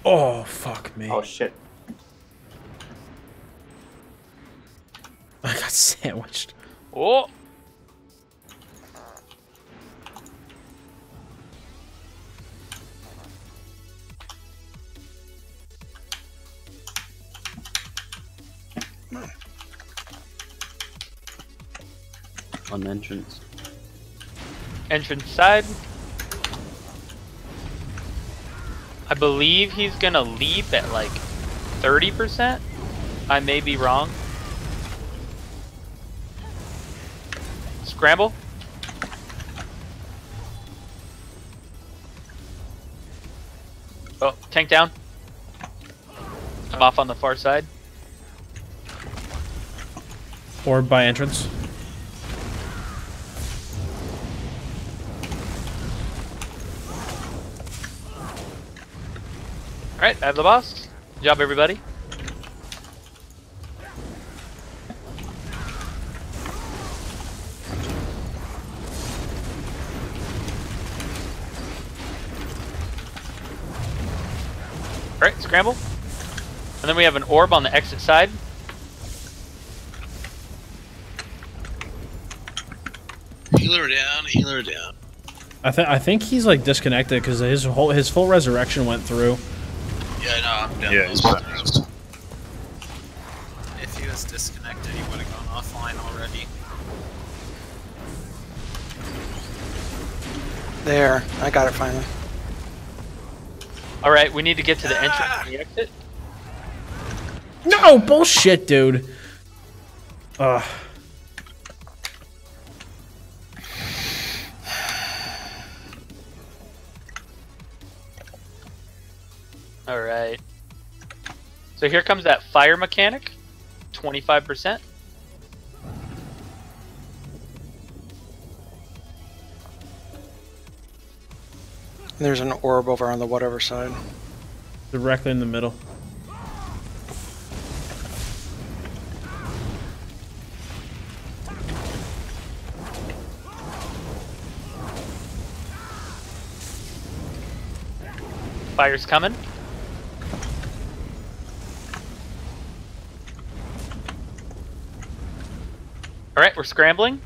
Oh, fuck me. Oh, shit. I got sandwiched. Oh! On entrance. Entrance side. I believe he's gonna leap at like 30%. I may be wrong. Scramble. Oh, tank down. I'm off on the far side. Orb by entrance. Alright, I have the boss. Good job, everybody. Alright, scramble. And then we have an orb on the exit side. Healer down, healer down. I think he's like disconnected because his full resurrection went through. Yeah, no, I'm down. Yeah, he's fine. If he was disconnected, he would have gone offline already. There, I got it finally. Alright, we need to get to the entrance and the exit. No, bullshit, dude. Ugh. All right. So here comes that fire mechanic, 25%. There's an orb over on the whatever side. Directly in the middle. Fire's coming. All right, we're scrambling.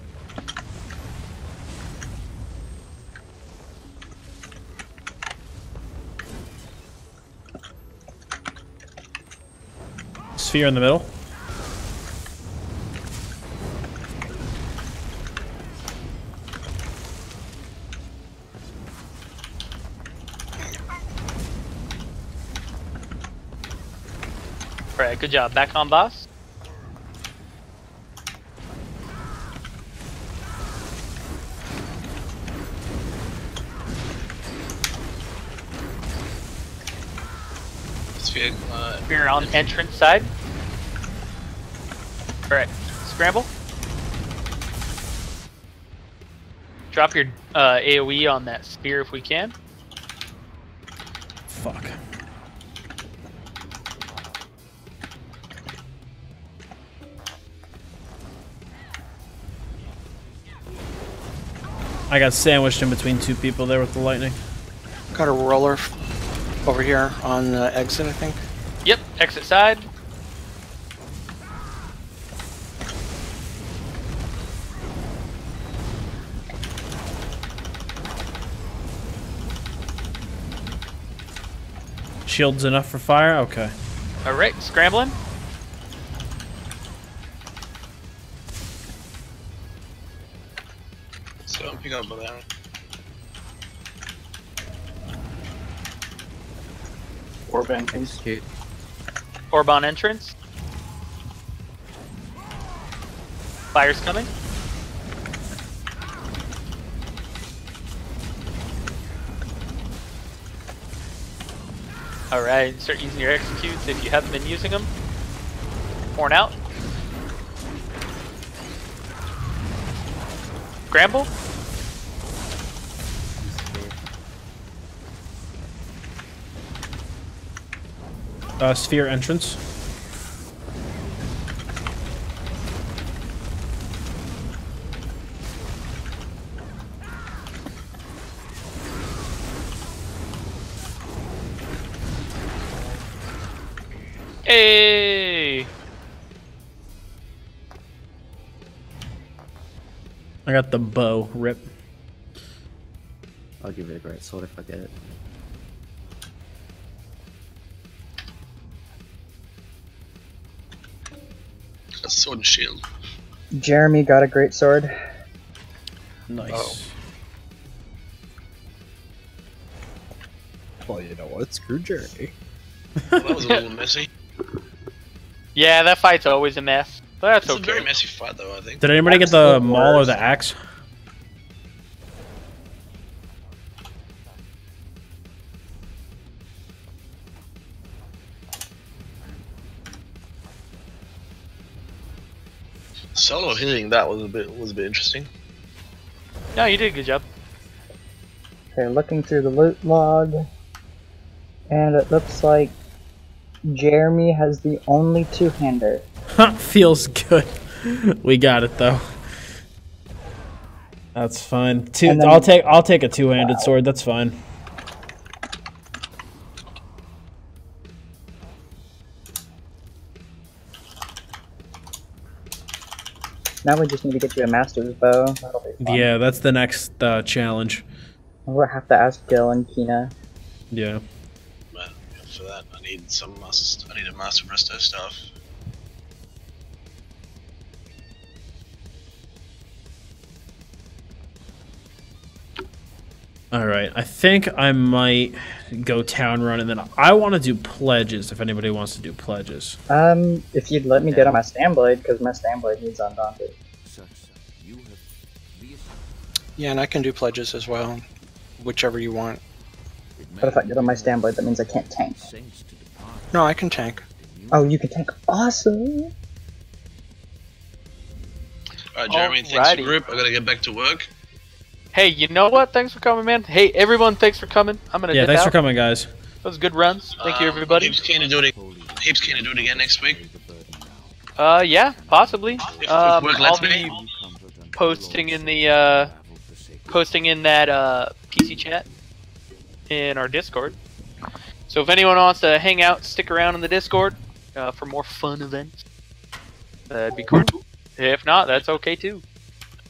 Sphere in the middle. All right, good job. Back on boss. Sphere on entrance side. Alright, scramble. Drop your AoE on that spear if we can. Fuck. I got sandwiched in between two people there with the lightning. Got a roller over here on exit, I think. Yep, exit side. Shield's enough for fire? Okay. Alright, scrambling. So pick up over there. Orb entrance. Orb on entrance. Fire's coming. Alright, start using your executes if you haven't been using them. Worn out. Scramble. Sphere entrance. Hey! I got the bow. Rip. I'll give it a great sword if I get it. A sword and shield. Jeremy got a great sword. Nice. Oh. Well, you know what? Screw Jeremy. Well, that was a little messy. Yeah, that fight's always a mess. But that's It's okay. a very messy fight, though, I think. Did anybody get the maul or the axe? Solo hitting that was a bit interesting. No, you did a good job. Okay, looking through the loot log, and it looks like Jeremy has the only two-hander. Feels good. We got it though. That's fine. And then- I'll take a two-handed sword. That's fine. Now we just need to get you a master's bow. That'll be fun. Yeah, that's the next challenge. We'll have to ask Gil and Kina. Yeah. But for that, I need I need a master resto stuff. All right. I think I might go town run, and then I want to do pledges. If anybody wants to do pledges, if you'd let me get on my Stand-Blade, because my Stand-Blade needs Undaunted. Yeah, and I can do pledges as well, whichever you want. But if I get on my Stand-Blade, that means I can't tank. No, I can tank. Oh, you can tank. Awesome! Alright, Jeremy, thanks for the group. I gotta get back to work. Hey, you know what? Thanks for coming, man. Hey, everyone, thanks for coming. I'm gonna dip thanks out. for coming, guys. Those good runs. Thank you, everybody. Heaps keen to do it. Heaps keen to do it again next week. Yeah, possibly. If work lets I'll be me. posting in the posting in that PC chat in our Discord. So if anyone wants to hang out, stick around in the Discord for more fun events, that'd be cool. If not, that's okay too.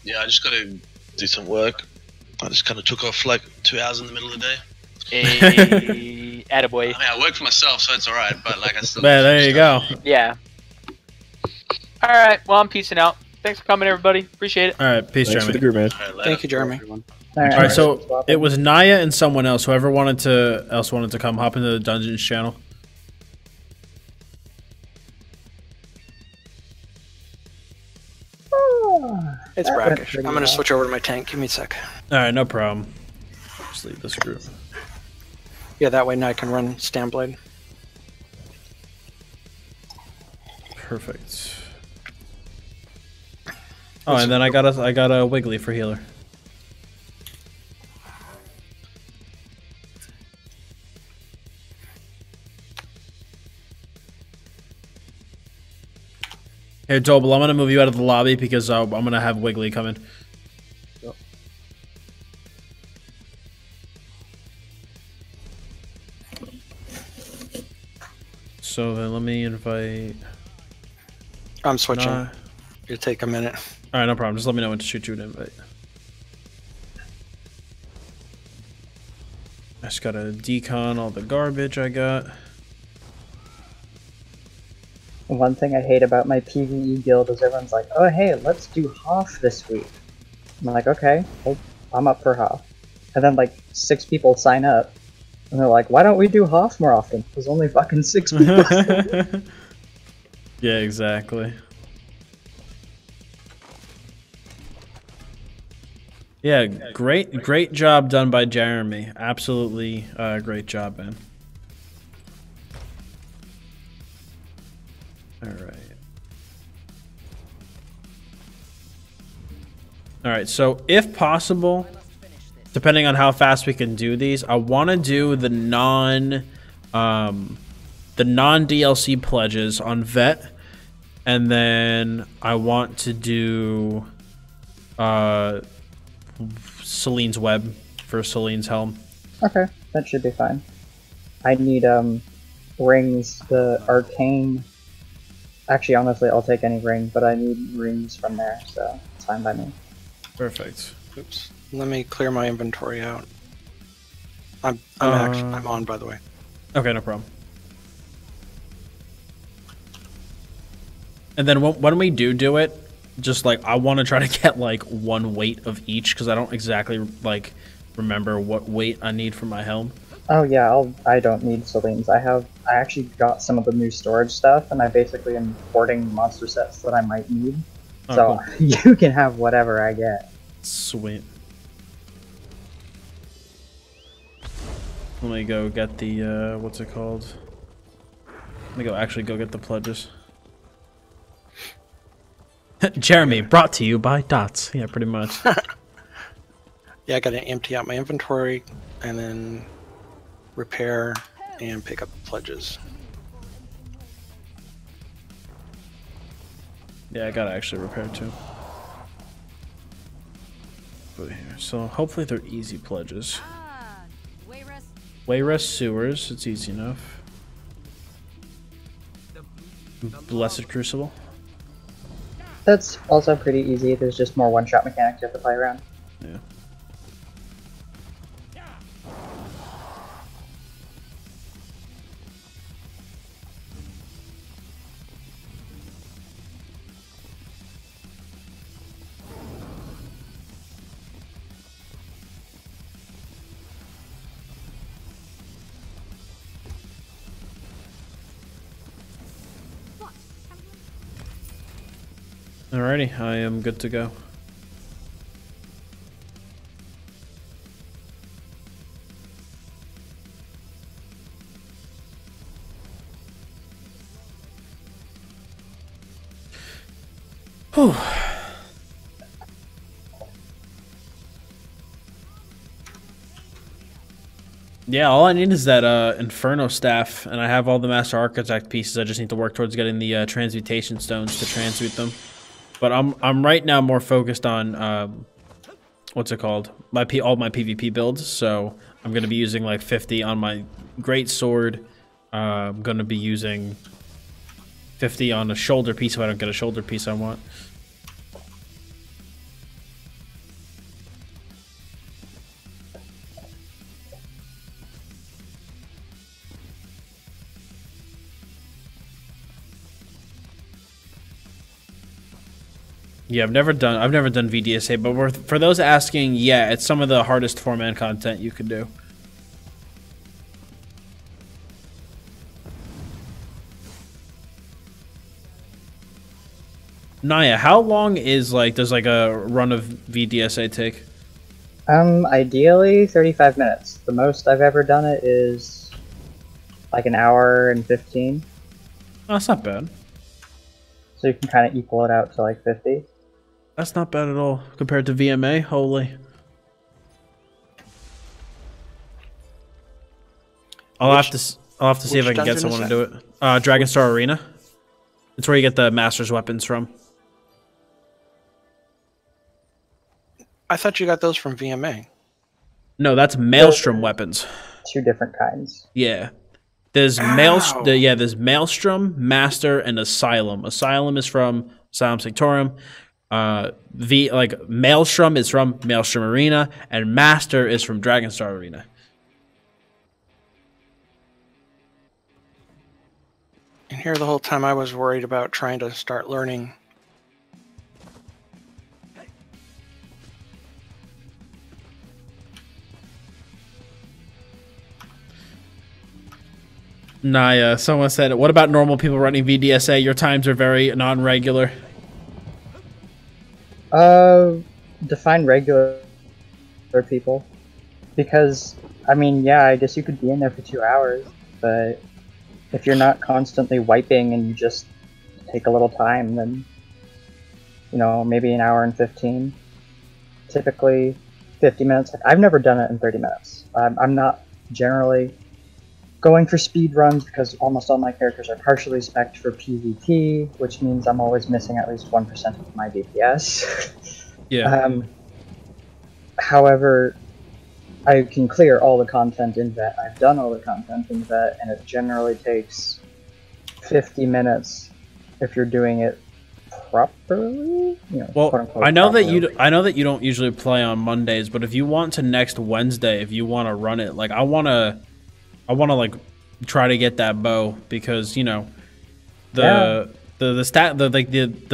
Yeah, I just gotta do some work. I just kind of took off like 2 hours in the middle of the day. Hey, attaboy. I mean, I work for myself, so it's alright, but like I still... Man, there you go. Yeah. Alright, well, I'm peacing out. Thanks for coming, everybody. Appreciate it. Alright, peace, Thanks Jeremy. for the group, man. Thank you, Jeremy. Alright, so it was Naya and someone else. Whoever wanted to come, hop into the Dungeons channel. It's brackish. I'm gonna switch over to my tank. Give me a sec. Alright, no problem. Just leave this group. Yeah, that way now I can run Stand-Blade. Perfect. Oh, and then I got a Wiggly for healer. Here, Doble, I'm gonna move you out of the lobby because I'm gonna have Wiggly come in. So then let me invite... I'm switching. It'll take a minute. Alright, no problem. Just let me know when to shoot you an invite. I just gotta decon all the garbage I got. One thing I hate about my PvE guild is everyone's like, oh hey, let's do nHoF this week. I'm like, okay, well, I'm up for nHoF. And then like 6 people sign up. And they're like, why don't we do nHoF more often? There's only fucking 6 people. Yeah, exactly. Yeah, great job done by Jeremy. Absolutely great job, man. Alright, so if possible, depending on how fast we can do these, I want to do the non-DLC pledges on Vet, and then I want to do Celine's Web for Celine's Helm. Okay, that should be fine. I need rings, the arcane. Actually, honestly, I'll take any ring, but I need rings from there, so it's fine by me. Perfect. Oops. Let me clear my inventory out. I'm on, by the way. Okay, no problem. And then when we do it, just like I want to try to get like 1 weight of each because I don't exactly like remember what weight I need for my helm. Oh yeah, I don't need Celine's. I actually got some of the new storage stuff, and I basically am porting monster sets that I might need. Oh, so cool. You can have whatever I get. Sweet. Let me go get the what's it called? Let me go get the pledges. Jeremy, brought to you by Dottz. Yeah, pretty much. Yeah, I gotta empty out my inventory and then repair and pick up the pledges. Yeah, I gotta actually repair too. Put it here. So hopefully they're easy pledges. Wayrest Sewers, it's easy enough. Blessed Crucible. That's also pretty easy. There's just more one-shot mechanics you have to play around. Yeah. Alrighty, I am good to go. Whew. Yeah, all I need is that Inferno staff, and I have all the Master Architect pieces. I just need to work towards getting the transmutation stones to transmute them. But I'm right now more focused on what's it called? All my PvP builds. So I'm gonna be using like 50 on my great sword. I'm gonna be using 50 on a shoulder piece if I don't get a shoulder piece I want. Yeah, I've never done VDSA, but for those asking, yeah, it's some of the hardest 4-man content you could do. Naya, how long does a run of VDSA take? Ideally 35 minutes. The most I've ever done it is like an hour and 15. Oh, that's not bad. So you can kind of equal it out to like 50. That's not bad at all compared to VMA. Holy. I'll have to see if I can get someone to do it. Dragonstar Arena. It's where you get the Master's weapons from. I thought you got those from VMA. No, that's Maelstrom weapons. Two different kinds. Yeah. There's there's Maelstrom, Master, and Asylum. Asylum is from Asylum Sanctorum. Maelstrom is from Maelstrom Arena, and Master is from Dragonstar Arena. And here the whole time I was worried about trying to start learning. Naya, someone said, what about normal people running VDSA? Your times are very non-regular. Define regular people. Because, I mean, yeah, I guess you could be in there for 2 hours, but if you're not constantly wiping and you just take a little time, then, you know, maybe an hour and 15. Typically 50 minutes. I've never done it in 30 minutes. I'm not generally going for speed runs because almost all my characters are partially spec'd for PvP, which means I'm always missing at least 1% of my DPS. Yeah. However, I can clear all the content in Vet. I've done all the content in Vet, and it generally takes 50 minutes if you're doing it properly. You know, well, quote unquote, I know properly. that you don't usually play on Mondays, but if you want to next Wednesday, if you want to run it, like I want to like try to get that bow because, you know, the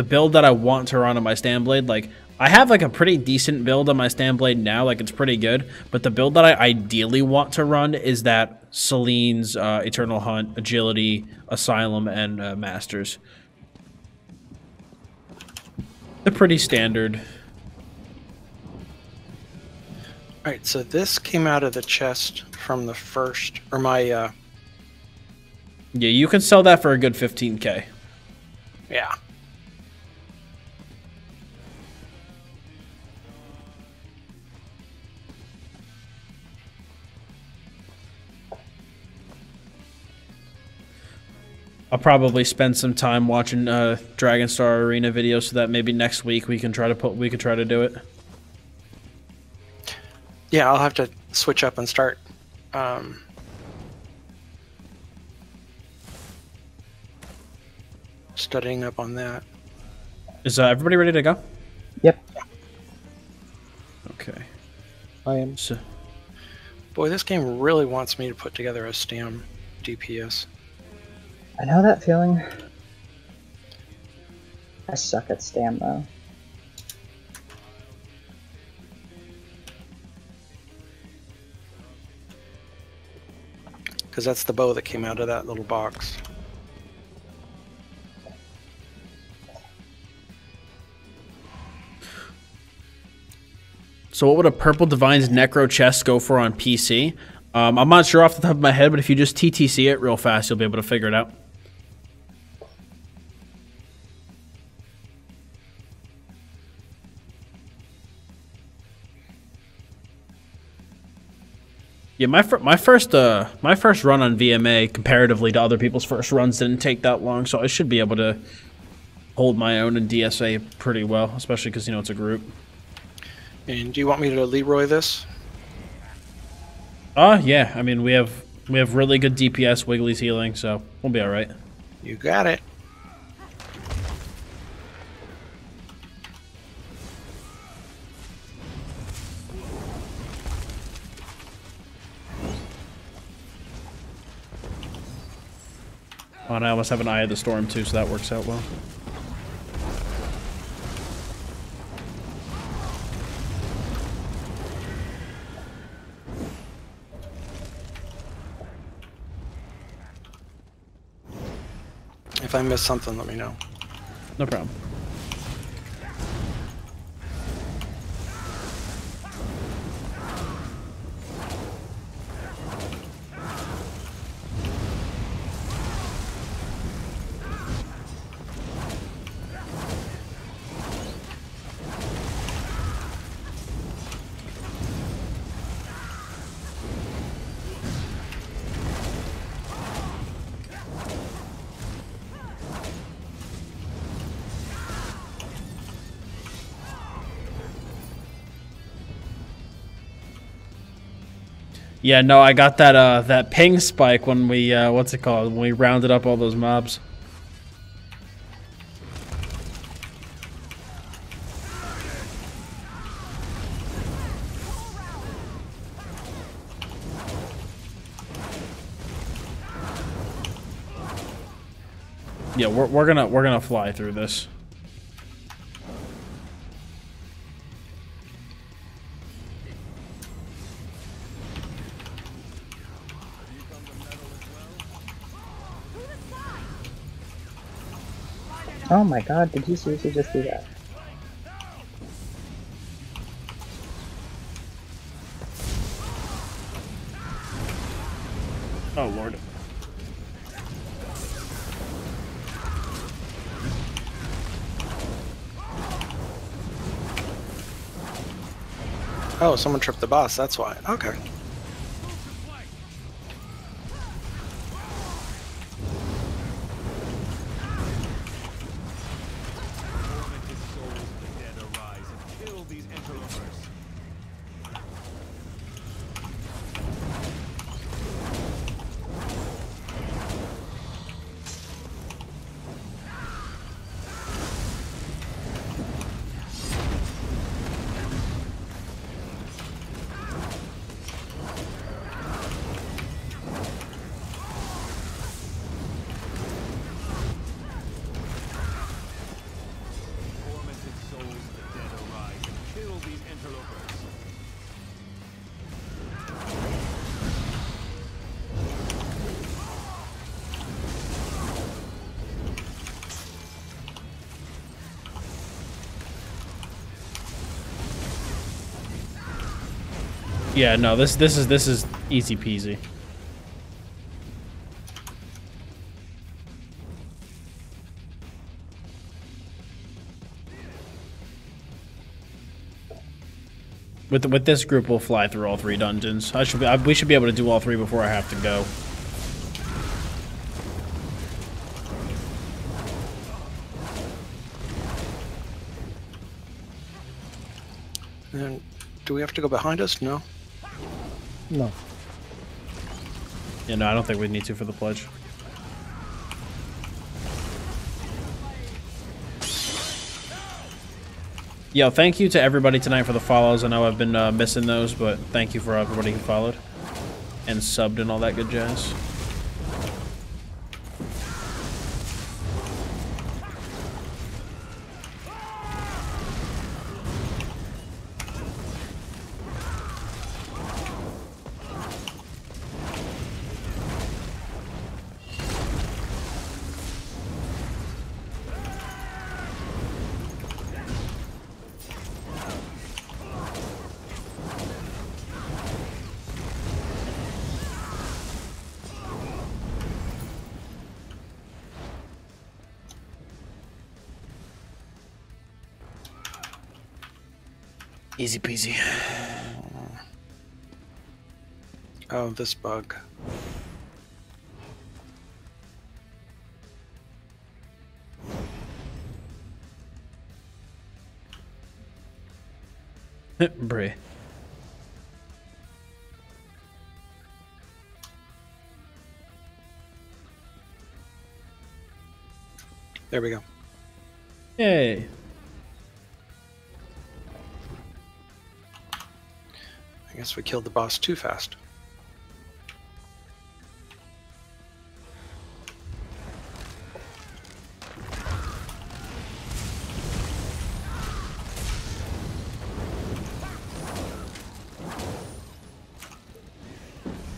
build that I want to run on my Stanblade, like I have like a pretty decent build on my Stanblade now, like it's pretty good, but the build that I ideally want to run is that Celine's Eternal Hunt, Agility, Asylum, and Masters. They're pretty standard. Alright, so this came out of the chest from the first, or my, Yeah, you can sell that for a good 15k. Yeah. I'll probably spend some time watching Dragonstar Arena videos so that maybe next week we can try to do it. Yeah, I'll have to switch up and start studying up on that. Is everybody ready to go? Yep. Okay. I am. So, boy, this game really wants me to put together a stam DPS. I know that feeling. I suck at stam though. Because that's the bow that came out of that little box. So what would a Purple Divine's Necro chest go for on PC? I'm not sure off the top of my head, but if you just TTC it real fast, you'll be able to figure it out. Yeah, my first run on VMA, comparatively to other people's first runs, didn't take that long, so I should be able to hold my own in DSA pretty well, especially because, you know, it's a group. And do you want me to Leroy this? Yeah. I mean, we have really good DPS, Wiggly's healing, so we'll be all right. You got it. Oh, and I almost have an Eye of the Storm too, so that works out well. If I miss something, let me know. No problem. Yeah, no, I got that that ping spike when we what's it called? When we rounded up all those mobs. Yeah, we're gonna fly through this. Oh my god, did you seriously just do that? Oh lord. Oh, someone tripped the boss, that's why. Okay. Yeah, no, this is easy peasy. With this group, we'll fly through all 3 dungeons. We should be able to do all 3 before I have to go. And do we have to go behind us? No. No. Yeah, no, I don't think we need to for the pledge. Yo, thank you to everybody tonight for the follows. I know I've been missing those, but thank you for everybody who followed and subbed and all that good jazz. Easy peasy. Oh, this bug. Bray. There we go. Yay. I guess we killed the boss too fast.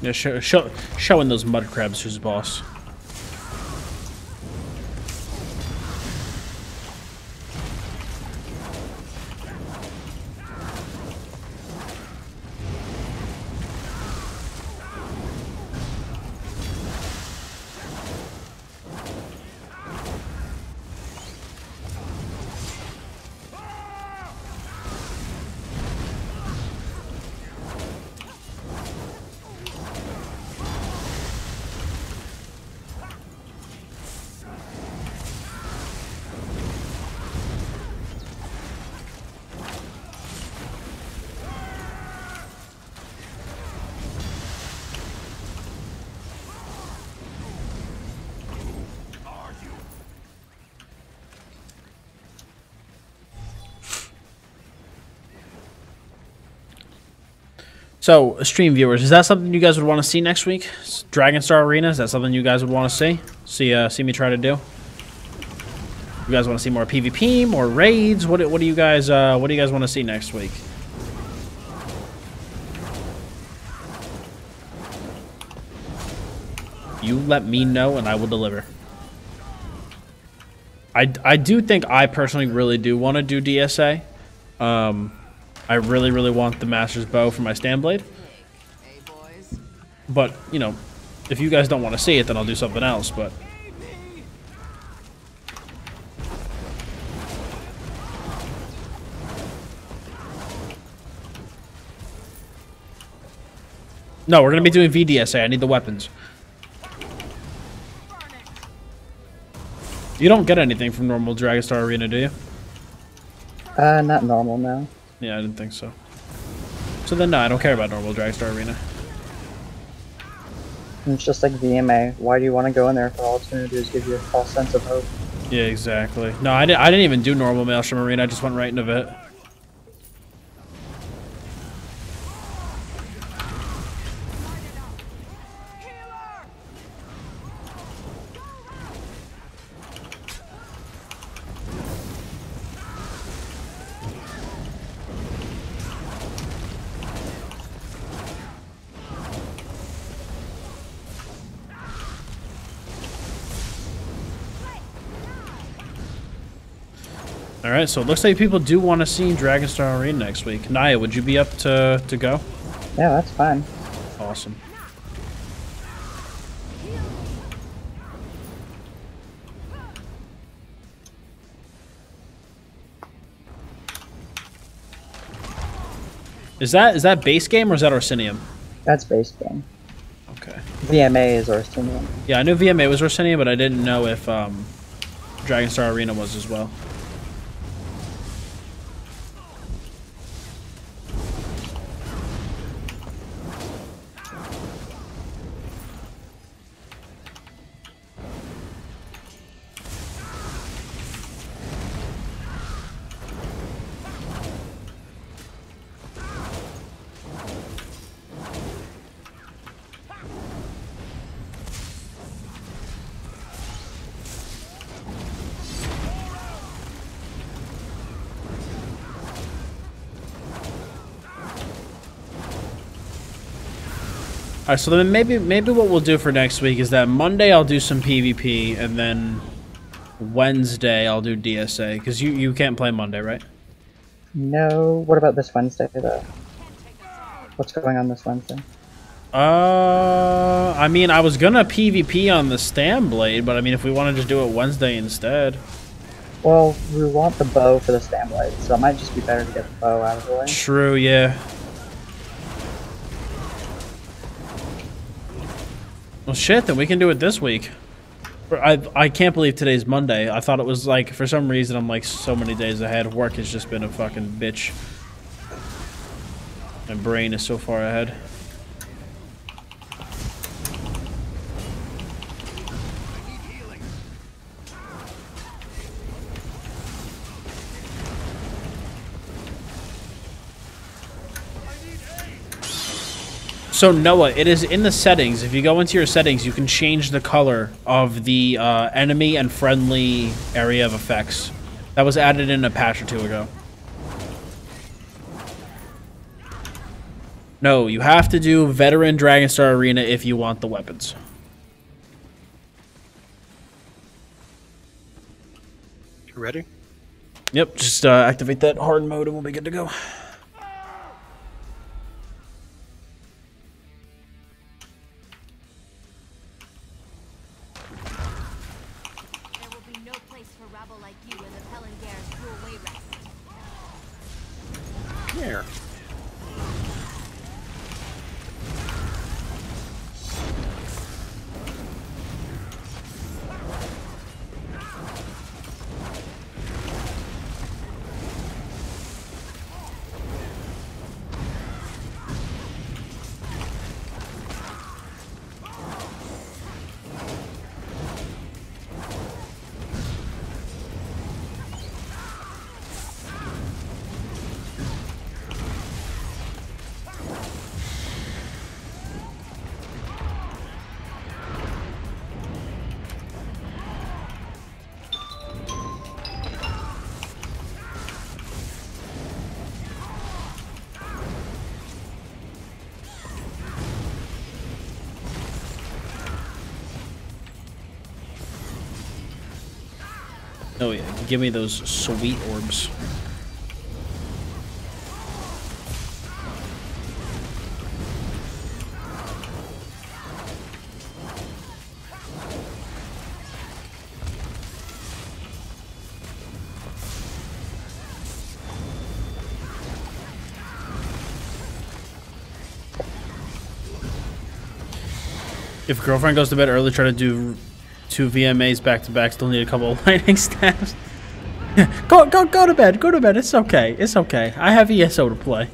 Yeah, showing those mud crabs who's boss. So, stream viewers, is that something you guys would want to see next week? Dragon Star Arena, is that something you guys would want to see? See me try to do? You guys want to see more PvP, more raids? What do you guys want to see next week? You let me know and I will deliver. I do think I personally really do want to do DSA. I really want the Master's Bow for my stand blade. But, you know, if you guys don't want to see it, then I'll do something else, but... No, we're going to be doing VDSA. I need the weapons. You don't get anything from normal Dragon Star Arena, do you? Not normal, no. Yeah, I didn't think so. So then, no, I don't care about normal Dragon Star Arena. It's just like VMA. Why do you want to go in there if all it's going to do is give you a false sense of hope? Yeah, exactly. No, I didn't even do normal Maelstrom Arena. I just went right into it. Alright, so it looks like people do want to see Dragon Star Arena next week. Naya, would you be up to go? Yeah, that's fine. Awesome. Is that base game or is that Orsinium? That's base game. Okay. VMA is Orsinium. Yeah, I knew VMA was Orsinium, but I didn't know if Dragon Star Arena was as well. Alright, so then maybe what we'll do for next week is that Monday I'll do some PvP, and then Wednesday I'll do DSA, because you can't play Monday, right? No. What about this Wednesday, though? What's going on this Wednesday? I mean, I was gonna PvP on the Stand Blade, but I mean, if we want to just do it Wednesday instead. Well, we want the bow for the stand blade, so it might just be better to get the bow out of the way. True, yeah. Well, shit, then we can do it this week. I can't believe today's Monday. I thought it was like, for some reason, I'm like so many days ahead. Work has just been a fucking bitch. My brain is so far ahead. So Noah, it is in the settings. If you go into your settings, you can change the color of the enemy and friendly area of effects. That was added in a patch or two ago. No, you have to do Veteran Dragonstar Arena if you want the weapons. You ready? Yep, just activate that hard mode and we'll be good to go. Here. Oh yeah, give me those sweet orbs. If girlfriend goes to bed early, try to do 2 VMAs back to back. Still need a couple of lightning stabs. Go to bed. Go to bed. It's okay. It's okay. I have ESO to play.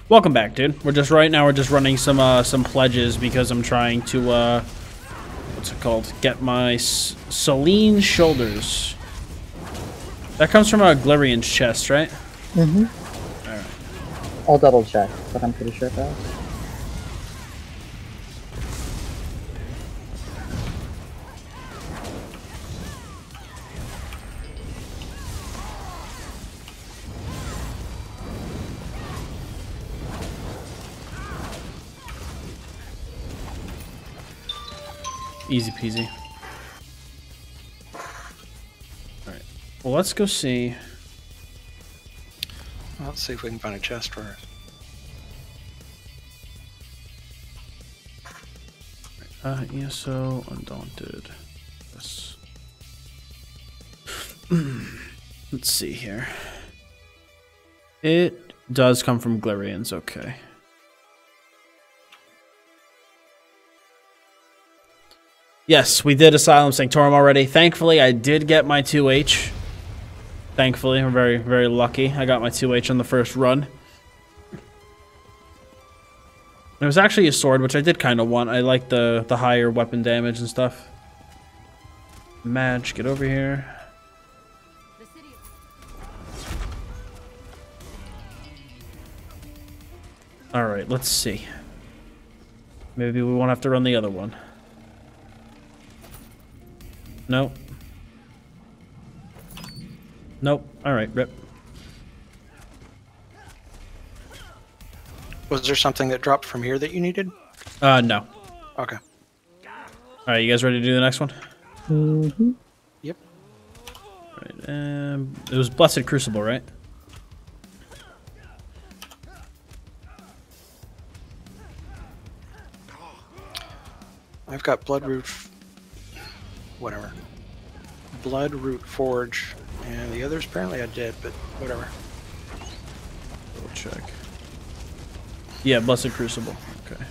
Welcome back, dude. We're just running some pledges because I'm trying to what's it called? Get my Selene shoulders. That comes from a Glirian's chest, right? Mm-hmm. All right. I'll double check, but I'm pretty sure it does. Easy peasy. Alright. Well, let's go see. Well, let's see if we can find a chest first. ESO Undaunted. Yes. Let's see here. It does come from Glirians, okay. Yes, we did Asylum Sanctorum already. Thankfully, I did get my 2H. Thankfully, I'm very, very lucky. I got my 2H on the first run. It was actually a sword, which I did kind of want. I like the higher weapon damage and stuff. Madge, get over here. Alright, let's see. Maybe we won't have to run the other one. Nope. Nope. All right, rip. Was there something that dropped from here that you needed? No. Okay. All right, you guys ready to do the next one? Mm-hmm. Yep. All right. It was Blessed Crucible, right? I've got Bloodroot, whatever. Bloodroot Forge, and the others apparently I did, but whatever. Double check. Yeah, Blessed Crucible. Okay.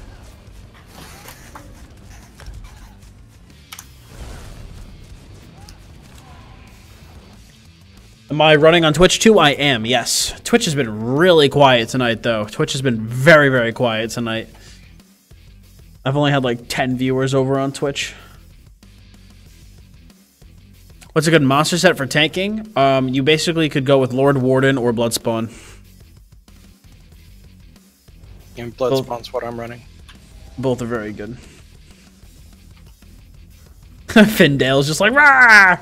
Am I running on Twitch too? I am, yes. Twitch has been really quiet tonight, though. Twitch has been very, very quiet tonight. I've only had like 10 viewers over on Twitch. What's a good monster set for tanking? You basically could go with Lord Warden or Bloodspawn. And Bloodspawn's what I'm running. Both are very good. Findale's just like, rah!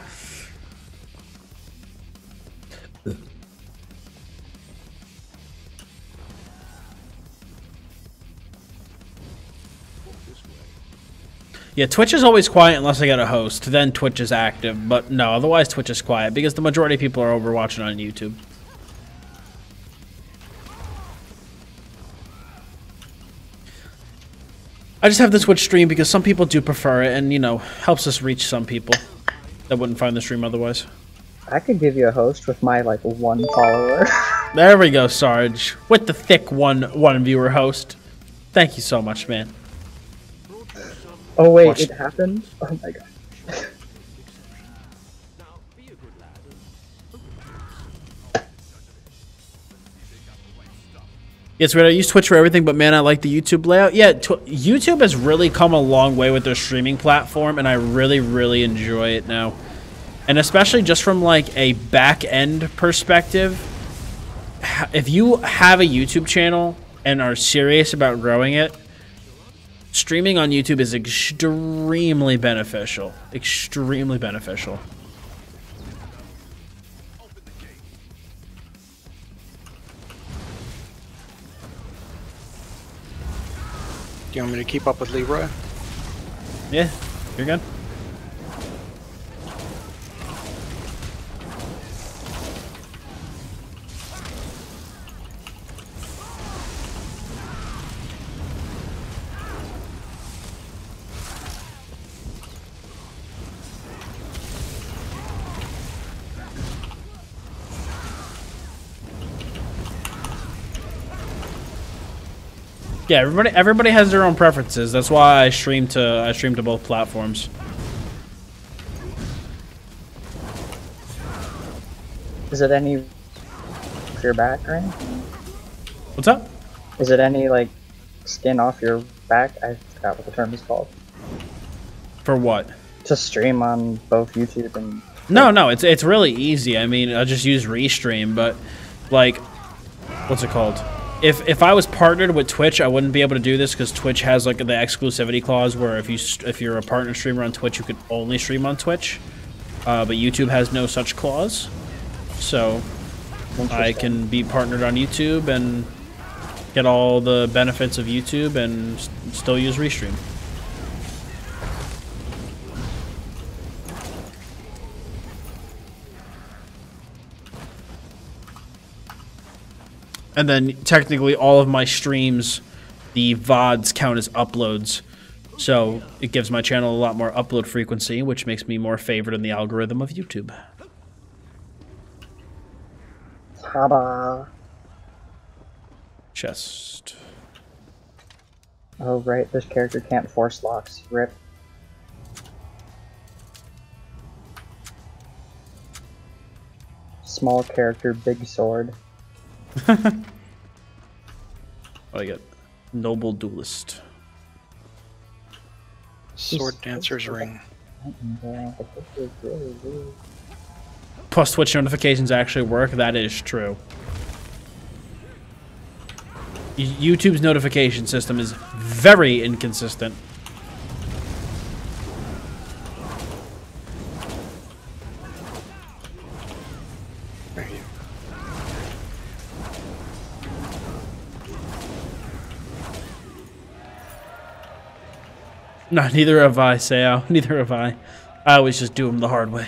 Yeah, Twitch is always quiet unless I get a host. Then Twitch is active. But no, otherwise Twitch is quiet because the majority of people are over watching on YouTube. I just have the Twitch stream because some people do prefer it and, you know, helps us reach some people that wouldn't find the stream otherwise. I could give you a host with my, like, 1 follower. There we go, Sarge. With the thick one viewer host. Thank you so much, man. Oh wait, it happened? Oh my god. Yes, I use Twitch for everything, but man, I like the YouTube layout. Yeah, YouTube has really come a long way with their streaming platform, and I really, really enjoy it now. And especially just from like a back-end perspective, if you have a YouTube channel and are serious about growing it, streaming on YouTube is extremely beneficial. Extremely beneficial. Do you want me to keep up with Leroy? Yeah, you're good. Yeah, everybody has their own preferences. That's why I stream to both platforms. Is it any off your back or anything? What's up? Is it any like skin off your back? I forgot what the term is called. For what? To stream on both YouTube and No, it's really easy. I mean, I just use Restream, but like, what's it called? If I was partnered with Twitch, I wouldn't be able to do this because Twitch has like the exclusivity clause where if you're a partner streamer on Twitch, you could only stream on Twitch. But YouTube has no such clause, so I can be partnered on YouTube and get all the benefits of YouTube and still use Restream. And then technically all of my streams, the VODs count as uploads. So it gives my channel a lot more upload frequency, which makes me more favored in the algorithm of YouTube. Ta-da. Chest. Oh right, this character can't force locks. Rip. Small character, big sword. I get Noble Duelist. Sword Dancer's Ring. Plus Twitch notifications actually work. That is true. YouTube's notification system is very inconsistent. No, neither have I, Sao. Neither have I. I always just do them the hard way.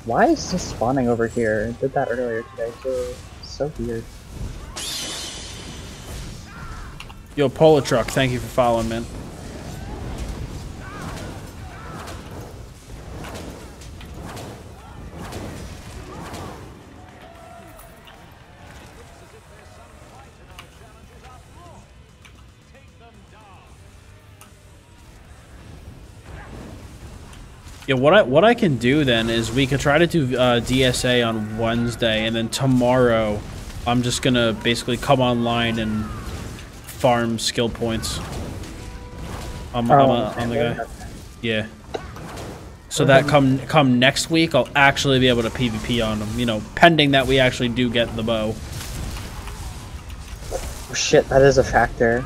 Why is this spawning over here? I did that earlier today too. So weird. Yo, Polo Truck, thank you for following, man. Yeah, what I can do then is we could try to do DSA on Wednesday, and then tomorrow I'm just gonna basically come online and farm skill points. I'm the guy. Yeah. So that come next week, I'll actually be able to PvP on them. You know, pending that we actually do get the bow. Oh shit, that is a factor.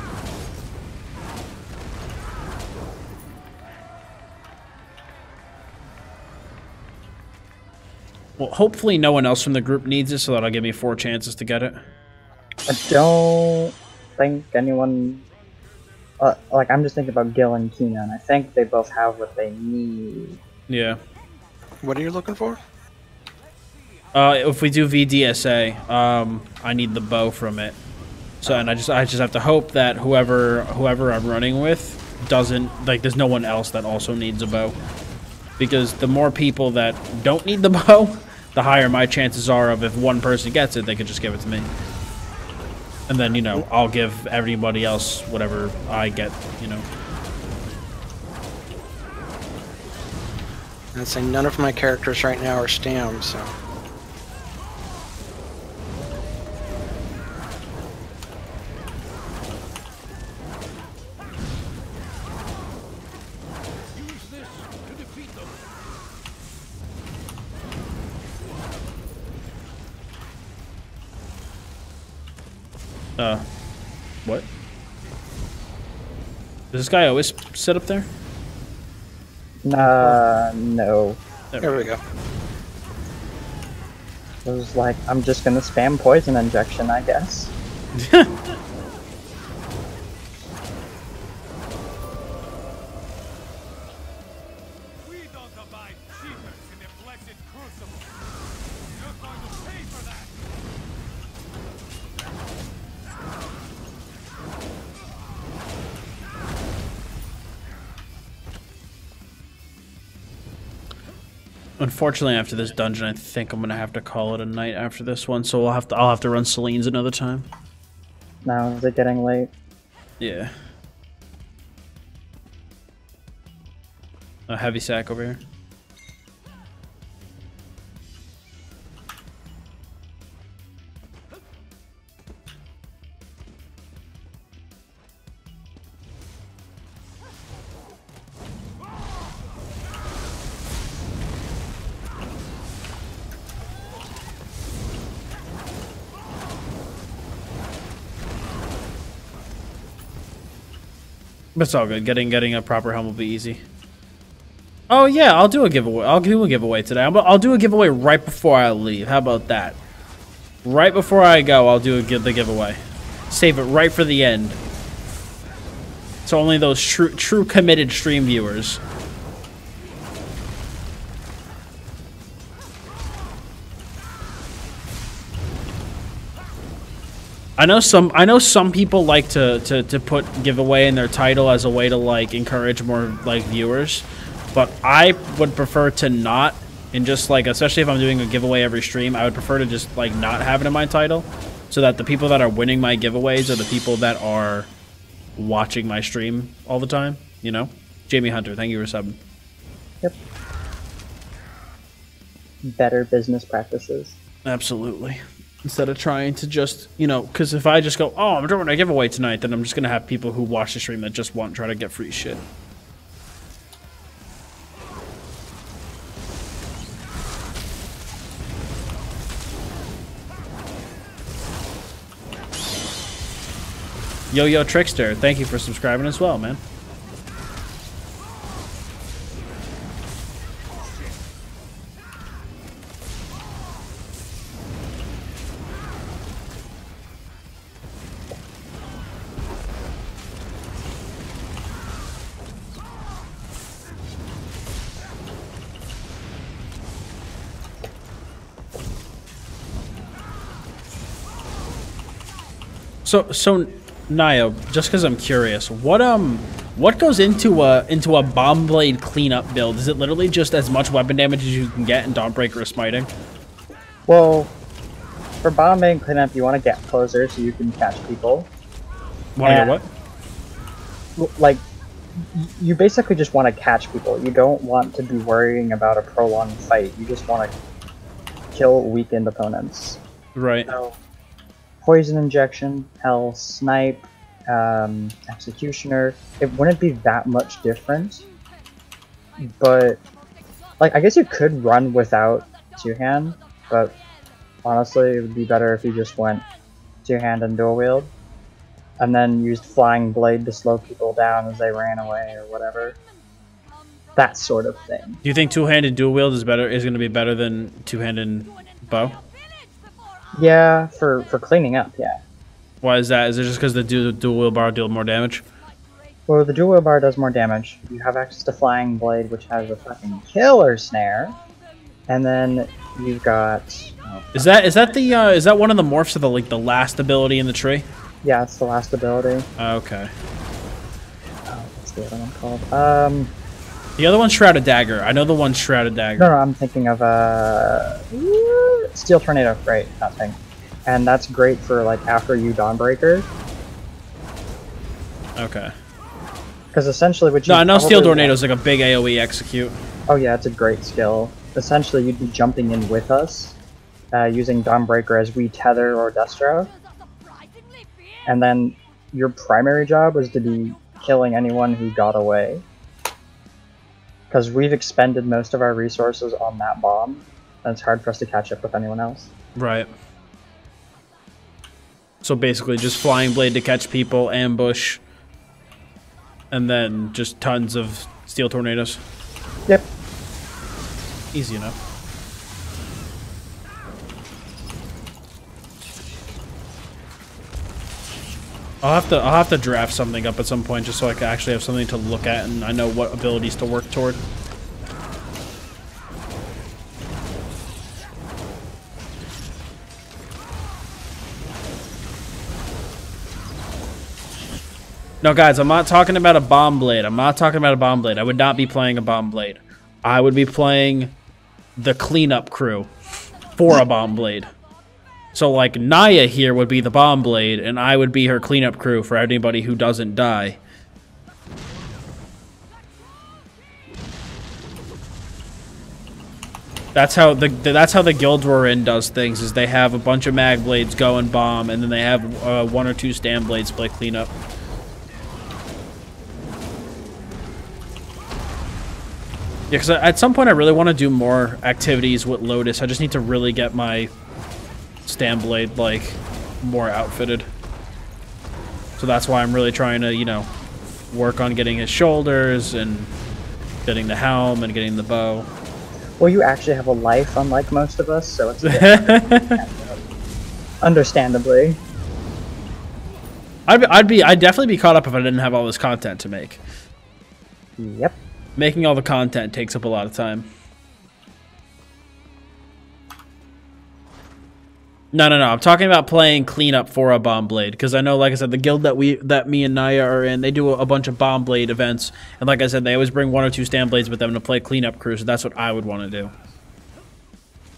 Well, hopefully no one else from the group needs it, so that'll give me 4 chances to get it. I don't think anyone... like, I'm just thinking about Gil and Keenan. I think they both have what they need. Yeah. What are you looking for? If we do VDSA, I need the bow from it. So, and I just have to hope that whoever I'm running with doesn't, like, there's no one else that also needs a bow. Because the more people that don't need the bow, the higher my chances are of if one person gets it, they could just give it to me. And then, you know, I'll give everybody else whatever I get, you know. I'd say none of my characters right now are STAM, so... What? Does this guy always sit up there? No. There we go. It was like, I'm just gonna spam poison injection, I guess. Unfortunately, after this dungeon, I think I'm gonna have to call it a night after this one. So I'll have to run Celine's another time. Now is it getting late? Yeah. A heavy sack over here. But it's all good. Getting a proper helm will be easy. Oh yeah, I'll do a giveaway. I'll do a giveaway today. I'll do a giveaway right before I leave. How about that? Right before I go, I'll do the giveaway. Save it right for the end. So only those true committed stream viewers. I know some people like to put giveaway in their title as a way to like encourage more like viewers, but I would prefer to not, and just like, especially if I'm doing a giveaway every stream, I would prefer to just like not have it in my title, so that the people that are winning my giveaways are the people that are watching my stream all the time, you know? Jamie Hunter, thank you for subbing. Yep. Better business practices. Absolutely. Instead of trying to just, you know, because if I just go, oh, I'm doing a giveaway tonight, then I'm just going to have people who watch the stream that just want to try to get free shit. Yo Trickster, thank you for subscribing as well, man. So Naya, just because I'm curious, what goes into a bomb blade cleanup build? Is it literally just as much weapon damage as you can get in Dawnbreaker or Smiting? Well, for bombing cleanup, you want to get closer so you can catch people. Want to get what? Like, you basically just want to catch people. You don't want to be worrying about a prolonged fight. You just want to kill weakened opponents. Right. So, poison injection, hell, snipe, executioner. It wouldn't be that much different. But, like, I guess you could run without two-hand, but honestly, it would be better if you just went two-hand and dual wield, and then used flying blade to slow people down as they ran away or whatever. That sort of thing. Do you think two-handed dual wield is going to be better than two-handed bow? Yeah, for cleaning up, yeah. Why is that? Is it just because the dual wield bar deal more damage? Well, the dual wield bar does more damage. You have access to flying blade, which has a fucking killer snare, and then you've got. Is that one of the morphs of the last ability in the tree? Yeah, it's the last ability. Okay. What's the other one called? The other one's Shrouded Dagger. I know the one's Shrouded Dagger. No, I'm thinking of Steel Tornado. Right, that thing. And that's great for like after you Dawnbreaker. Okay. Because essentially, what you no, I know Steel Tornado is like a big AOE execute. Oh yeah, it's a great skill. Essentially, you'd be jumping in with us, using Dawnbreaker as we tether or Destro. And then your primary job was to be killing anyone who got away. Because we've expended most of our resources on that bomb, and it's hard for us to catch up with anyone else. Right. So basically just Flying Blade to catch people, ambush, and then just tons of Steel Tornadoes. Yep. Easy enough. I'll have to draft something up at some point just so I can actually have something to look at and I know what abilities to work toward. No, guys, I'm not talking about a bomb blade. I'm not talking about a bomb blade. I would not be playing a bomb blade. I would be playing the cleanup crew for a bomb blade. So, like, Naya here would be the bomb blade, and I would be her cleanup crew for anybody who doesn't die. That's how the guild we're in does things. Is they have a bunch of mag blades go and bomb, and then they have one or two stand blades play cleanup. Yeah, because at some point I really want to do more activities with Lotus. I just need to really get my stand blade like more outfitted. So that's why I'm really trying to, you know, work on getting his shoulders and getting the helm and getting the bow. Well, you actually have a life, unlike most of us, so it's understandably. I'd definitely be caught up if I didn't have all this content to make. Yep. Making all the content takes up a lot of time. No. I'm talking about playing cleanup for a bomb blade because I know, like I said, the guild that me and Naya are in, they do a bunch of bomb blade events, and like I said, they always bring one or two stand blades with them to play cleanup crew. So that's what I would want to do.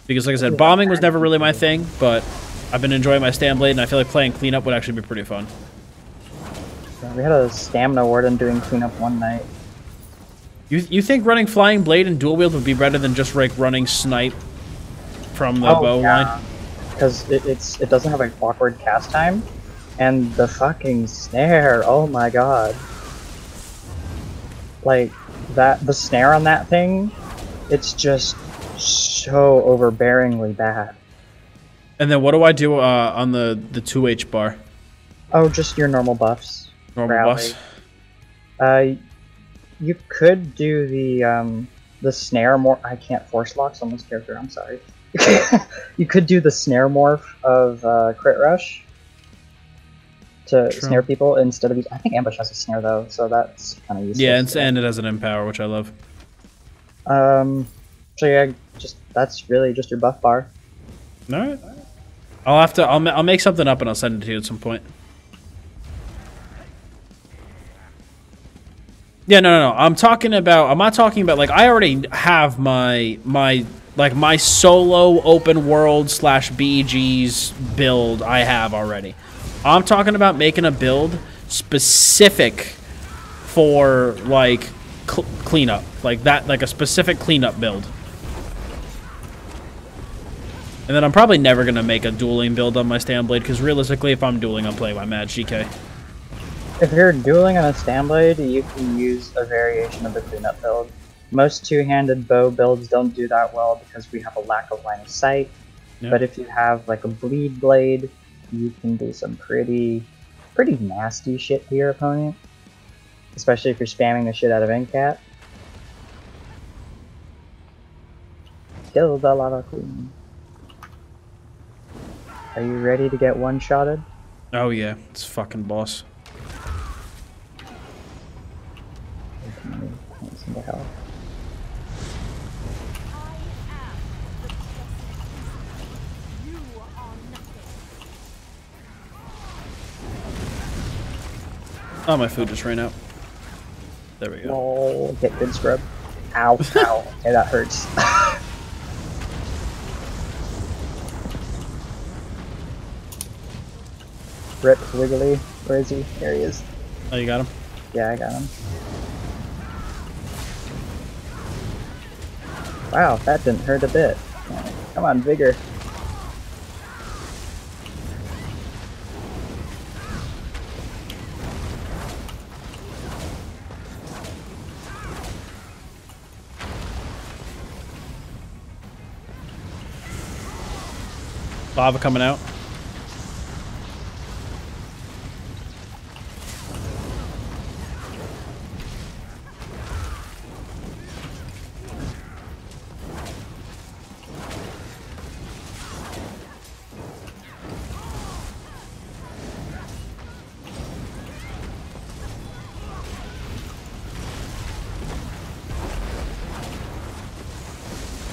Because, like I said, bombing was never really my thing, but I've been enjoying my stand blade, and I feel like playing cleanup would actually be pretty fun. We had a stamina warden doing cleanup one night. You think running flying blade and dual wield would be better than just like running snipe from the bow line? Because it doesn't have an awkward cast time, and the fucking snare, oh my god. Like, the snare on that thing, it's just so overbearingly bad. And then what do I do on the 2H bar? Oh, just your normal buffs. Normal buffs? You could do the snare more. I can't force lock someone's character, I'm sorry. You could do the snare morph of Crit Rush to snare people instead of... I think Ambush has a snare though, so that's kind of useless. Yeah, and it has an empower, which I love. So yeah, that's really just your buff bar. Alright. I'll make something up and I'll send it to you at some point. Yeah, no. I'm talking about. I'm not talking about like I already have my solo open world / BEG's build. I have already. I'm talking about making a build specific for like cleanup, like that, like a specific cleanup build. And then I'm probably never gonna make a dueling build on my Standblade because realistically, if I'm dueling, I'm playing my Mad GK. If you're dueling on a Standblade, you can use a variation of the cleanup build. Most two-handed bow builds don't do that well because we have a lack of line of sight. Yep. But if you have like a bleed blade, you can do some pretty nasty shit to your opponent. Especially if you're spamming the shit out of NCAT. Killed a lot of queen. Are you ready to get one-shotted? Oh yeah, it's fucking boss. Into hell. Oh, my food just ran out. There we go. Oh, get good scrub. Ow, ow. Okay, that hurts. Rip Wiggly. Where is he? There he is. Oh, you got him? Yeah, I got him. Wow, that didn't hurt a bit. Come on, vigor. Lava coming out.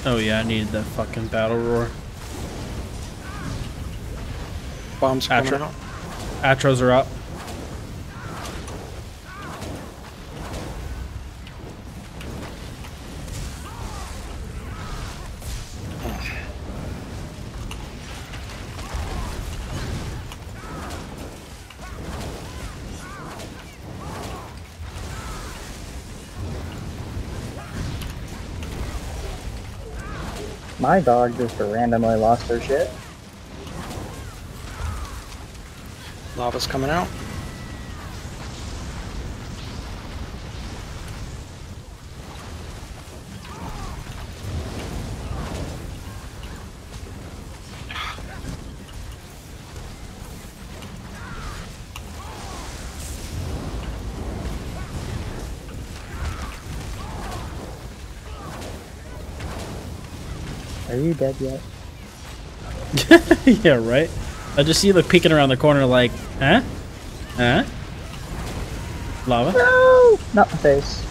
Oh yeah, I needed that fucking battle roar. Bombs coming out. Atros are up. My dog just randomly lost her shit. Lava's coming out. Are you dead yet? Yeah, right? I just see you like peeking around the corner like, huh? Huh? Lava? No! Not the face.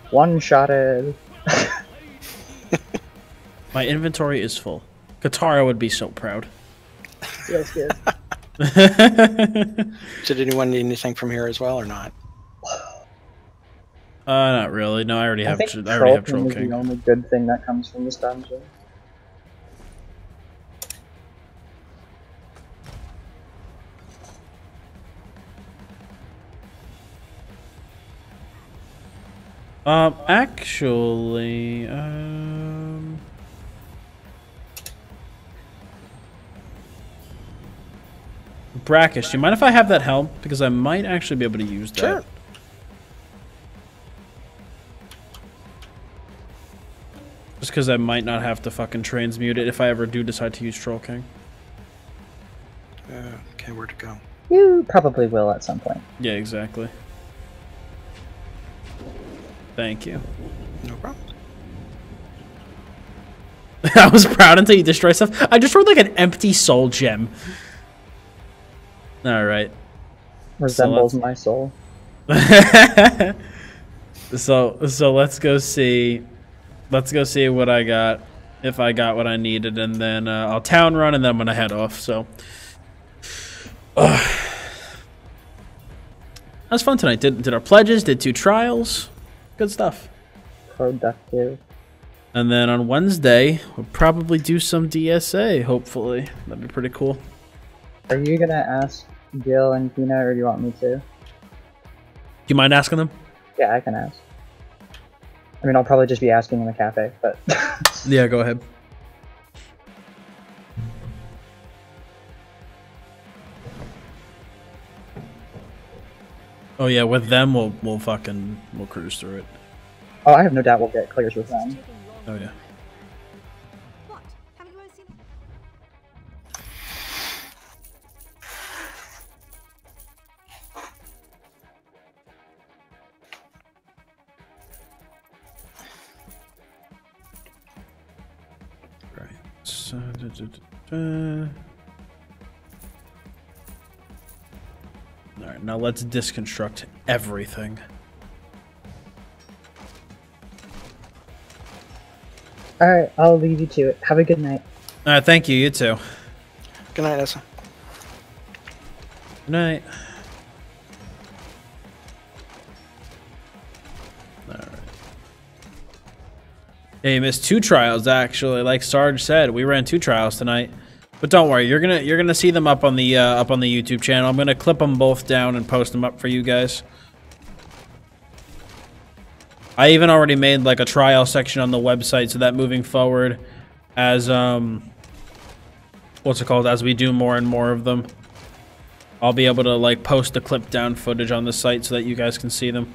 One-shotted. My inventory is full. Katara would be so proud. Feels good. Did anyone need anything from here as well or not? Not really. No, I already have. I think I already have Troll Troll King is King. the only good thing that comes from this dungeon. Actually, Brackish, do you mind if I have that helm? Because I might actually be able to use that. Sure. Just because I might not have to fucking transmute it if I ever do decide to use Troll King. Okay, where to go? You probably will at some point. Yeah, exactly. Thank you. No problem. I was proud until you destroy stuff. I destroyed like an empty soul gem. Alright. Resembles my soul. So let's go see. Let's go see what I got. if I got what I needed, and then I'll town run, and then I'm gonna head off. So that was fun tonight. Did our pledges, did 2 trials, good stuff. Productive. And then on Wednesday, we'll probably do some DSA. Hopefully, that'd be pretty cool. Are you gonna ask Gil and Tina, or do you want me to? Do you mind asking them? Yeah, I can ask. I mean, I'll probably just be asking in the cafe, but... Yeah, go ahead. Oh yeah, with them, we'll cruise through it. Oh, I have no doubt we'll get clears with them. Oh yeah. So, Alright, now let's disconstruct everything. Alright, I'll leave you to it. Have a good night. Alright, thank you. You too. Good night, Essa. Good night. Alright. Yeah, you missed 2 trials actually. Like Sarge said, we ran 2 trials tonight. But don't worry, you're gonna see them up on the YouTube channel. I'm gonna clip them both down and post them up for you guys. I even already made like a trial section on the website so that moving forward, as what's it called, as we do more and more of them, I'll be able to like post the clip down footage on the site so that you guys can see them.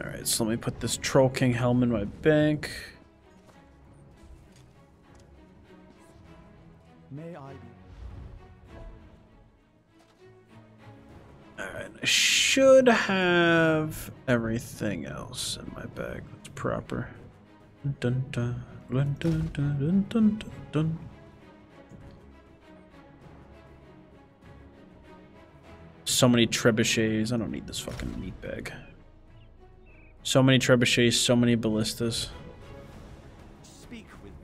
Alright, so let me put this Troll King helm in my bank. May I be? Alright, I should have everything else in my bag that's proper. Dun, dun, dun, dun, dun, dun, dun, dun. So many trebuchets. I don't need this fucking meat bag. So many trebuchets, so many ballistas. Speak with me.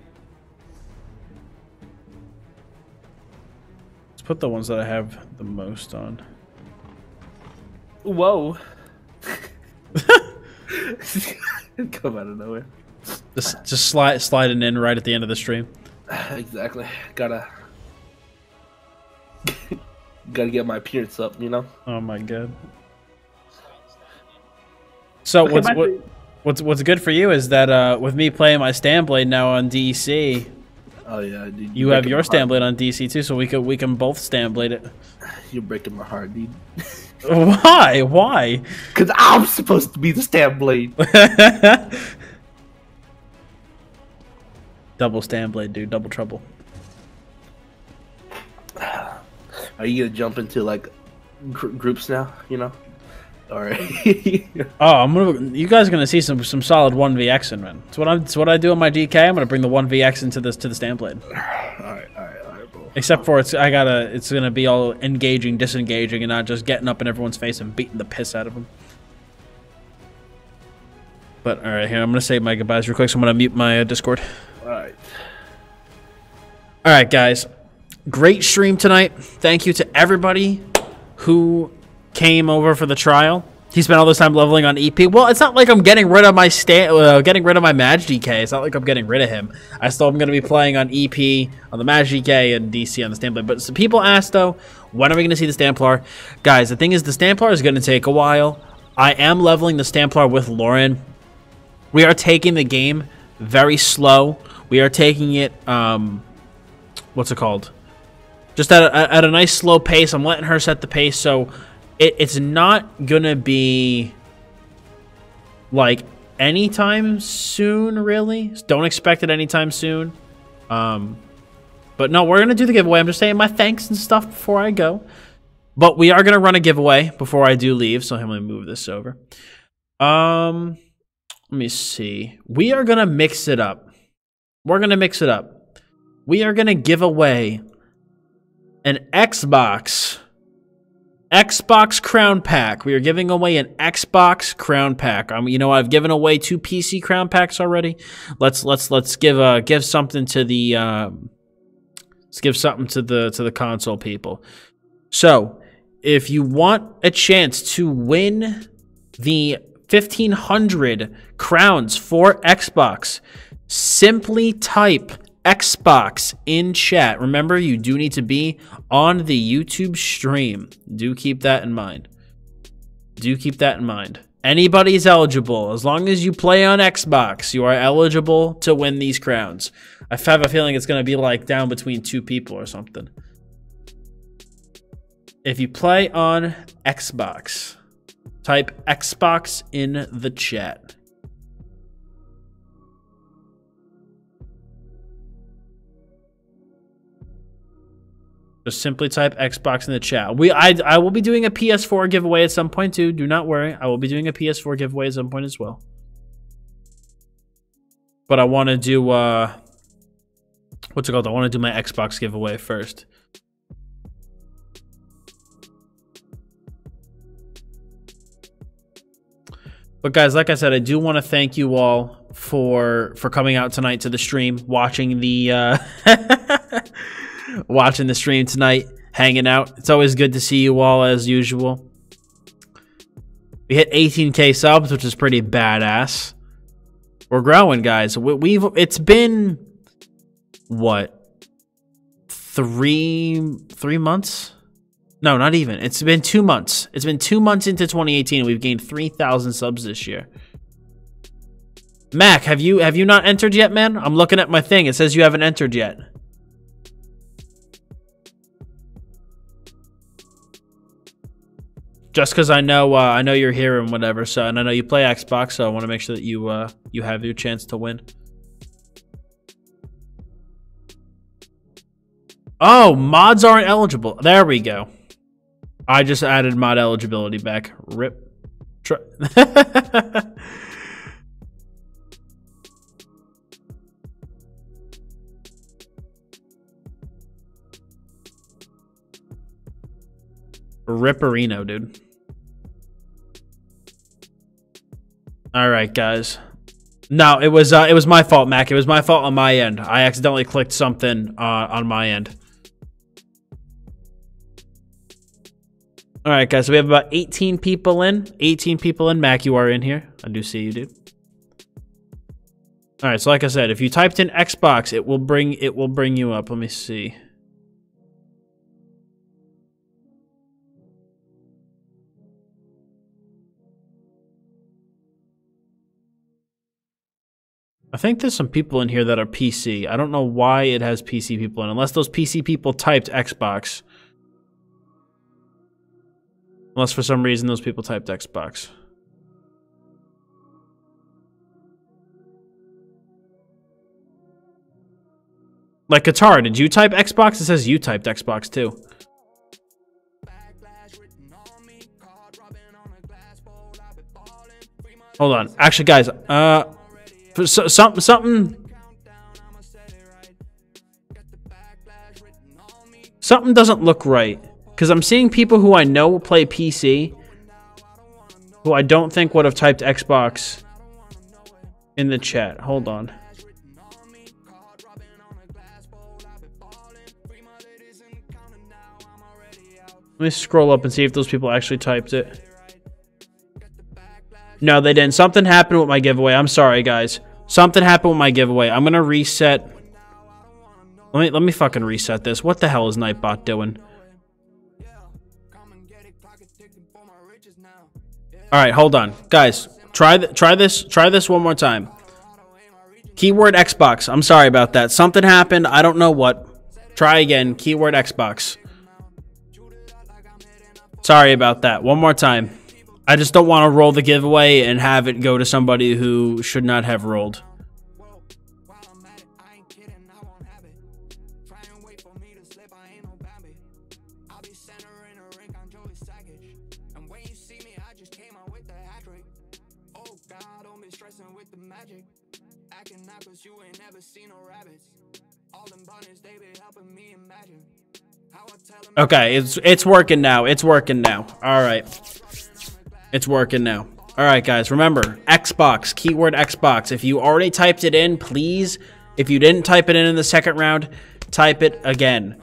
Let's put the ones that I have the most on. Whoa. Come out of nowhere. Just slide it in right at the end of the stream. Exactly. Gotta get my appearance up, you know? Oh my god. So what's good for you is that with me playing my stand blade now on DC. Oh yeah, dude. You have your stand blade on DC too, so we can both stand blade it. You're breaking my heart, dude. Why? Why? Because I'm supposed to be the stand blade. Double stand blade, dude. Double trouble. Are you gonna jump into like groups now? You know. All right. You guys are gonna see some solid 1vxing, man. It's what I do on my DK. I'm gonna bring the 1vx into the stand blade. All right, bro. Except for it's gonna be all engaging, disengaging, and not just getting up in everyone's face and beating the piss out of them. But all right, here I'm gonna say my goodbyes real quick. So I'm gonna mute my Discord. All right. All right, guys. Great stream tonight. Thank you to everybody who came over for the trial. He spent all this time leveling on EP. Well, it's not like I'm getting rid of my Maj DK. It's not like I'm getting rid of him. I still am going to be playing on EP, on the Maj DK, and DC on the Stamplar. But some people asked, though, when are we going to see the Stamplar? Guys, the thing is, the Stamplar is going to take a while. I am leveling the Stamplar with Lauren. We are taking the game very slow. We are taking it, what's it called? Just at a nice slow pace. I'm letting her set the pace, so it's not gonna be like anytime soon, really. Don't expect it anytime soon. But no, we're gonna do the giveaway. I'm just saying my thanks and stuff before I go. But we are gonna run a giveaway before I do leave, so I'm gonna move this over. Let me see. We are gonna mix it up. We're gonna mix it up. we are going to give away an Xbox crown pack. We are giving away an Xbox crown pack. You know, I've given away 2 PC crown packs already. Let's give something to the let's give something to the console people. So, if you want a chance to win the 1,500 crowns for Xbox, simply type Xbox in chat. Remember, you do need to be on the YouTube stream. Do keep that in mind. Do keep that in mind. Anybody's eligible. As long as you play on Xbox, you are eligible to win these crowns. I have a feeling it's going to be like down between 2 people or something. If you play on Xbox, type Xbox in the chat. Just simply type Xbox in the chat. I will be doing a PS4 giveaway at some point too. Do not worry. I will be doing a PS4 giveaway at some point as well. But I want to do what's it called? I want to do my Xbox giveaway first. But guys, like I said, I do want to thank you all for coming out tonight to the stream, watching the watching the stream tonight, hanging out. It's always good to see you all as usual. We hit 18K subs, which is pretty badass. We're growing, guys. It's been what, 3 months? No, not even. It's been 2 months. It's been 2 months into 2018, and we've gained 3,000 subs this year. Mac, have you not entered yet, man? I'm looking at my thing. It says you haven't entered yet. Just because I know you're here and whatever, so, and I know you play Xbox, so I want to make sure that you have your chance to win. Oh, mods aren't eligible. There we go. I just added mod eligibility back. Rip. Ripperino, dude. All right, guys. No, it was my fault, Mac. It was my fault on my end. I accidentally clicked something on my end. All right, guys. So we have about 18 people in. 18 people in. Mac, you are in here. I do see you, dude. All right. So like I said, if you typed in Xbox, it will bring you up. Let me see. I think there's some people in here that are PC. I don't know why it has PC people in, unless those PC people typed Xbox. Unless for some reason those people typed Xbox. Like Qatar, did you type Xbox? It says you typed Xbox too. Hold on. Actually, guys, something doesn't look right, because I'm seeing people who I know play PC who I don't think would have typed Xbox in the chat. Hold on. Let me scroll up and see if those people actually typed it. No, they didn't. Something happened with my giveaway. I'm sorry, guys. Something happened with my giveaway. I'm gonna reset. Let me fucking reset this. What the hell is Nightbot doing? All right, hold on, guys. Try this one more time. Keyword Xbox. I'm sorry about that. Something happened. I don't know what. Try again. Keyword Xbox. Sorry about that. One more time. I just don't want to roll the giveaway and have it go to somebody who should not have rolled. Okay, it's working now. It's working now. All right. It's working now. All right, guys. Remember, Xbox, keyword Xbox. If you already typed it in, please, if you didn't type it in the second round, type it again.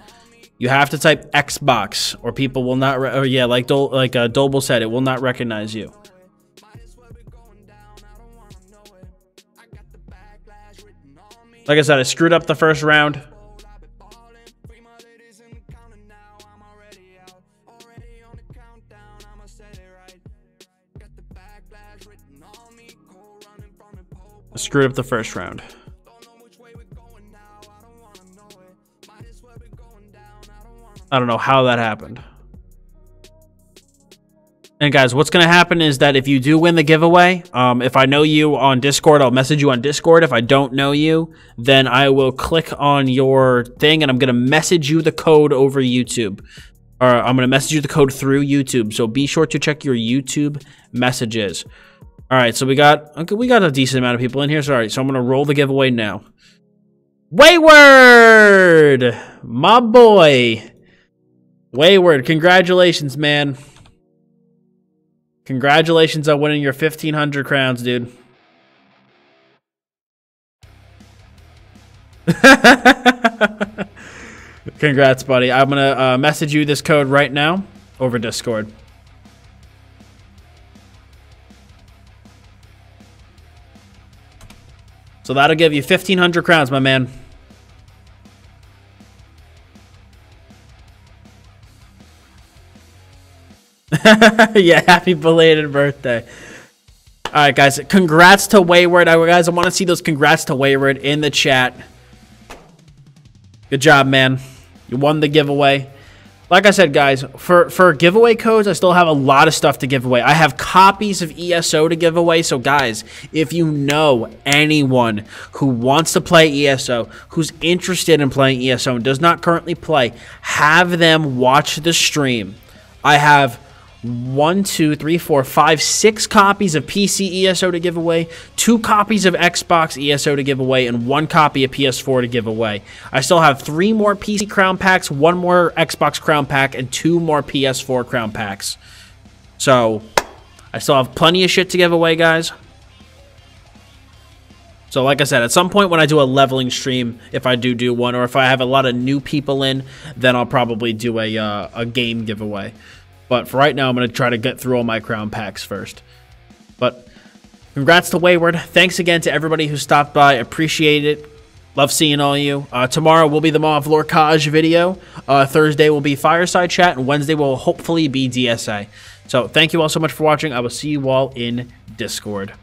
You have to type Xbox, or people will not, or yeah, like Doble said, it will not recognize you. Like I said, I screwed up the first round. I screwed up the first round. I don't know how that happened. And guys, what's going to happen is that if you do win the giveaway, if I know you on Discord, I'll message you on Discord. If I don't know you, then I will click on your thing and I'm going to message you the code over YouTube. Or I'm going to message you the code through YouTube. So be sure to check your YouTube messages. All right, so we got a decent amount of people in here. So, all right, so I'm going to roll the giveaway now. Wayward! My boy. Wayward, congratulations, man. Congratulations on winning your 1,500 crowns, dude. Congrats, buddy. I'm going to message you this code right now over Discord. So that'll give you 1,500 crowns, my man. Yeah, happy belated birthday. All right, guys. Congrats to Wayward. Guys, I want to see those congrats to Wayward in the chat. Good job, man. You won the giveaway. Like I said, guys, for giveaway codes, I still have a lot of stuff to give away. I have copies of ESO to give away. So, guys, if you know anyone who wants to play ESO, who's interested in playing ESO and does not currently play, have them watch the stream. I have 1, 2, 3, 4, 5, 6 copies of PC ESO to give away, 2 copies of Xbox ESO to give away, and 1 copy of PS4 to give away. I still have 3 more PC crown packs, 1 more Xbox crown pack, and 2 more PS4 crown packs. So, I still have plenty of shit to give away, guys. So, like I said, at some point when I do a leveling stream, if I do one, or if I have a lot of new people in, then I'll probably do a game giveaway. But for right now, I'm going to try to get through all my crown packs first. But congrats to Wayward. Thanks again to everybody who stopped by. Appreciate it. Love seeing all you. Tomorrow will be the Maw of Lorcage video. Thursday will be Fireside Chat. And Wednesday will hopefully be DSA. So thank you all so much for watching. I will see you all in Discord.